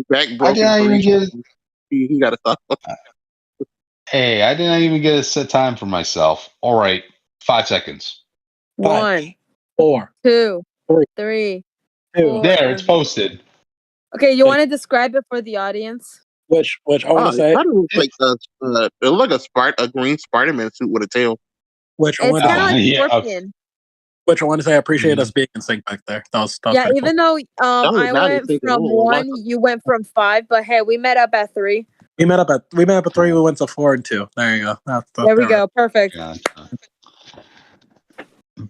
got to stop.
Hey, I didn't even get a set time for myself. All right, 5 seconds.
1,
4,
2, 3.
2.
There, it's posted.
Okay, you want to describe it for the audience?
Which I want to say.
It looks like a green Spider-Man suit with a tail.
Which I want to
say. Scorpion.
Which I want to say, I appreciate us being in sync back there. That was
even
cool.
though I went from 1, you went from 5, but hey, we met up at 3.
We met up at 3. We went to 4 and 2. There you go.
There we go. Perfect.
Gotcha.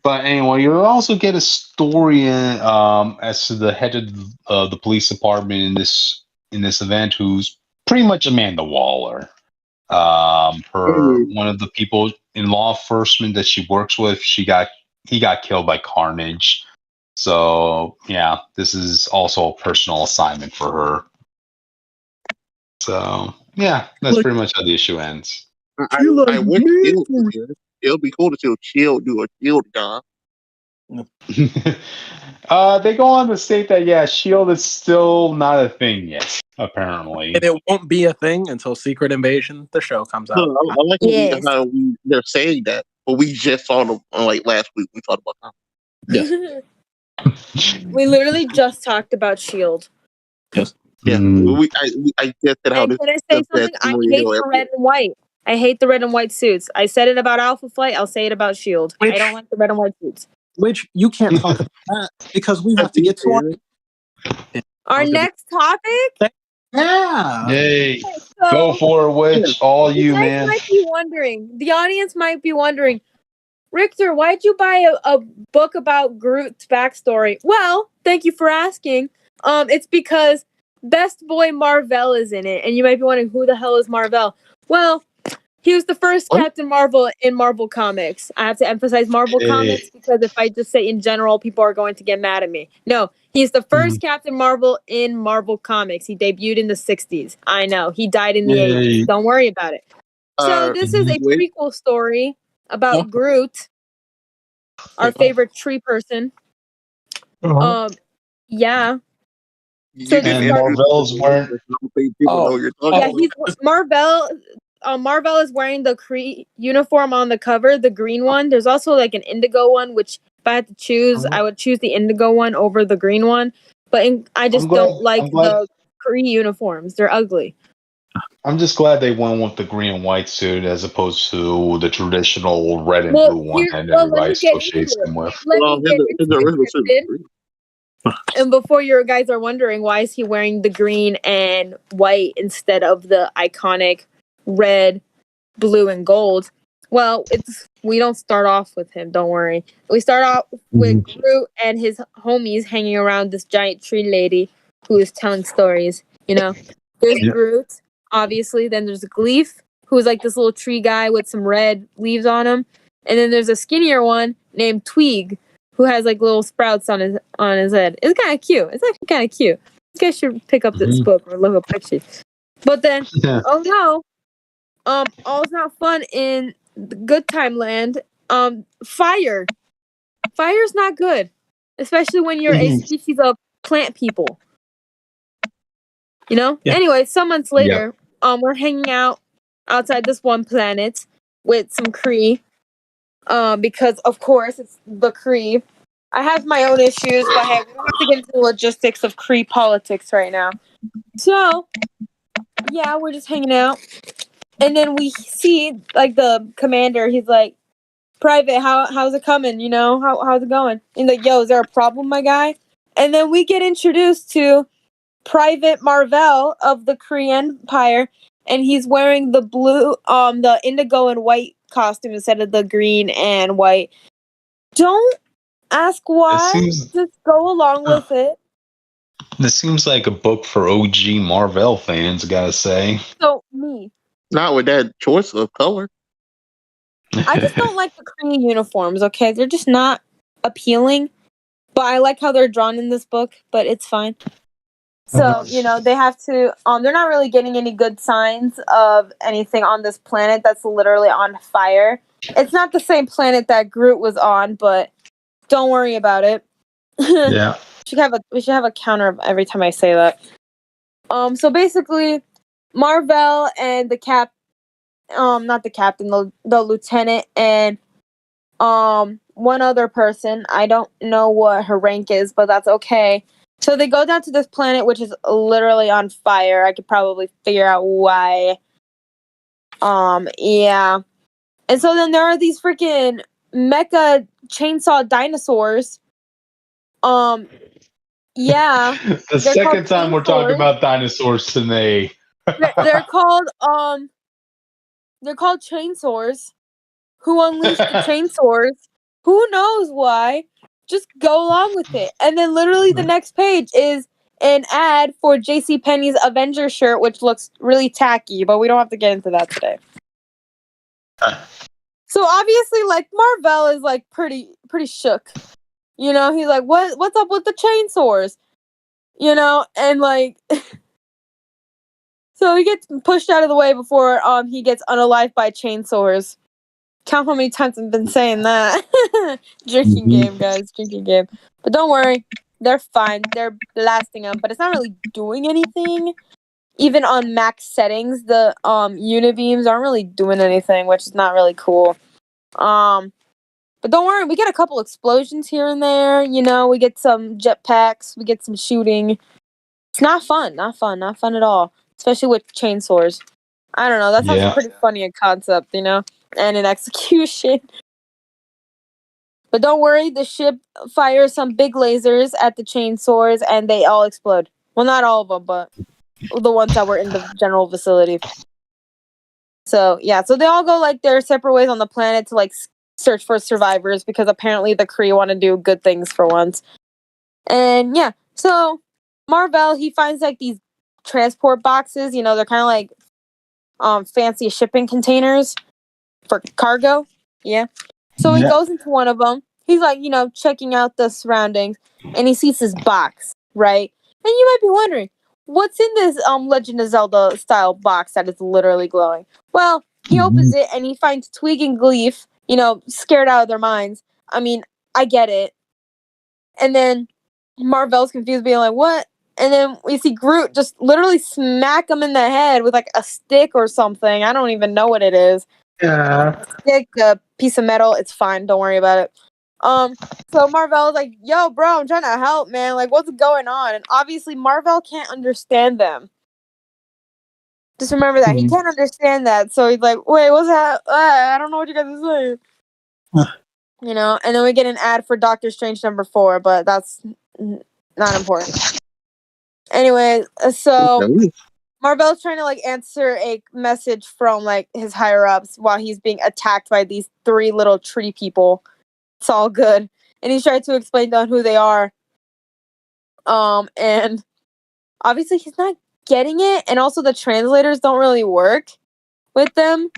But anyway, you'll also get a story as to the head of the police department in this event, who's pretty much Amanda Waller. One of the people in law enforcement that she works with, he got killed by Carnage. So yeah, this is also a personal assignment for her. So yeah, that's pretty much how the issue ends.
I wish Shield was here. It would be cool to see Shield do a Shield job.
They go on to state that Shield is still not a thing yet, apparently,
and it won't be a thing until Secret Invasion, the show, comes out.
I like how they're saying that, but we just saw them last week. We talked about that.
Yes.
We literally just talked about Shield.
Yes.
Yeah. I just said how
and
this.
Can I say something? I hate the red and white. I hate the red and white suits. I said it about Alpha Flight. I'll say it about Shield. I don't like the red and white suits.
Which you can't talk about that because we have to get to
our next topic.
Yeah.
Yay! So, go for it, Witch. All you, man.
Might be wondering. The audience might be wondering, Richter, why'd you buy a book about Groot's backstory? Well, thank you for asking. It's because Best Boy Marvel is in it, and you might be wondering who the hell is Marvel. Well, he was the first Captain Marvel in Marvel Comics. I have to emphasize Marvel Comics because if I just say in general, people are going to get mad at me. No, he's the first Captain Marvel in Marvel Comics. He debuted in the 60s. I know. He died in the 80s. Don't worry about it. So this is a prequel story about Groot, our favorite tree person. Yeah.
So
Marvel's wearing.
He's Marvel. Marvel is wearing the Kree uniform on the cover, the green one. There's also like an indigo one, which if I had to choose, I would choose the indigo one over the green one. But I just don't like the Kree uniforms. They're ugly.
I'm just glad they went with the green and white suit as opposed to the traditional red and blue one that everybody associates them with.
And before your guys are wondering, why is he wearing the green and white instead of the iconic red, blue, and gold? Well, we don't start off with him. Don't worry. We start off with Groot and his homies hanging around this giant tree lady who is telling stories. You know, there's Groot, obviously. Then there's Gleef, who's like this little tree guy with some red leaves on him, and then there's a skinnier one named Tweeg, who has like little sprouts on his head. It's kind of cute. It's actually kind of cute. You guys should pick up this book or look up pictures. But then, oh no. All's not fun in the Good Time Land. Fire. Fire's not good. Especially when you're a species of plant people. You know? Yeah. Anyway, some months later, we're hanging out outside this one planet with some Kree. Because of course it's the Kree. I have my own issues, but hey, we don't have to get into the logistics of Kree politics right now. So, yeah, we're just hanging out. And then we see, like, the commander, he's like, Private, how's it coming? You know, how's it going? And like, yo, is there a problem, my guy? And then we get introduced to Private Marvel of the Kree Empire, and he's wearing the blue, the indigo and white costume instead of the green and white. Don't ask why. Just go along with it.
This seems like a book for OG Marvel fans, gotta say.
So, me.
Not with that choice of color.
I just don't like the Kree uniforms, okay? They're just not appealing. But I like how they're drawn in this book, but it's fine. So, you know, they have to, they're not really getting any good signs of anything on this planet that's literally on fire. It's not the same planet that Groot was on, but don't worry about it.
Yeah.
We should have a counter every time I say that. So basically, Marvel and the not the captain, the lieutenant, and one other person. I don't know what her rank is, but that's okay. So they go down to this planet, which is literally on fire. I could probably figure out why. Yeah. And so then there are these freaking mecha chainsaw dinosaurs. Yeah.
The second time we're talking about dinosaurs today.
They're called chainsaws. Who unleashed the chainsaws? Who knows why? Just go along with it. And then literally the next page is an ad for JCPenney's Avengers shirt, which looks really tacky, but we don't have to get into that today. So obviously, like, Marvel is like pretty shook. You know, he's like, what's up with the chainsaws? You know, and like so he gets pushed out of the way before he gets unalived by chainsaws. Count how many times I've been saying that. Drinking game, guys. Drinking game. But don't worry. They're fine. They're blasting them. But it's not really doing anything. Even on max settings, the unibeams aren't really doing anything, which is not really cool. But don't worry. We get a couple explosions here and there. You know, we get some jetpacks. We get some shooting. It's not fun. Not fun at all. Especially with chainsaws. I don't know. That sounds pretty funny in concept, you know? And in execution. But don't worry, the ship fires some big lasers at the chainsaws and they all explode. Well, not all of them, but the ones that were in the general vicinity. So, yeah. So they all go, like, their separate ways on the planet to, like, search for survivors because apparently the Kree want to do good things for once. And, yeah. So, Marvel, he finds, like, these transport boxes. You know, they're kind of like fancy shipping containers for cargo. Yeah. So he goes into one of them. He's like, you know, checking out the surroundings and he sees this box, right? And you might be wondering, what's in this Legend of Zelda style box that is literally glowing? Well, he opens it and he finds Twig and Gleef, you know, scared out of their minds. I mean, I get it. And then Marvel's confused, being like, what? And then we see Groot just literally smack him in the head with like a stick or something. I don't even know what it is.
Yeah.
Stick, a piece of metal. It's fine. Don't worry about it. So Marvel's like, yo, bro, I'm trying to help, man. Like, what's going on? And obviously Marvel can't understand them. Just remember that. He can't understand that. So he's like, wait, what's that? I don't know what you guys are saying. You know, and then we get an ad for Doctor Strange #4, but that's not important. Anyway, so Marvel's trying to like answer a message from like his higher ups while he's being attacked by these 3 little tree people. It's all good. And he's trying to explain to them who they are. And obviously he's not getting it, and also the translators don't really work with them.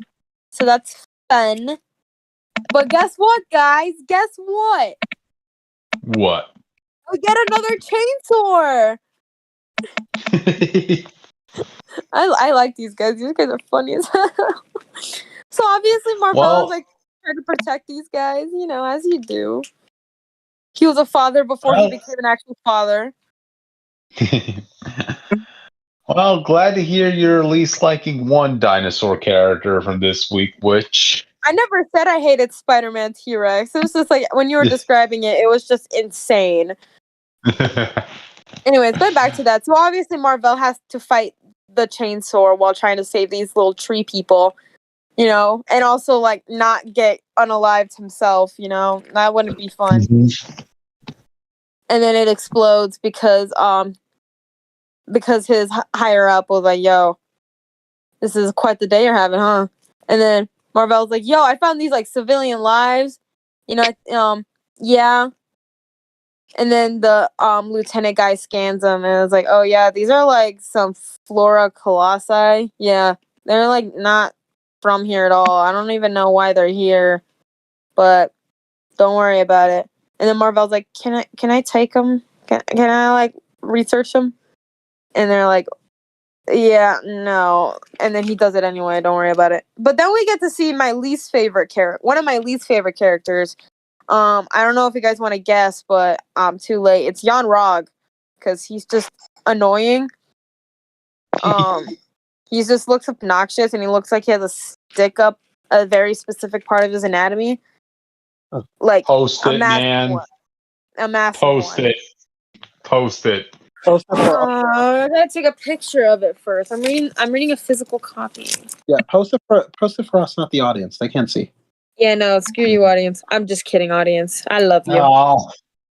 So that's fun. But guess what, guys? Guess what?
What?
We get another chainsaw. I like these guys. These guys are funny as hell. So obviously Marvel is like trying to protect these guys, you know, as you do. He was a father before he became an actual father.
Well, glad to hear you're at least liking one dinosaur character from this week, which
I never said I hated Spider-Man T-Rex. It was just like when you were describing it, it was just insane. Anyways, going back to that. So obviously Marvel has to fight the chainsaw while trying to save these little tree people, you know, and also like not get unalived himself, you know. That wouldn't be fun. And then it explodes because his higher up was like, yo, this is quite the day you're having, huh? And then Marvel's like, yo, I found these like civilian lives, you know, yeah. And then the lieutenant guy scans them and was like, oh yeah, these are like some flora colossi. Yeah, they're like not from here at all. I don't even know why they're here, but don't worry about it. And then Marvel's like, can I take them? Can I like research them? And they're like, yeah, no. And then he does it anyway. Don't worry about it. But then we get to see my least favorite character. One of my least favorite characters. I don't know if you guys want to guess, but too late. It's Jan Rog, because he's just annoying. He just looks obnoxious, and he looks like he has a stick up a very specific part of his anatomy. Like
post it, man.
A massive
Post
one.
it. Post it.
I gotta take a picture of it first. I'm reading a physical copy.
Yeah, post it for us, not the audience. They can't see.
Yeah, no, screw you, audience. I'm just kidding, audience. I love you.
Oh.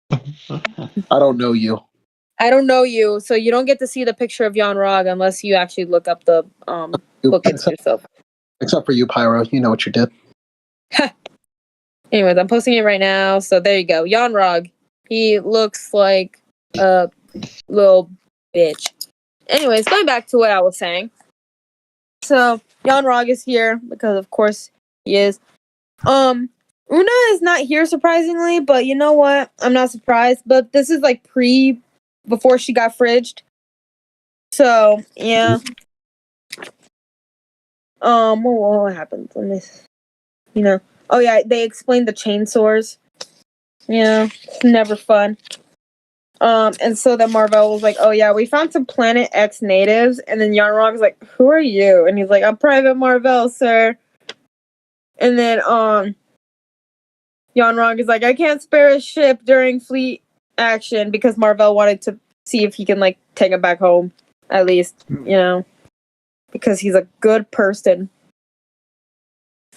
I don't know you.
I don't know you, so you don't get to see the picture of Jan Rog unless you actually look up the book yourself.
Except for you, Pyro. You know what you did.
Anyways, I'm posting it right now, so there you go. Jan Rog. He looks like a little bitch. Anyways, going back to what I was saying. So, Jan Rog is here because, of course, he is. Una is not here, surprisingly, but you know what? I'm not surprised. But this is like before she got fridged. So, yeah. What happened? Let me, oh yeah, they explained the chainsaws. Yeah, never fun. And so then Marvel was like, oh yeah, we found some Planet X natives, and then Yarnrog was like, who are you? And he's like, I'm Private Marvel, sir. And then, Yarnrog is like, I can't spare a ship during fleet action because Marvel wanted to see if he can, like, take him back home, at least, because he's a good person.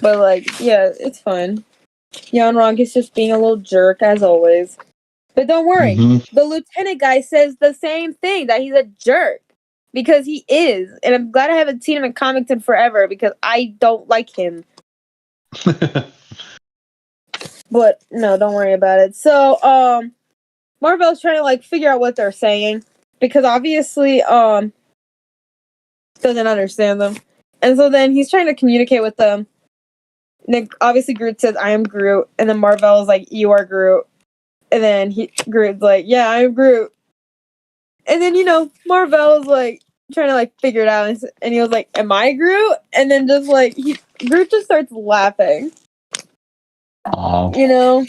But, like, yeah, it's fine. Yarnrog is just being a little jerk, as always. But don't worry, the lieutenant guy says the same thing, that he's a jerk. Because he is. And I'm glad I haven't seen him in comics in forever, because I don't like him. But, no, don't worry about it. So, Marvel's trying to, like, figure out what they're saying. Because obviously, doesn't understand them. And so then he's trying to communicate with them. And then, obviously, Groot says, I am Groot. And then Marvel's like, you are Groot. And then Groot's like, yeah, I'm Groot. And then, Marvel's like, trying to, like, figure it out. And he was like, am I Groot? And then just, like, Groot just starts laughing.
Aww.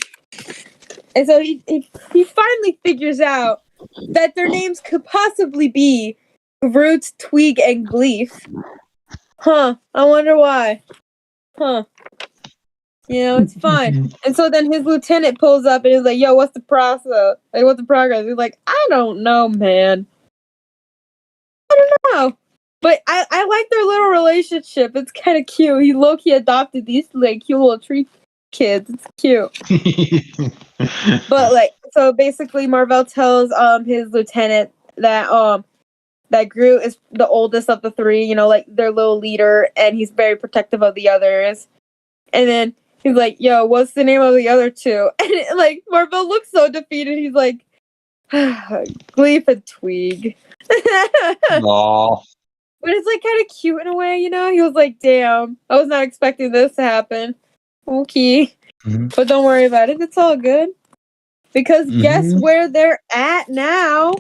And so he finally figures out that their names could possibly be Groot, Twig, and Gleef. Huh. I wonder why. Huh. It's fine. And so then his lieutenant pulls up and is like, yo, what's the process? Like, what's the progress? He's like, I don't know, man. I don't know. But I like their little relationship. It's kind of cute. He low-key adopted these, like, cute little tree kids. It's cute. But, like, so basically Marvel tells his lieutenant that that Groot is the oldest of the three, like, their little leader, and he's very protective of the others. And then he's like, yo, what's the name of the other two? And, like, Marvel looks so defeated. He's like, Gleef and Twig.
Aww.
But it's, like, kind of cute in a way, He was like, damn, I was not expecting this to happen. Okay. But don't worry about it. It's all good. Because guess where they're at now?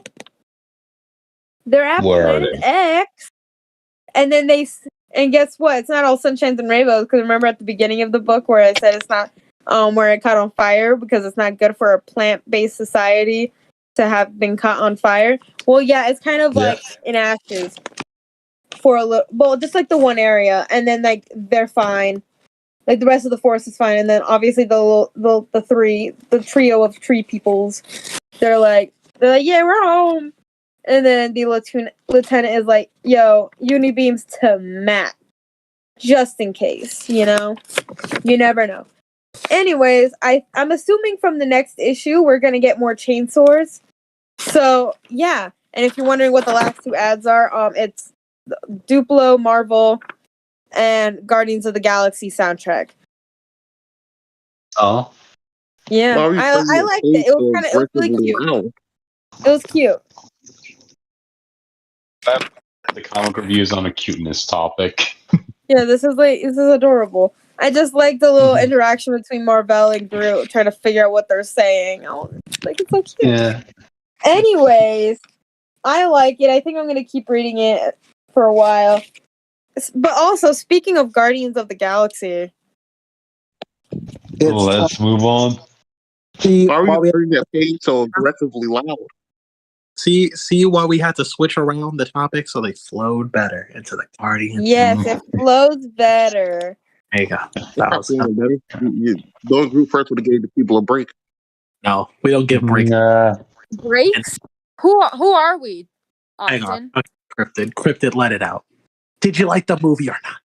They're at Planet X. And then and guess what? It's not all sunshines and rainbows. Because remember at the beginning of the book where I said it's not where it caught on fire because it's not good for a plant-based society to have been caught on fire. Well, yeah, it's kind of like in ashes for a little. Well, just like the one area, and then like they're fine. Like the rest of the forest is fine, and then obviously the trio of tree peoples, they're like, yeah, we're home. And then the lieutenant is like, yo, unibeams to Matt. Just in case, You never know. Anyways, I'm assuming from the next issue, we're going to get more chainsaws. So, yeah. And if you're wondering what the last two ads are, it's Duplo, Marvel, and Guardians of the Galaxy soundtrack.
Oh.
Yeah. I liked it. It was really cute.
Wow.
It was cute.
The comic reviews on a cuteness topic.
Yeah, this is adorable. I just like the little interaction between Marvel and Groot trying to figure out what they're saying. It's so cute.
Yeah.
Anyways, I like it. I think I'm gonna keep reading it for a while. But also, speaking of Guardians of the Galaxy,
let's move on.
Why are we that page so aggressively loud?
See why we had to switch around the topic so they flowed better into the Guardians.
Yes, it flows better.
There you go.
Those group first would have gave the people a break.
No, we don't give breaks.
Breaks? Who are we?
Hang on. Okay, Cryptid, let it out. Did you like the movie or not?